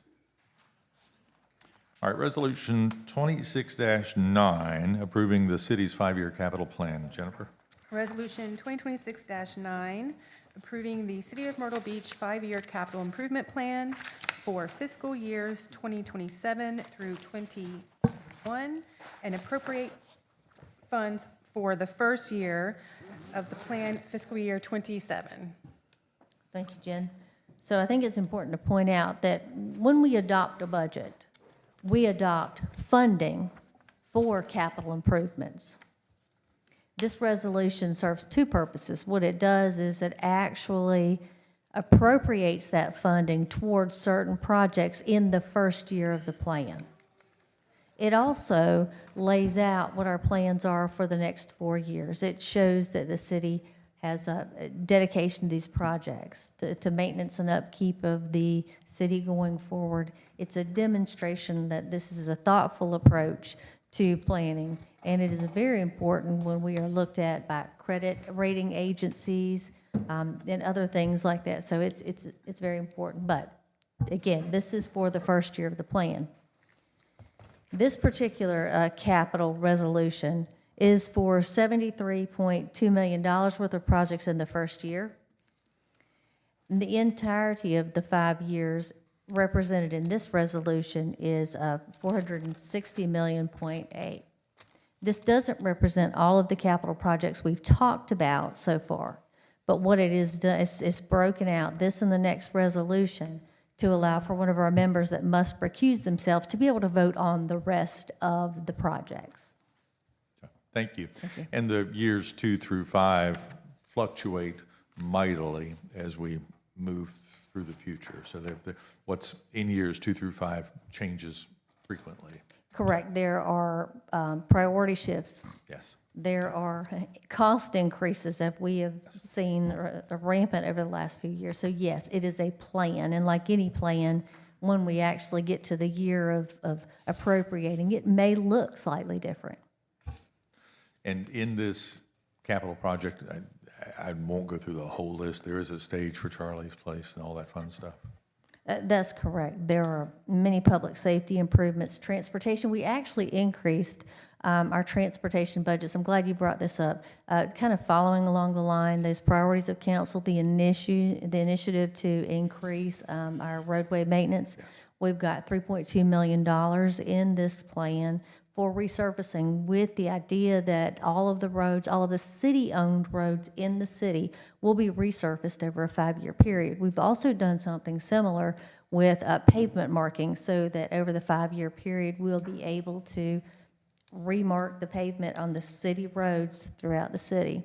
All right, Resolution 26-9, approving the city's 5-year capital plan. Jennifer? Resolution 2026-9, approving the City of Myrtle Beach 5-year capital improvement plan for fiscal years 2027 through 21, and appropriate funds for the first year of the plan, fiscal year 27. Thank you, Jen. So I think it's important to point out that when we adopt a budget, we adopt funding for capital improvements. This resolution serves two purposes. What it does is it actually appropriates that funding towards certain projects in the first year of the plan. It also lays out what our plans are for the next 4 years. It shows that the city has a dedication to these projects, to maintenance and upkeep of the city going forward. It's a demonstration that this is a thoughtful approach to planning, and it is very important when we are looked at by credit rating agencies and other things like that. So it's very important. But again, this is for the first year of the plan. This particular capital resolution is for $73.2 million worth of projects in the first year. The entirety of the 5 years represented in this resolution is $460.8 million. This doesn't represent all of the capital projects we've talked about so far, but what it is done is broken out, this and the next resolution, to allow for one of our members that must recuse themselves to be able to vote on the rest of the projects. Thank you. And the years 2 through 5 fluctuate mightily as we move through the future. So what's in years 2 through 5 changes frequently. Correct. There are priority shifts. Yes. There are cost increases that we have seen rampant over the last few years. So yes, it is a plan, and like any plan, when we actually get to the year of appropriating, it may look slightly different. And in this capital project, I won't go through the whole list. There is a stage for Charlie's Place and all that fun stuff. That's correct. There are many public safety improvements. Transportation, we actually increased our transportation budgets. I'm glad you brought this up. Kind of following along the line, those priorities of council, the initiative to increase our roadway maintenance. Yes. We've got $3.2 million in this plan for resurfacing, with the idea that all of the roads, all of the city-owned roads in the city will be resurfaced over a 5-year period. We've also done something similar with pavement marking, so that over the 5-year period, we'll be able to remark the pavement on the city roads throughout the city.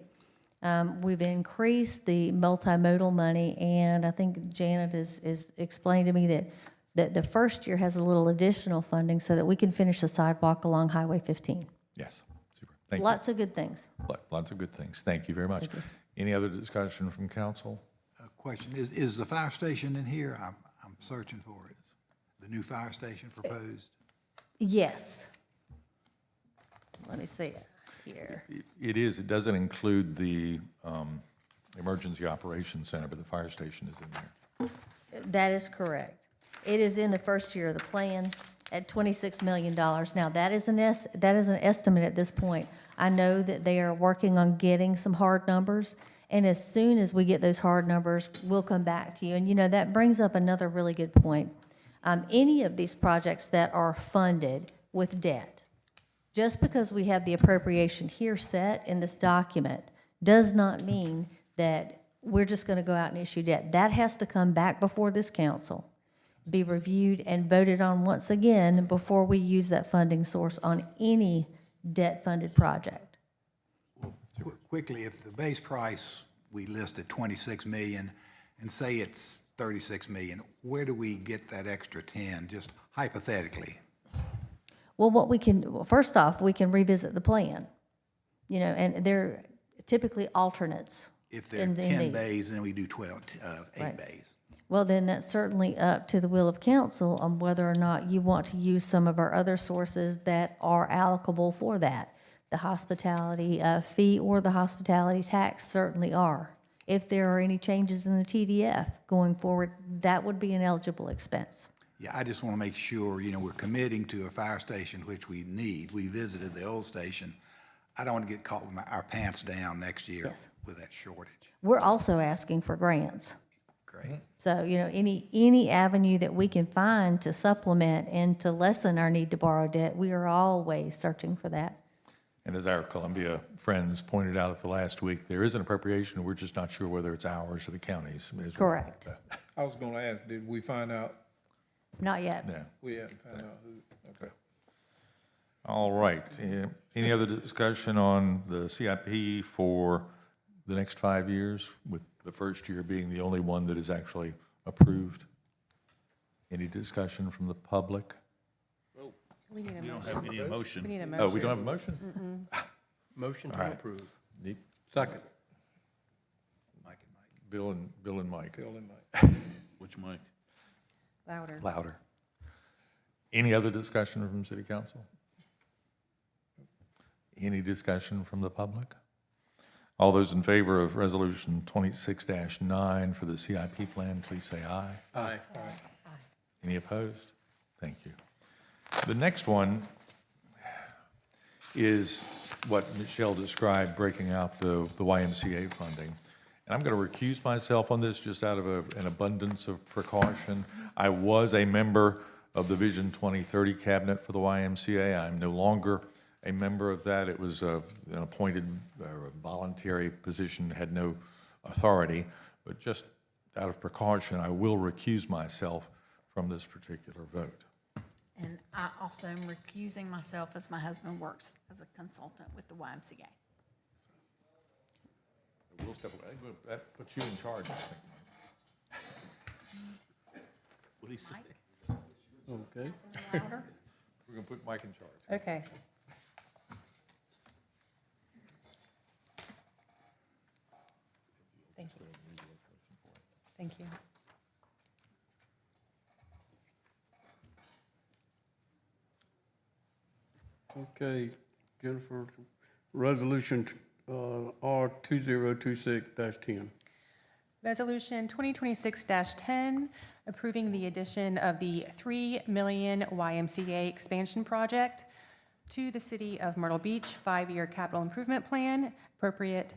We've increased the multimodal money, and I think Janet is explained to me that the first year has a little additional funding so that we can finish the sidewalk along Highway 15. Yes, super. Thank you. Lots of good things. Lots of good things. Thank you very much. Any other discussion from council? Question, is the fire station in here? I'm searching for it. The new fire station proposed? Yes. Let me see it here. It is. It doesn't include the Emergency Operations Center, but the fire station is in there. That is correct. It is in the first year of the plan at $26 million. Now, that is an estimate at this point. I know that they are working on getting some hard numbers, and as soon as we get those hard numbers, we'll come back to you. And, you know, that brings up another really good point. Any of these projects that are funded with debt, just because we have the appropriation here set in this document does not mean that we're just going to go out and issue debt. That has to come back before this council, be reviewed and voted on once again before we use that funding source on any debt-funded project. Well, quickly, if the base price we listed 26 million and say it's 36 million, where do we get that extra 10, just hypothetically? Well, first off, we can revisit the plan, you know, and they're typically alternates. If there are 10 bays, then we do 8 bays. Well, then that's certainly up to the will of council on whether or not you want to use some of our other sources that are allocable for that. The hospitality fee or the hospitality tax certainly are. If there are any changes in the TDF going forward, that would be an eligible expense. Yeah, I just want to make sure, you know, we're committing to a fire station, which we need. We visited the old station. I don't want to get caught with our pants down next year with that shortage. We're also asking for grants. Great. So, you know, any avenue that we can find to supplement and to lessen our need to borrow debt, we are always searching for that. And as our Columbia friends pointed out at the last week, there is an appropriation. We're just not sure whether it's ours or the county's. Correct. I was going to ask, did we find out? Not yet. Yeah. We haven't found out who. Okay. All right. Any other discussion on the CIP for the next 5 years, with the first year being the only one that is actually approved? Any discussion from the public? We need a We don't motion. have any motion. We need a Oh, motion. we don't have a motion? Motion All to right. approve. Need- Second. Bill and Mike. Bill and Mike. Which Mike? Louder. Louder. Any other discussion from city council? Any discussion from the public? All those in favor of resolution 26-9 for the CIP plan, please say aye. Aye. Any opposed? Thank you. The next one is what Michelle described, breaking out the YMCA funding. And I'm going to recuse myself on this just out of an abundance of precaution. I was a member of the Vision 2030 cabinet for the YMCA. I'm no longer a member of that. It was an appointed voluntary position, had no authority. But just out of precaution, I will recuse myself from this particular vote. And I also am recusing myself as my husband works as a consultant with the YMCA. We'll step away. That puts you in charge, I think. What do you say? Okay. We're going to put Mike in charge. Okay. Thank you. Thank you. Okay, Jennifer, resolution R 2026-10. Resolution 2026-10, approving the addition of the $3 million YMCA expansion project to the City of Myrtle Beach 5-year capital improvement plan, appropriate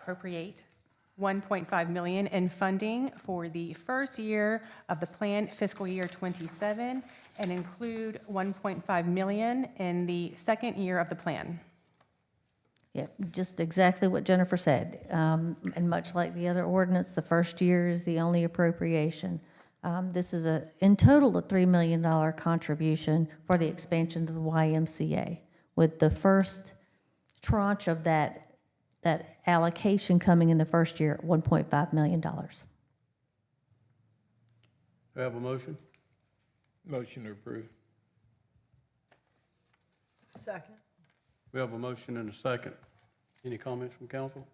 $1.5 million in funding for the first year of the plan, fiscal year 27, and include $1.5 million in the second year of the plan. Yep, just exactly what Jennifer said. And much like the other ordinance, the first year is the only appropriation. This is in total, a $3 million contribution for the expansion of the YMCA, with the first tranche of that allocation coming in the first year at $1.5 million. Do I have a motion? Motion to approve. Second. We have a motion and a second. Any comments from council?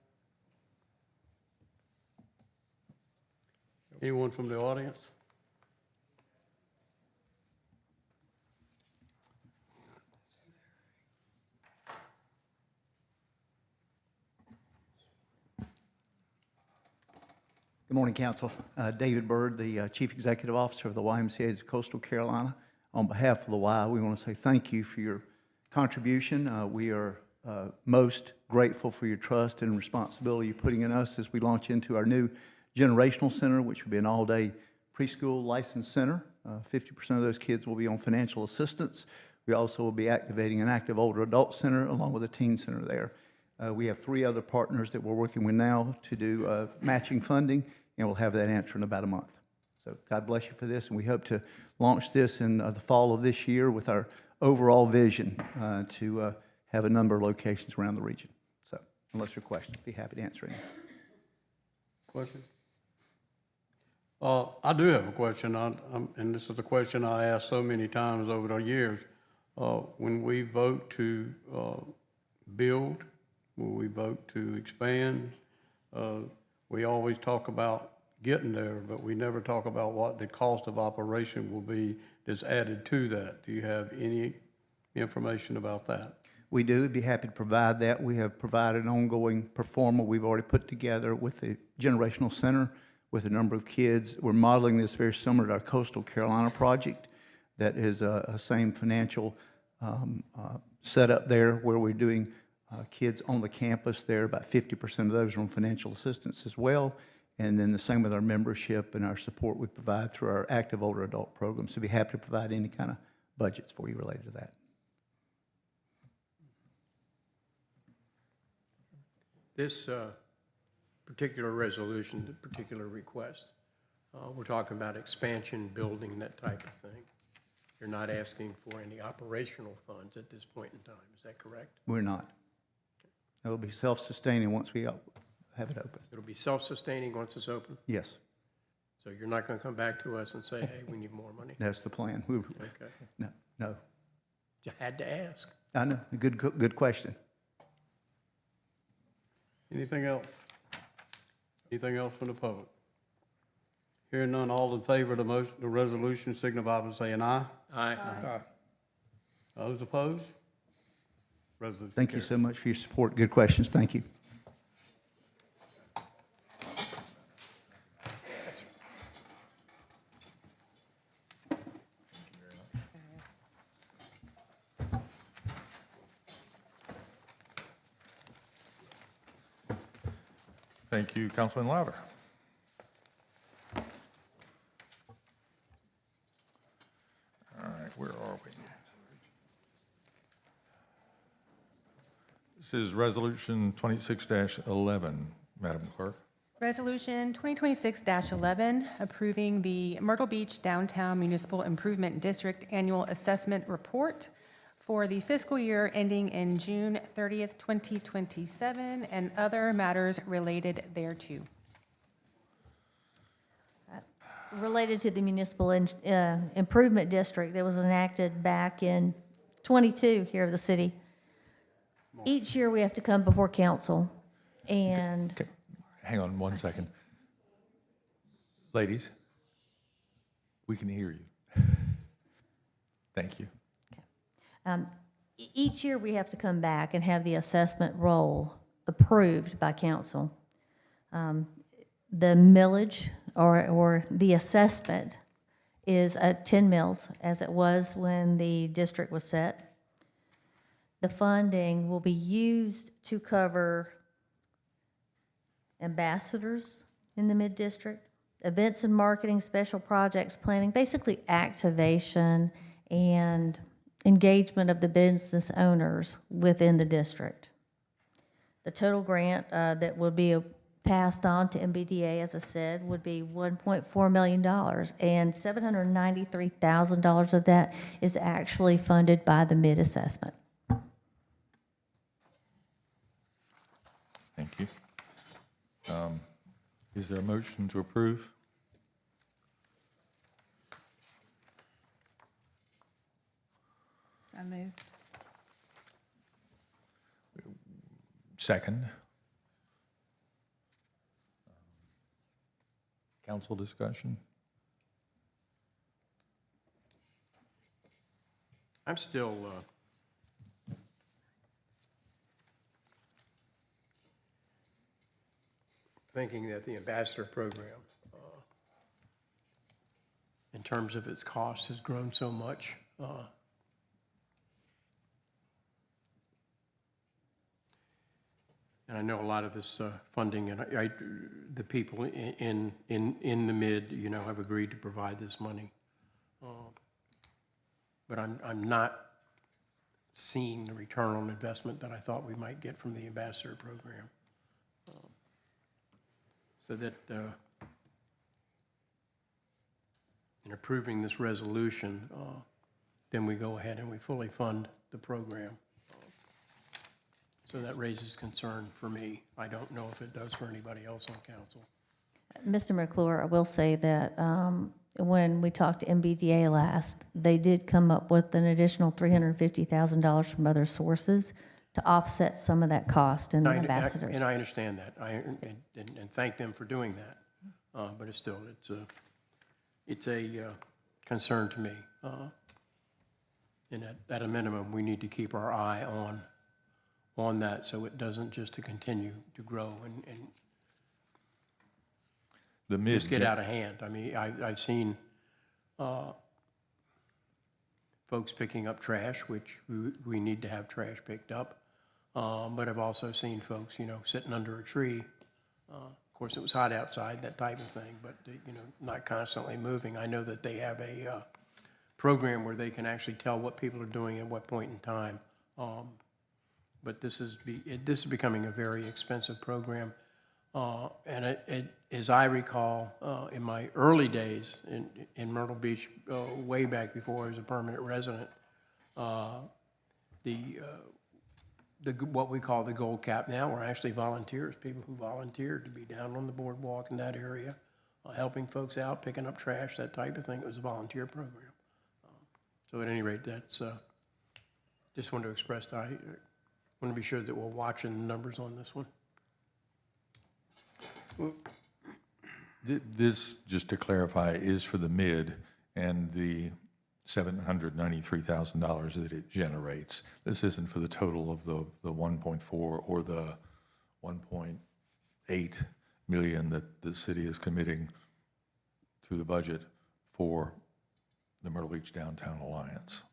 Anyone from the audience? Good morning, Council. David Byrd, the Chief Executive Officer of the YMCA of Coastal Carolina. On behalf of the Y, we want to say thank you for your contribution. We are most grateful for your trust and responsibility you're putting in us as we launch into our new generational center, which will be an all-day preschool licensed center. 50% of those kids will be on financial assistance. We also will be activating an active older adult center along with a teen center there. We have 3 other partners that we're working with now to do matching funding, and we'll have that answer in about a month. So God bless you for this, and we hope to launch this in the fall of this year with our overall vision to have a number of locations around the region. So unless your questions, be happy to answer any. Question? I do have a question, and this is a question I asked so many times over the years. When we vote to build, when we vote to expand, we always talk about getting there, but we never talk about what the cost of operation will be that's added to that. Do you have any information about that? We do. We'd be happy to provide that. We have provided an ongoing pro forma we've already put together with the Generational Center with a number of kids. We're modeling this very similar to our Coastal Carolina project that is a same financial setup there where we're doing kids on the campus there. About 50% of those are on financial assistance as well. And then the same with our membership and our support we provide through our active older adult program. So we'd be happy to provide any kind of budgets for you related to that. This particular resolution, the particular request, we're talking about expansion, building, that type of thing. You're not asking for any operational funds at this point in time, is that correct? We're not. It'll be self-sustaining once we have it open. It'll be self-sustaining once it's open? Yes. So you're not going to come back to us and say, hey, we need more money? That's the plan. Okay. No. had to ask. I know, good question. Anything else? Anything else from the public? Hearing none, all in favor of the motion, the resolution, signify by saying aye. Aye. Those opposed? Resolution Thank you carries. so much for your support. Good questions. Thank you. Thank you, Councilman Louder. All right, where are we? This is Resolution 26-11, Madam Clerk. Resolution 2026-11, approving the Myrtle Beach Downtown Municipal Improvement District Annual Assessment Report for the fiscal year ending in June 30th, 2027, and other matters related thereto. Related to the municipal improvement district that was enacted back in 22 here of the city. Each year we have to come before council and Okay, hang on one second. Ladies, we can hear you. Thank you. each year we have to come back and have the assessment roll approved by council. The millage or the assessment is at 10 mills, as it was when the district was set. The funding will be used to cover ambassadors in the mid-district, events and marketing, special projects planning, basically activation and engagement of the business owners within the district. The total grant that would be passed on to MBDA, as I said, would be $1.4 million, and $793,000 of that is actually funded by the mid-assessment. Thank you. Is there a motion to approve? So moved. Second. Council discussion? I'm still thinking that the ambassador program, in terms of its cost, has grown so much. And I know a lot of this funding, and the people in the mid, have agreed to provide this money. But I'm not seeing the return on investment that I thought we might get from the ambassador program. So that in approving this resolution, then we go ahead and we fully fund the program. So that raises concern for me. I don't know if it does for anybody else on council. Mr. McClure, I will say that when we talked to MBDA last, they did come up with an additional $350,000 from other sources to offset some of that cost in the ambassadors. And I understand that, and thank them for doing that. But it's still, it's a concern to me. And at a minimum, we need to keep our eye on that so it doesn't just to continue to grow and just get out of hand. I mean, I've seen folks picking up trash, which we need to have trash picked up. But I've also seen folks, sitting under a tree. Of course, it was hot outside, that type of thing, but, not constantly moving. I know that they have a program where they can actually tell what people are doing at what point in time. But this is becoming a very expensive program. And as I recall, in my early days in Myrtle Beach, way back before I was a permanent resident, what we call the gold cap now were actually volunteers, people who volunteered to be down on the boardwalk in that area, helping folks out, picking up trash, that type of thing. It was a volunteer program. So at any rate, that's Just want to express that I want to be sure that we're watching the numbers on this one. This, just to clarify, is for the mid and the $793,000 that it generates. This isn't for the total of the 1.4 or the 1.8 million that the city is committing through the budget for the Myrtle Beach Downtown Alliance.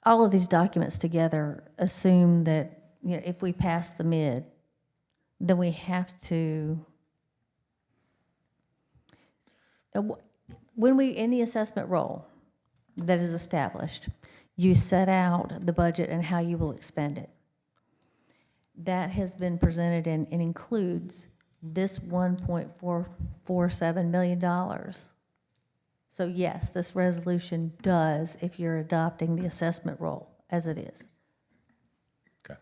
All of these documents together assume that, you know, if we pass the mid, then we have to, when we, in the assessment role that is established, you set out the budget and how you will expend it. That has been presented and includes this $1.447 million. So yes, this resolution does, if you're adopting the assessment role as it is. Okay.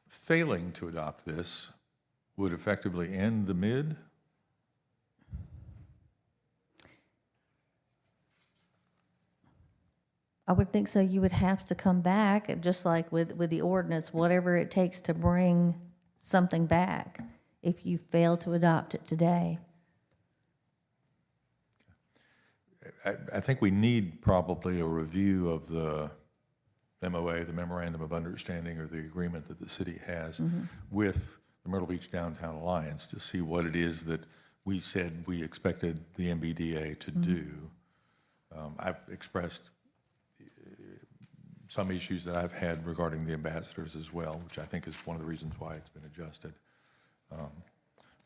Failing to adopt this would effectively end the mid? I would think so. You would have to come back, just like with the ordinance, whatever it takes to bring something back if you fail to adopt it today. I think we need probably a review of the MOA, the Memorandum of Understanding, or the agreement that the city has with the Myrtle Beach Downtown Alliance to see what it is that we said we expected the MBDA to do. I've expressed some issues that I've had regarding the ambassadors as well, which I think is one of the reasons why it's been adjusted.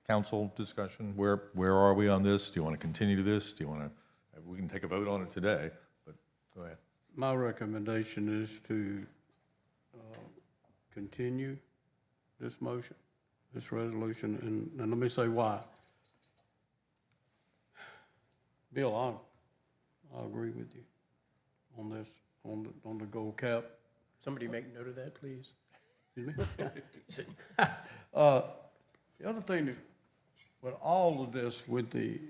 Council discussion, where are we on this? Do you want to continue this? Do you want to? We can take a vote on it today, but go ahead. My recommendation is to continue this motion, this resolution, and let me say why. Bill, I agree with you on this, on the gold cap. Somebody make note of that, please. Excuse me? The other thing, that, with all of this, with the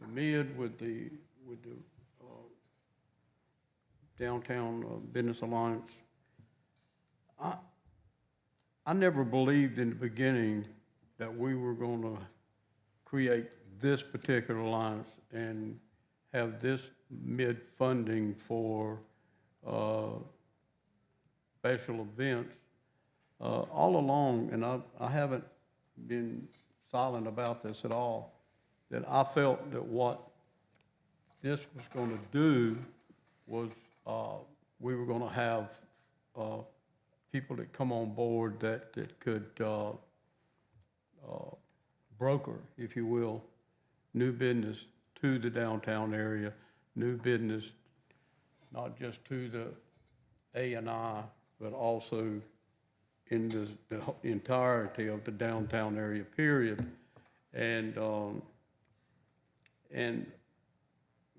mid, with the Downtown Business Alliance, I never believed in the beginning that we were going to create this particular alliance and have this mid funding for special events. All along, and I haven't been silent about this at all, that I felt that what this was going to do was we were going to have people that come on board that could broker, if you will, new business to the downtown area, new business not just to the A&I, but also in the entirety of the downtown area, period. And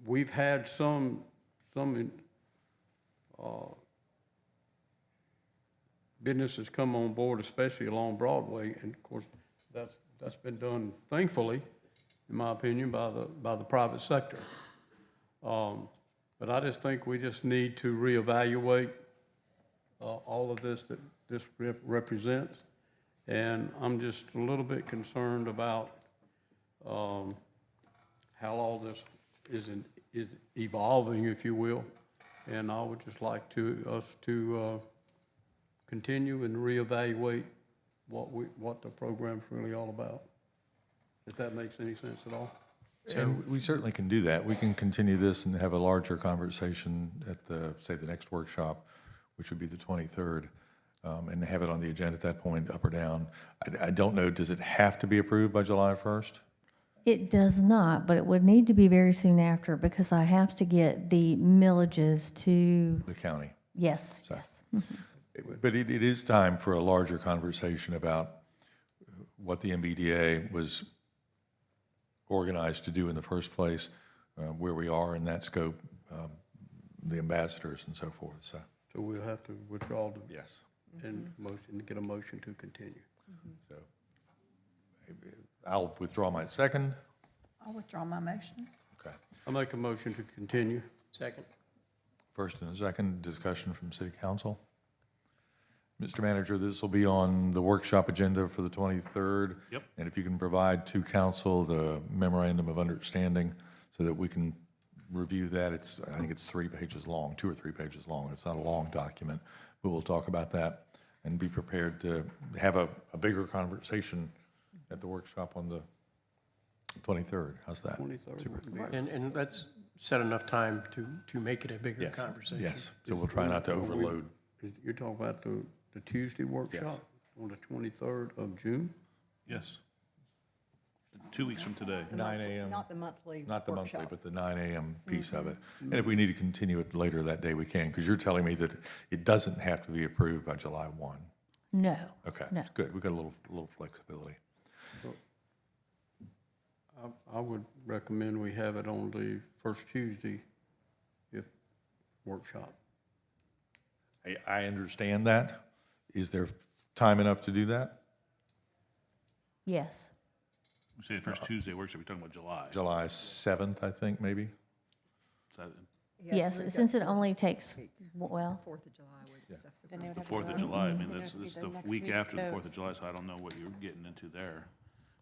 we've had some businesses come on board, especially along Broadway, and of course that's been done, thankfully, in my opinion, by the private sector. But I just think we just need to reevaluate all of this that this represents, and I'm just a little bit concerned about how all this is evolving, if you will, and I would just like us to continue and reevaluate what the program's really all about, if that makes any sense at all. And we certainly can do that. We can continue this and have a larger conversation at say the next workshop, which would be the 23rd, and have it on the agenda at that point, up or down. I don't know, does it have to be approved by July 1st? It does not, but it would need to be very soon after because I have to get the millages to. The county. Yes, So. yes. But it is time for a larger conversation about what the MBDA was organized to do in the first place, where we are in that scope, the ambassadors and so forth, so. So we'll have to withdraw the. Yes. And motion, get a motion to continue. So I'll withdraw my second. I'll withdraw my motion. Okay. I'll make a motion to continue. Second. First and a second, discussion from city council. Mr. Manager, this will be on the workshop agenda for the 23rd. Yep. And if you can provide to council the memorandum of understanding so that we can review that. I think it's 3 pages long, 2 or 3 pages long. It's not a long document, but we'll talk about that and be prepared to have a bigger conversation at the workshop on the 23rd. How's that? 23rd. Super. And let's set enough time to make it a bigger Yes, conversation. yes. So we'll try not to overload. You're talking about the Tuesday workshop on the 23rd of June? Yes. 2 weeks from today. 9 a.m. Not the monthly Not the monthly, workshop. but the 9 a.m. piece of it. And if we need to continue it later that day, we can, because you're telling me that it doesn't have to be approved by July 1. No. Okay, No. that's good. We've got a little flexibility. I would recommend we have it on the first Tuesday, if workshop. I understand that. Is there time enough to do that? Yes. We say the first Tuesday workshop, we're talking about July. July 7th, I think, maybe? Is that Yes, since it only takes, well, 4th of July would Then they would the have to 4th of vote. July? I It mean, would that's have to be it's the the next week after the vote. 4th of July, so I don't know what you're getting into there.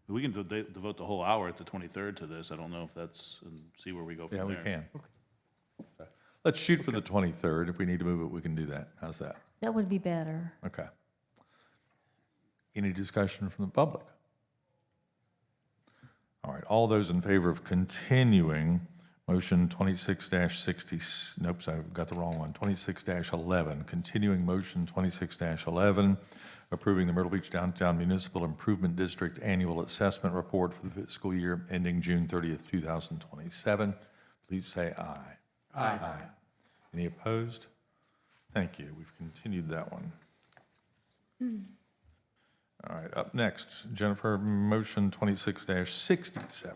But we can devote the whole hour at the 23rd to this. I don't know if that's, and see where we go from Yeah, there. we can. Okay. Let's shoot for the 23rd. If we need to move it, we can do that. How's that? that would be better. Okay. Any discussion from the public? All right, all those in favor of continuing motion 26-60, nope, I got the wrong one, 26-11, continuing motion 26-11, approving the Myrtle Beach Downtown Municipal Improvement District Annual Assessment Report for the fiscal year ending June 30th, 2027. Please say aye. Aye. Any opposed? Thank you. We've continued that one. All right, up next, Jennifer, motion 26-67.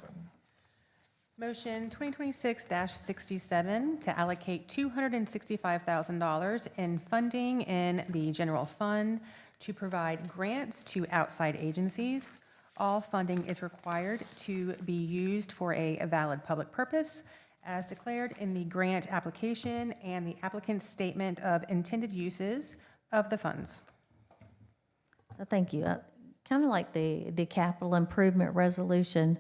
Motion 2026-67 to allocate $265,000 in funding in the general fund to provide grants to outside agencies. All funding is required to be used for a valid public purpose as declared in the grant application and the applicant's statement of intended uses of the funds. Thank you. Kind of like the capital improvement resolution,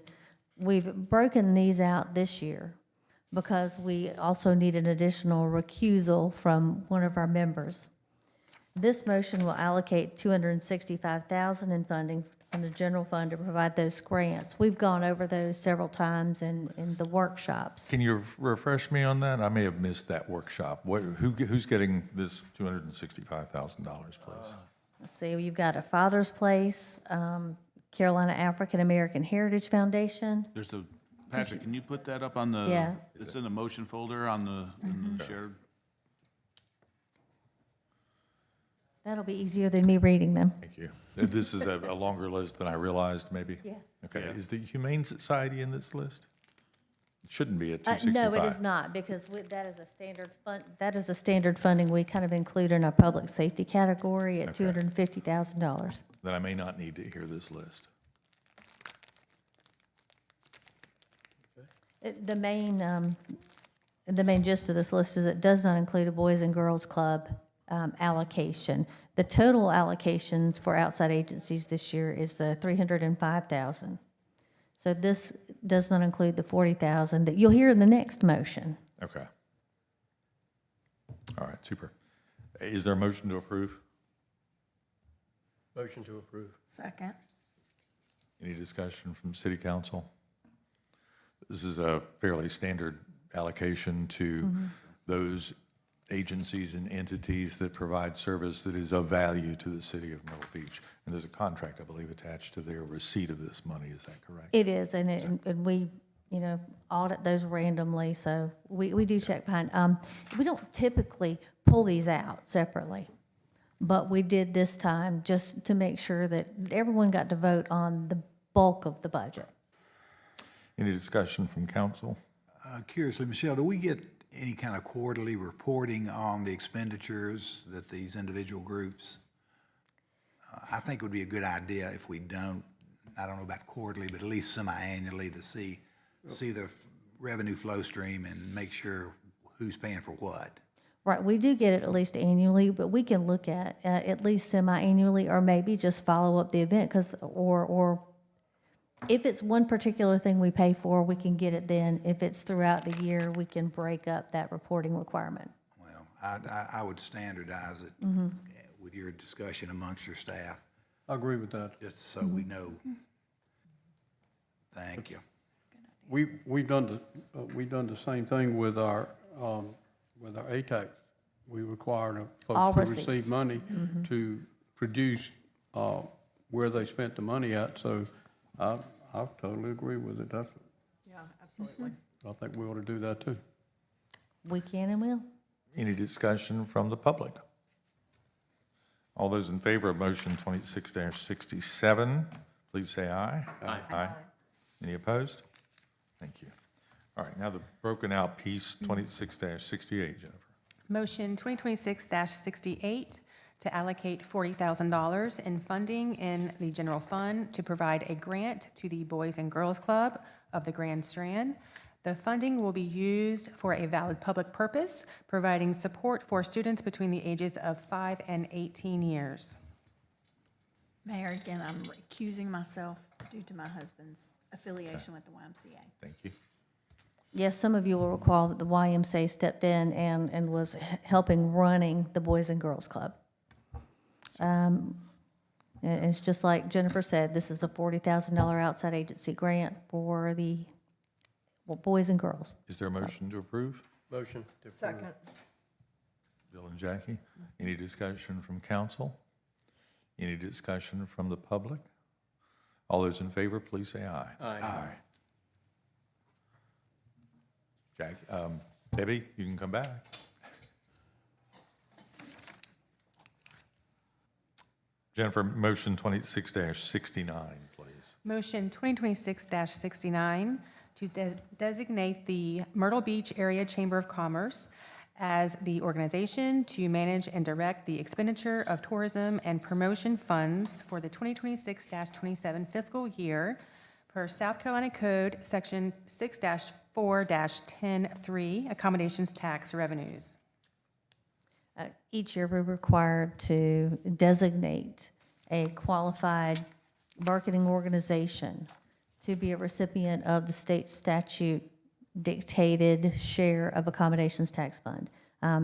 we've broken these out this year because we also need an additional recusal from one of our members. This motion will allocate $265,000 in funding from the general fund to provide those grants. We've gone over those several times in the workshops. Can you refresh me on that? I may have missed that workshop. Who's getting this $265,000, please? Let's see, you've got a Father's Place, Carolina African American Heritage Foundation. There's the, Patrick, can you put that up on the? Yeah. It's in the motion folder on the, in the shared. That'll be easier than me reading them. Thank you. This is a longer list than I realized, maybe? Yes. Okay, Yeah. is the Humane Society in this list? It shouldn't be at No, 265. it is not, because that is a standard fund, that is a standard funding we kind of include in our public safety category at Okay. $250,000. Then I may not need to hear this list. The main gist of this list is it does not include a Boys and Girls Club allocation. The total allocations for outside agencies this year is the $305,000. So this does not include the $40,000 that you'll hear in the next motion. Okay. All right, super. Is there a motion to approve? Motion to approve. Second. Any discussion from city council? This is a fairly standard allocation to those agencies and entities that provide service that is of value to the city of Myrtle Beach. And there's a contract, I believe, attached to their receipt of this money. Is that correct? It is, and we, audit those randomly, so we do check behind. We don't typically pull these out separately, but we did this time just to make sure that everyone got to vote on the bulk of the budget. Any discussion from council? Curiously, Michelle, do we get any kind of quarterly reporting on the expenditures that these individual groups? I think it would be a good idea if we don't, I don't know about quarterly, but at least semi-annually to see see the revenue flow stream and make sure who's paying for what. Right, we do get it at least annually, but we can look at least semi-annually, or maybe just follow up the event, or if it's one particular thing we pay for, we can get it then. If it's throughout the year, we can break up that reporting requirement. Well, I would standardize it with your discussion amongst your staff, I agree with that. just so we know. Thank you. We've done the same thing with our ATAC. We require the All folks who receipts. receive money to produce where they spent the money at, so I totally agree with it. That's, Yeah, absolutely. I think we ought to do that too. We can and will. Any discussion from the public? All those in favor of motion 26-67, please say aye. Aye. Aye. Any opposed? Thank you. All right, now the broken out piece, 26-68, Jennifer. Motion 2026-68 to allocate $40,000 in funding in the general fund to provide a grant to the Boys and Girls Club of the Grand Strand. The funding will be used for a valid public purpose, providing support for students between the ages of 5 and 18 years. Mayor, again, I'm recusing myself due to my husband's affiliation with the YMCA. Thank you. Yes, some of you will recall that the YMCA stepped in and was helping running the Boys and Girls Club. And it's just like Jennifer said, this is a $40,000 outside agency grant for the boys and girls. Is there a motion to approve? Motion to approve. Second. Bill and Jackie, any discussion from council? Any discussion from the public? All those in favor, please say aye. Aye. Jack, Debbie, you can come back. Jennifer, motion 26-69, please. Motion 2026-69 to designate the Myrtle Beach Area Chamber of Commerce as the organization to manage and direct the expenditure of tourism and promotion funds for the 2026-27 fiscal year per South Carolina Code, Section 6-4-10-3, accommodations tax revenues. Each year, we're required to designate a qualified marketing organization to be a recipient of the state statute dictated share of accommodations tax fund.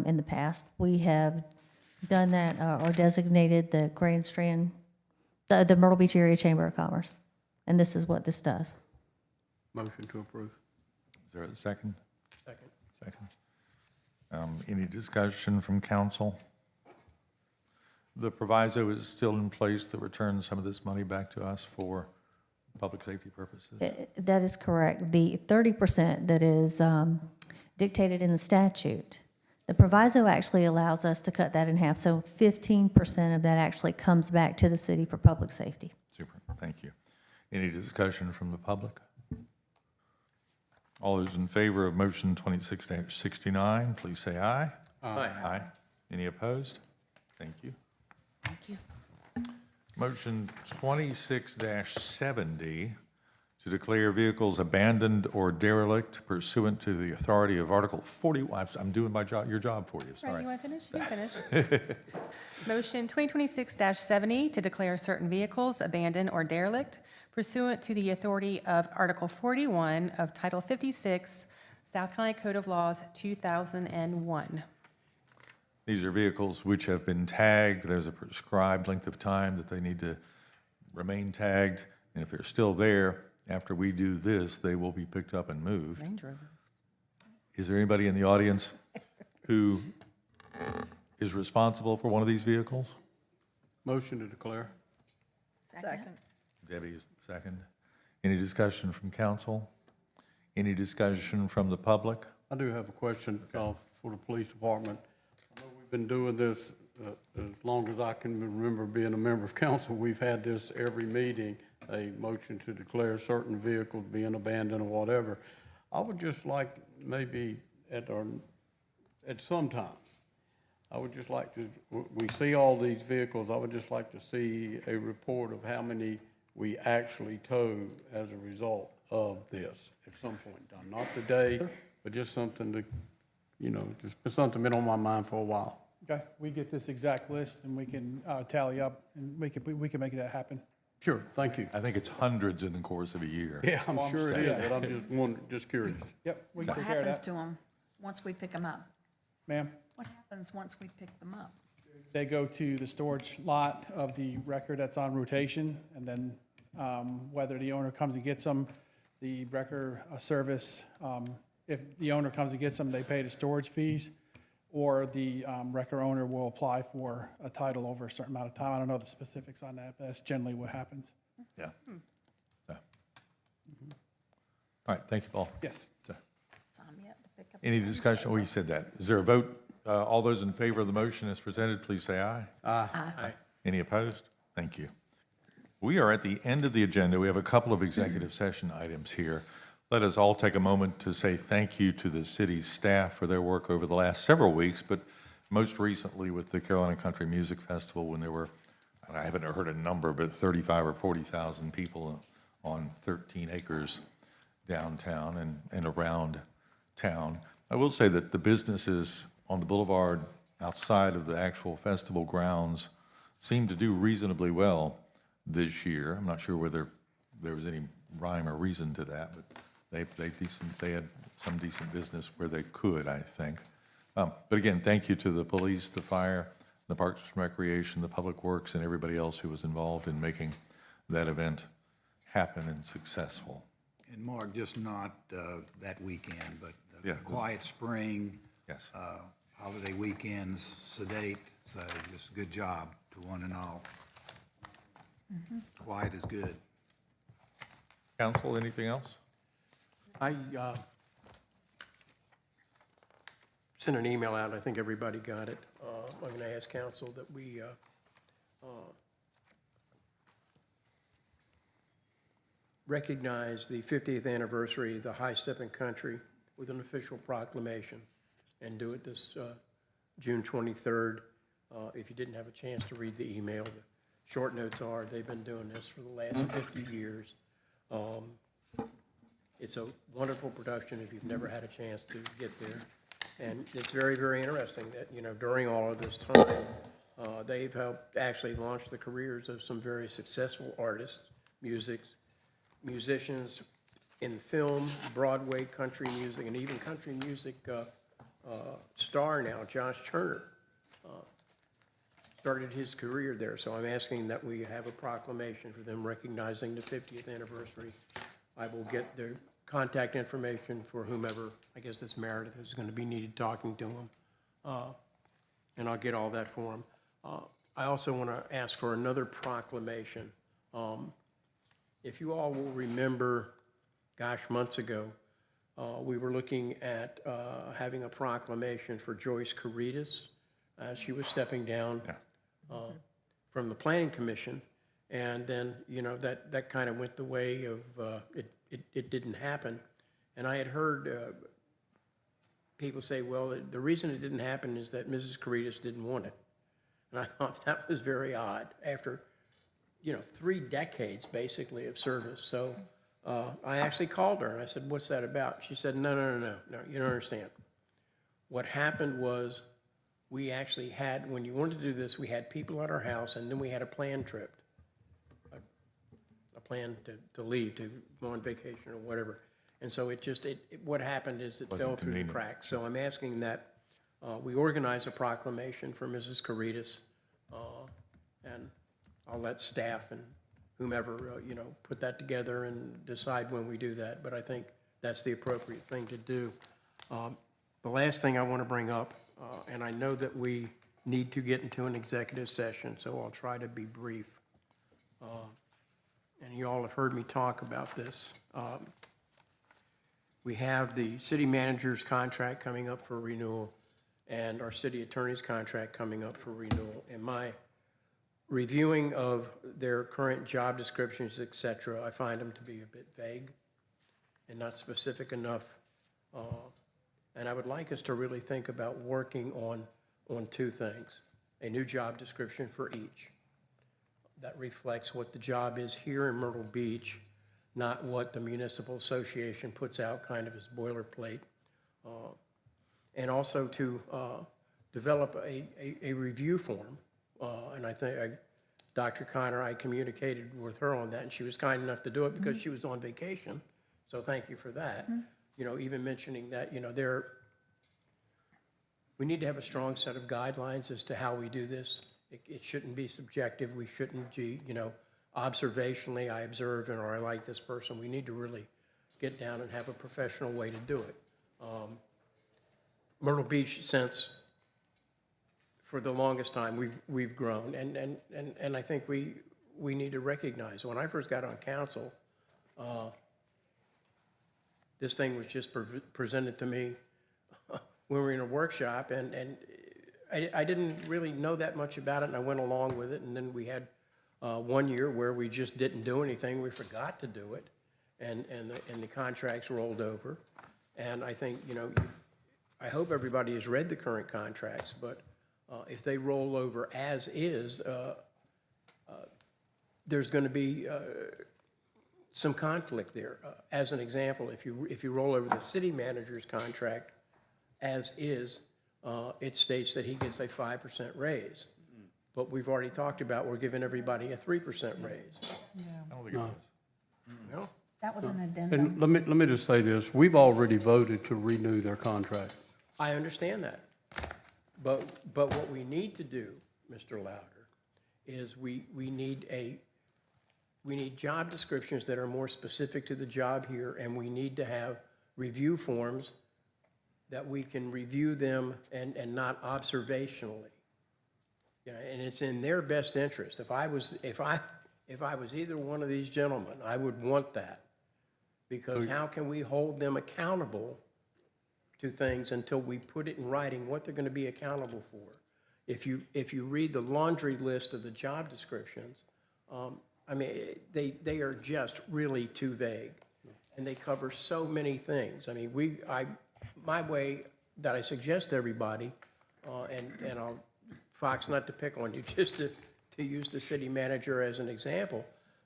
In the past, we have done that or designated the Grand Strand, the Myrtle Beach Area Chamber of Commerce. And this is what this does. Motion to approve. Is there a second? Second. Second. Any discussion from council? The proviso is still in place that returns some of this money back to us for public safety purposes? That is correct. The 30% that is dictated in the statute, the proviso actually allows us to cut that in half. So 15% of that actually comes back to the city for public safety. Super, thank you. Any discussion from the public? All those in favor of motion 26-69, please say aye. Aye. Aye. Any opposed? Thank you. Thank you. Motion 26-70 to declare vehicles abandoned or derelict pursuant to the authority of Article 40. I'm doing my job, your job for you, Right, sorry. you want to finish? You can finish. Motion 2026-70 to declare certain vehicles abandoned or derelict pursuant to the authority of Article 41 of Title 56, South Carolina Code of Laws, 2001. These are vehicles which have been tagged. There's a prescribed length of time that they need to remain tagged. And if they're still there, after we do this, they will be picked up and moved. Range Rover. Is there anybody in the audience who is responsible for one of these vehicles? Motion to declare. Second. Debbie is the second. Any discussion from council? Any discussion from the public? I do have a question for the police department. I know we've been doing this as long as I can remember being a member of council. We've had this every meeting, a motion to declare certain vehicles being abandoned or whatever. I would just like maybe at some time, I would just like to, we see all these vehicles, I would just like to see a report of how many we actually tow as a result. of this at some point in time. Not today, but just something to, just something been on my mind for a while. Okay, we get this exact list and we can tally up and we can make that happen. Sure, thank you. I think it's hundreds in the course of a year. Yeah, I'm Well, I'm sure it saying. is, but I'm just curious. Yep, we can What take care of happens that. to them once we pick them up? Ma'am, What happens once we pick them up? they go to the storage lot of the record that's on rotation, and then whether the owner comes and gets them, the record service, if the owner comes and gets them, they pay the storage fees, or the record owner will apply for a title over a certain amount of time. I don't know the specifics on that, but that's generally what happens. Yeah. Yeah. All right, thank you, Paul. Yes. So, Time yet to pick up? any discussion? Oh, you said that. Is there a vote? All those in favor of the motion as presented, please say aye. Aye. Any opposed? Thank you. We are at the end of the agenda. We have a couple of executive session items here. Let us all take a moment to say thank you to the city's staff for their work over the last several weeks, but most recently with the Carolina Country Music Festival when there were, I haven't heard a number, but 35 or 40,000 people on 13 acres downtown and around town. I will say that the businesses on the boulevard outside of the actual festival grounds seem to do reasonably well this year. I'm not sure whether there was any rhyme or reason to that, but they had some decent business where they could, I think. But again, thank you to the police, the fire, the Parks and Recreation, the Public Works, and everybody else who was involved in making that event happen and successful. And Mark, just not that weekend, but Yeah. Quiet Spring. Yes. Holiday weekends, sedate, so just good job to one and all. Quiet is good. Council, anything else? I sent an email out, I think everybody got it. I'm going to ask council that we recognize the 50th anniversary of the High Stepping Country with an official proclamation and do it this June 23rd. If you didn't have a chance to read the email, the short notes are they've been doing this for the last 50 years. It's a wonderful production if you've never had a chance to get there. And it's very, very interesting that, during all of this time, they've helped actually launch the careers of some very successful artists, musicians in film, Broadway, country music, and even country music star now, Josh Turner, started his career there. So I'm asking that we have a proclamation for them recognizing the 50th anniversary. I will get their contact information for whomever, I guess this Meredith is going to be needed talking to him, and I'll get all that for him. I also want to ask for another proclamation. If you all will remember, gosh, months ago, we were looking at having a proclamation for Joyce Caritas as she was stepping down from the Planning Commission. And then, that kind of went the way of, it didn't happen. And I had heard people say, well, the reason it didn't happen is that Mrs. Caritas didn't want it. And I thought that was very odd after, 3 decades basically of service. So I actually called her and I said, what's that about? She said, no, you don't understand. What happened was we actually had, when you wanted to do this, we had people at our house and then we had a planned trip. A plan to leave, to go on vacation or whatever. And so what happened is it fell through the cracks. So I'm asking that we organize a proclamation for Mrs. Caritas, and I'll let staff and whomever, put that together and decide when we do that. But I think that's the appropriate thing to do. The last thing I want to bring up, and I know that we need to get into an executive session, so I'll try to be brief. And you all have heard me talk about this. We have the city manager's contract coming up for renewal and our city attorney's contract coming up for renewal. And my reviewing of their current job descriptions, et cetera, I find them to be a bit vague and not specific enough. And I would like us to really think about working on 2 things. A new job description for each that reflects what the job is here in Myrtle Beach, not what the municipal association puts out kind of as boilerplate. And also to develop a review form. And I think Dr. Connor, I communicated with her on that, and she was kind enough to do it because she was on vacation. So thank you for that. You know, even mentioning that, you know, we need to have a strong set of guidelines as to how we do this. It shouldn't be subjective. We shouldn't, you know, observationally, I observe or I like this person. We need to really get down and have a professional way to do it. Myrtle Beach, since for the longest time we've grown, and I think we need to recognize. When I first got on council, this thing was just presented to me when we were in a workshop, and I didn't really know that much about it, and I went along with it, and then we had 1 year where we just didn't do anything. We forgot to do it, and the contracts rolled over. And I think, you know, I hope everybody has read the current contracts, but if they roll over as is, there's going to be some conflict there. As an example, if you roll over the city manager's contract as is, it states that he gets a 5% raise. But we've already talked about we're giving everybody a 3% raise. I don't think it was. No. That was an addendum. And let me just say this, we've already voted to renew their contract. I understand that. But what we need to do, Mr. Louder, is we need job descriptions that are more specific to the job here, and we need to have review forms that we can review them and not observationally. You know, and it's in their best interest. If I was either one of these gentlemen, I would want that. Because how can we hold them accountable to things until we put it in writing what they're going to be accountable for? If you read the laundry list of the job descriptions, I mean, they are just really too vague, and they cover so many things. I mean, my way that I suggest to everybody, and I'll, Fox, not to pick on you, just to use the city manager as an example,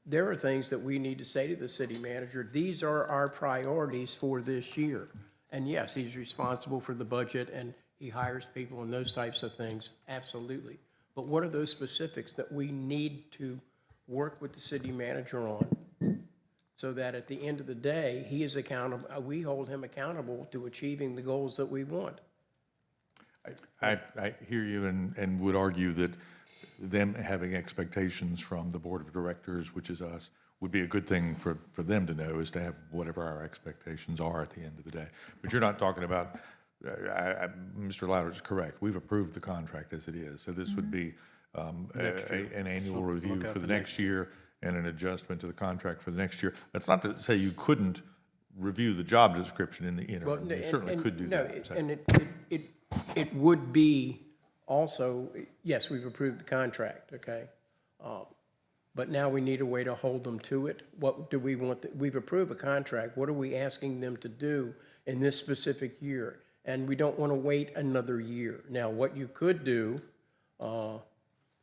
there are things that we need to say to the city manager, these are our priorities for this year. And yes, he's responsible for the budget and he hires people and those types of things, absolutely. But what are those specifics that we need to work with the city manager on so that at the end of the day, he is accountable, we hold him accountable to achieving the goals that we want? I hear you and would argue that them having expectations from the board of directors, which is us, would be a good thing for them to know, is to have whatever our expectations are at the end of the day. But you're not talking about, Mr. Louder is correct, we've approved the contract as it is. So this would be an annual review for the next year and an adjustment to the contract for the next year. That's not to say you couldn't review the job description in the interim. You certainly could do that. And it would be also, yes, we've approved the contract, okay? But now we need a way to hold them to it. What do we want? We've approved a contract. What are we asking them to do in this specific year? And we don't want to wait another year. Now, what you could do,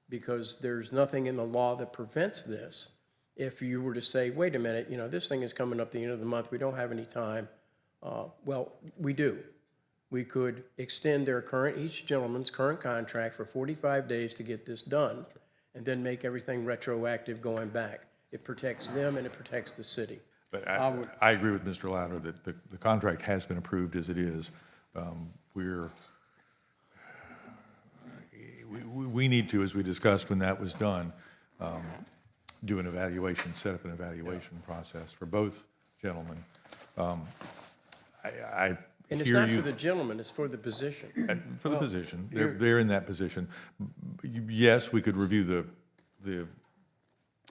because there's nothing in the law that prevents this, if you were to say, wait a minute, you know, this thing is coming up the end of the month, we don't have any time. Well, we do. We could extend each gentleman's current contract for 45 days to get this done, and then make everything retroactive going back. It protects them and it protects the city. But I agree with Mr. Louder that the contract has been approved as it is. We need to, as we discussed when that was done, do an evaluation, set up an evaluation process for both gentlemen. And it's not for the gentleman, it's for the position. For the position. They're in that position. Yes, we could review the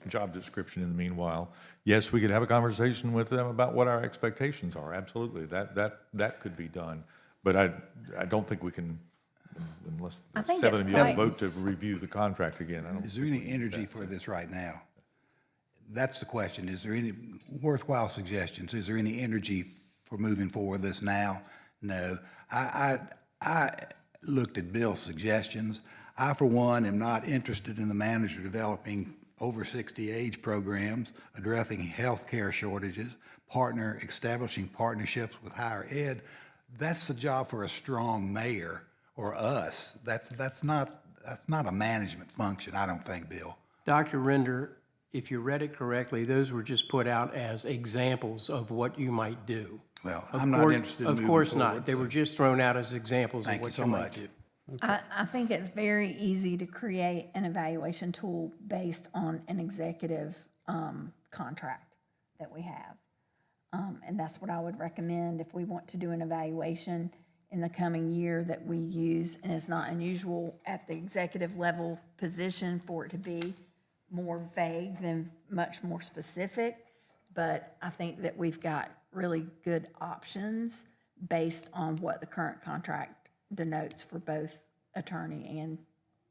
job description in the meanwhile. Yes, we could have a conversation with them about what our expectations are. Absolutely. That could be done. But I don't think we can, unless the seven of you vote to review the contract again. Is there any energy for this right now? That's the question. Is there any worthwhile suggestions? Is there any energy for moving forward this now? No. I looked at Bill's suggestions. I, for one, am not interested in the manager developing over 60 age programs, addressing healthcare shortages, establishing partnerships with higher ed. That's the job for a strong mayor or us. That's not a management function, I don't think, Bill. Dr. Render, if you read it correctly, those were just put out as examples of what you might do. Well, Of I'm not course- interested in Of moving course forward, not. They so- were just thrown out as examples of Thank you what so you might much. do. I think it's very easy to create an evaluation tool based on an executive contract that we have. And that's what I would recommend if we want to do an evaluation in the coming year that we use. And it's not unusual at the executive level position for it to be more vague than much more specific. But I think that we've got really good options based on what the current contract denotes for both attorney and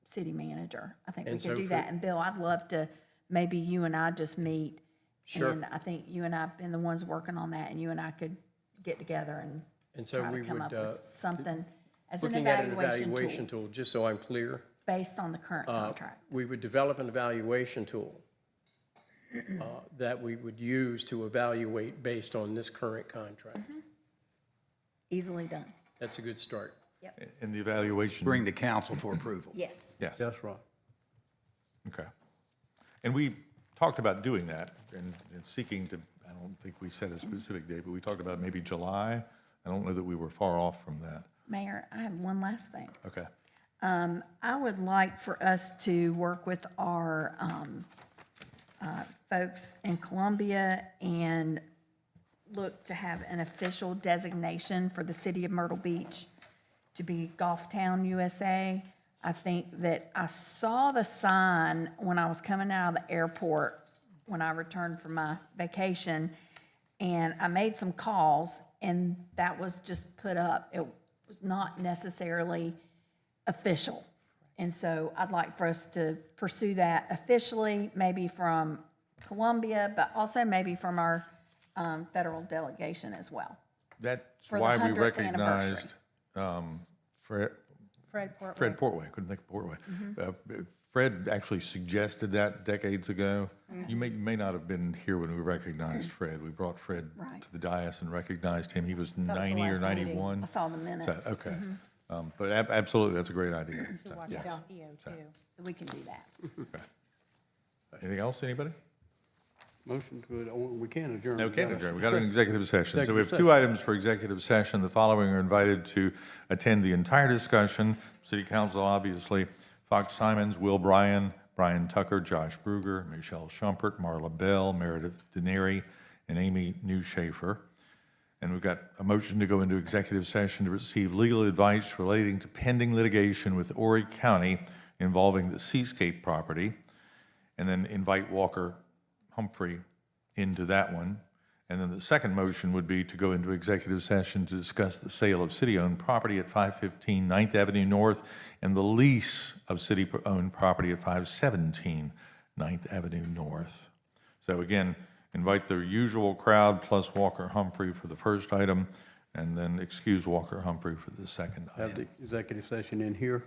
city manager. I think we And could so do for- that. And Bill, I'd love to, maybe you and I just meet. Sure. And I think you and I have been the ones working on that, and you and I could get together And so try we to come would, up with something as an looking at an evaluation evaluation tool tool, just so I'm clear, based on the current contract. we would develop an evaluation tool that we would use to evaluate based on this current contract. Easily done. That's a good start. And the evaluation. Bring to council for approval. Yes. Yes. That's right. Okay. And we talked about doing that and seeking to, I don't think we set a specific date, but we talked about maybe July. I don't know that we were far off from that. Mayor, I have one last thing. Okay. I would like for us to work with our folks in Columbia and look to have an official designation for the city of Myrtle Beach to be Golf Town, USA. I think that I saw the sign when I was coming out of the airport when I returned from my vacation, and I made some calls, and that was just put up. It was not necessarily official. And so I'd like for us to pursue that officially, maybe from Columbia, but also maybe from our federal delegation as well. That's For the why we 100th anniversary. recognized Fred Fred Portway. Fred Portway, couldn't think of Portway. Mm-hmm. Fred actually suggested that decades ago. You may not have been here when we recognized Fred. We brought Fred Right. to the dais and recognized him. He was That was the 90 or last meeting. 91. I saw the minutes. So, okay. But absolutely, that's a great idea. So, Watch yes. EO too. So we can do that. Anything else, anybody? Motion to, we can adjourn. No, can't adjourn. We got an executive session. So we have Executive two session. items for executive session. The following are invited to attend the entire discussion. City Council, obviously, Fox Simons, Will Bryan, Brian Tucker, Josh Bruger, Michelle Schumpert, Marla Bell, Meredith Deneri, and Amy Newshafer. And we've got a motion to go into executive session to receive legal advice relating to pending litigation with Horry County involving the Seascape property, and then invite Walker Humphrey into that one. And then the second motion would be to go into executive session to discuss the sale of city-owned property at 515 9th Avenue North and the lease of city-owned property at 517 9th Avenue North. So again, invite the usual crowd plus Walker Humphrey for the first item, and then excuse Walker Humphrey for the second Have the item. executive session in here?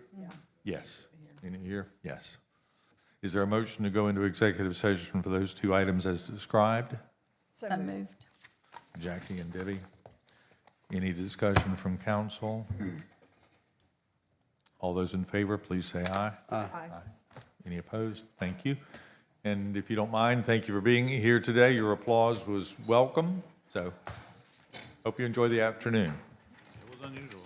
Yes. In here? Yes. Is there a motion to go into executive session for those two items as described? So moved. Jackie and Debbie. Any discussion from council? All those in favor, please say aye. Aye. Any opposed? Thank you. And if you don't mind, thank you for being here today. Your applause was welcome. So hope you enjoy the afternoon. It was unusual.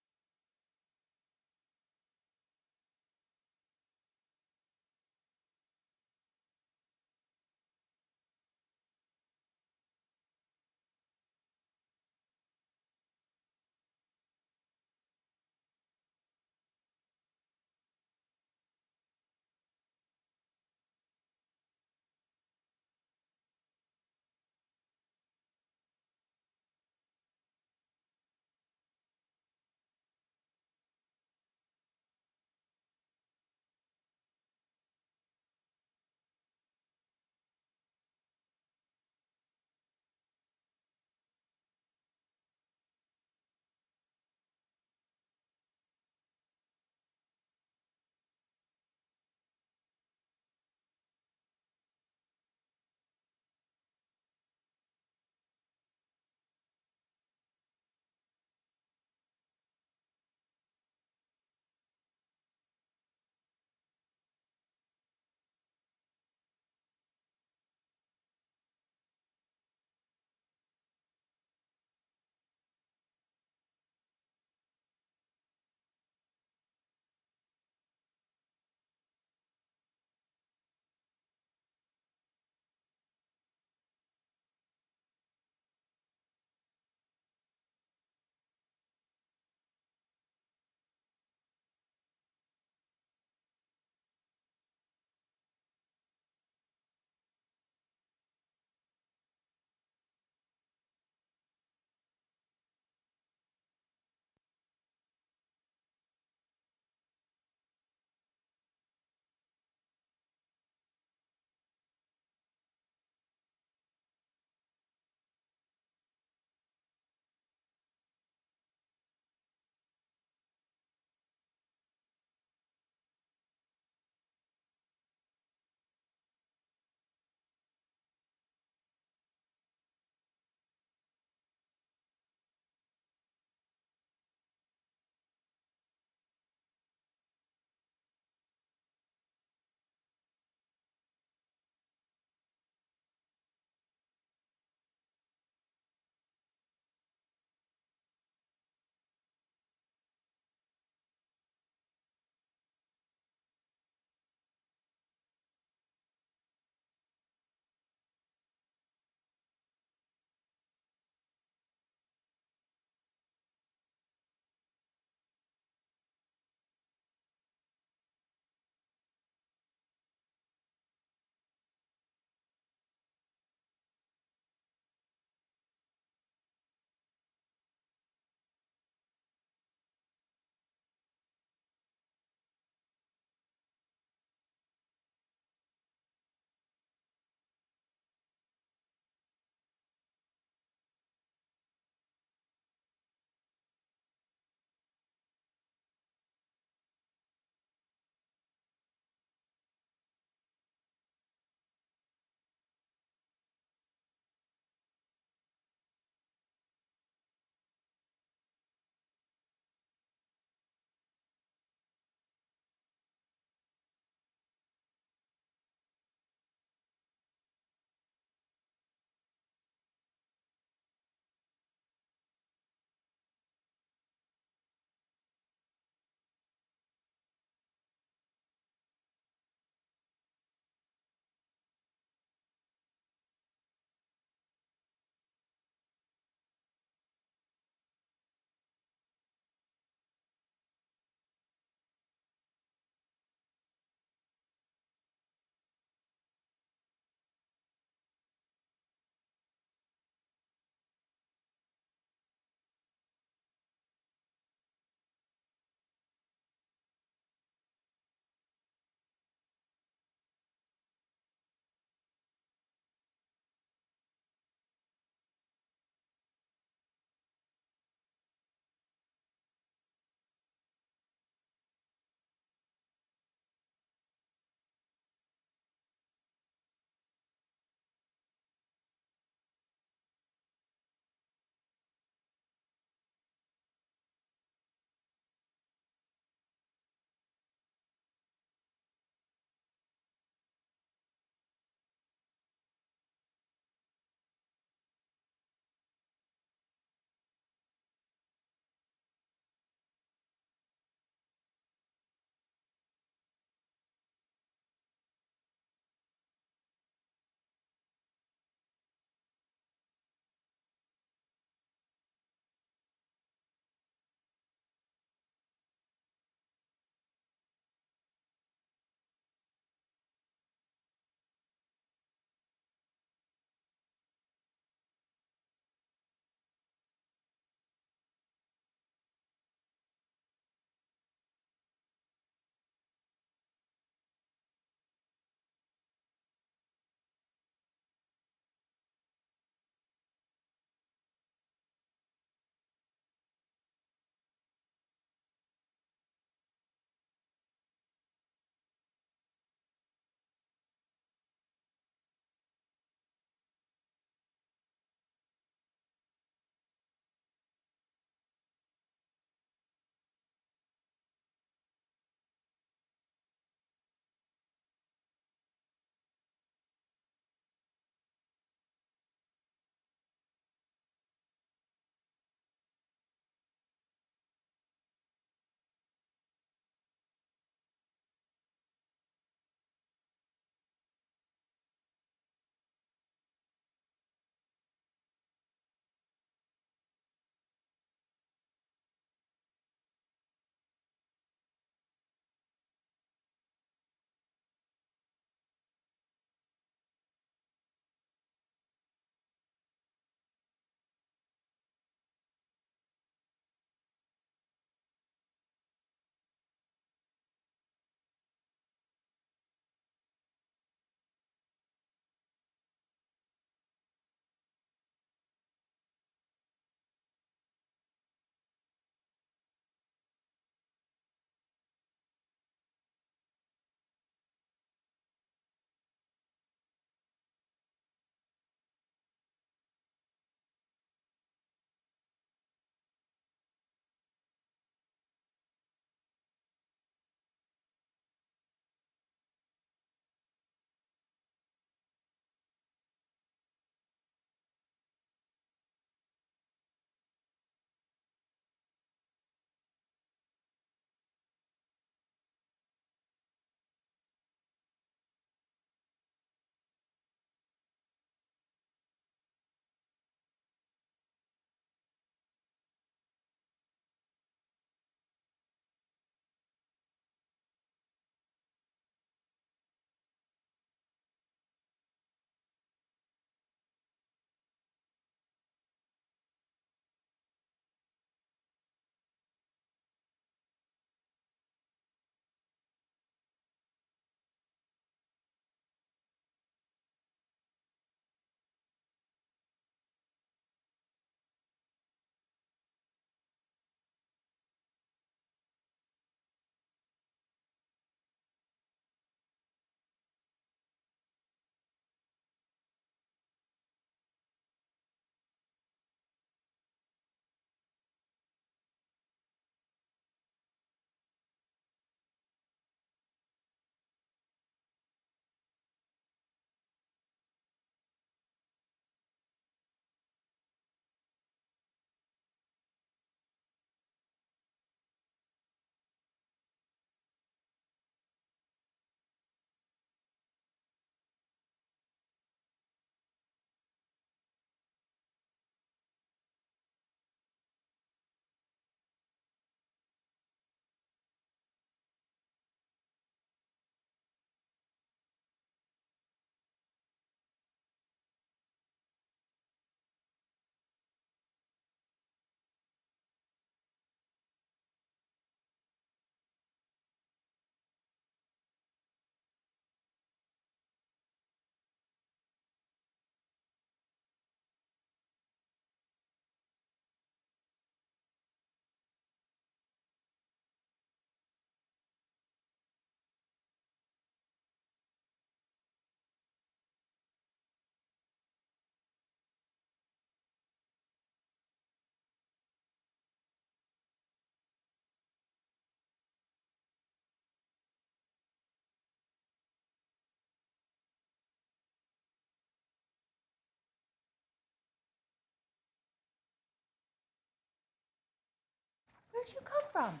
did you come from?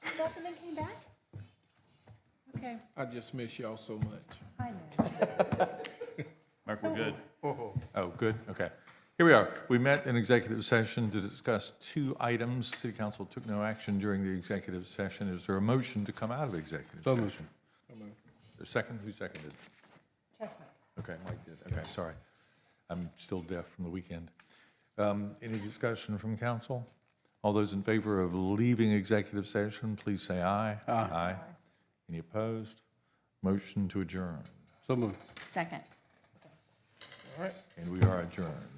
You left and then came back? Okay, I just miss y'all so much. I know. Mark, we're good. Oh, good, okay. Here we are. We met in executive session to discuss 2 items. City Council took no action during the executive session. Is there a motion to come out of executive So moved. session? Is there a second? Who seconded? Chestnut. Okay, Mike did. Okay, sorry. I'm still deaf from the weekend. Any discussion from council? All those in favor of leaving executive session, please say aye. Aye. Any opposed? Motion to adjourn. So moved. Second. And we are adjourned.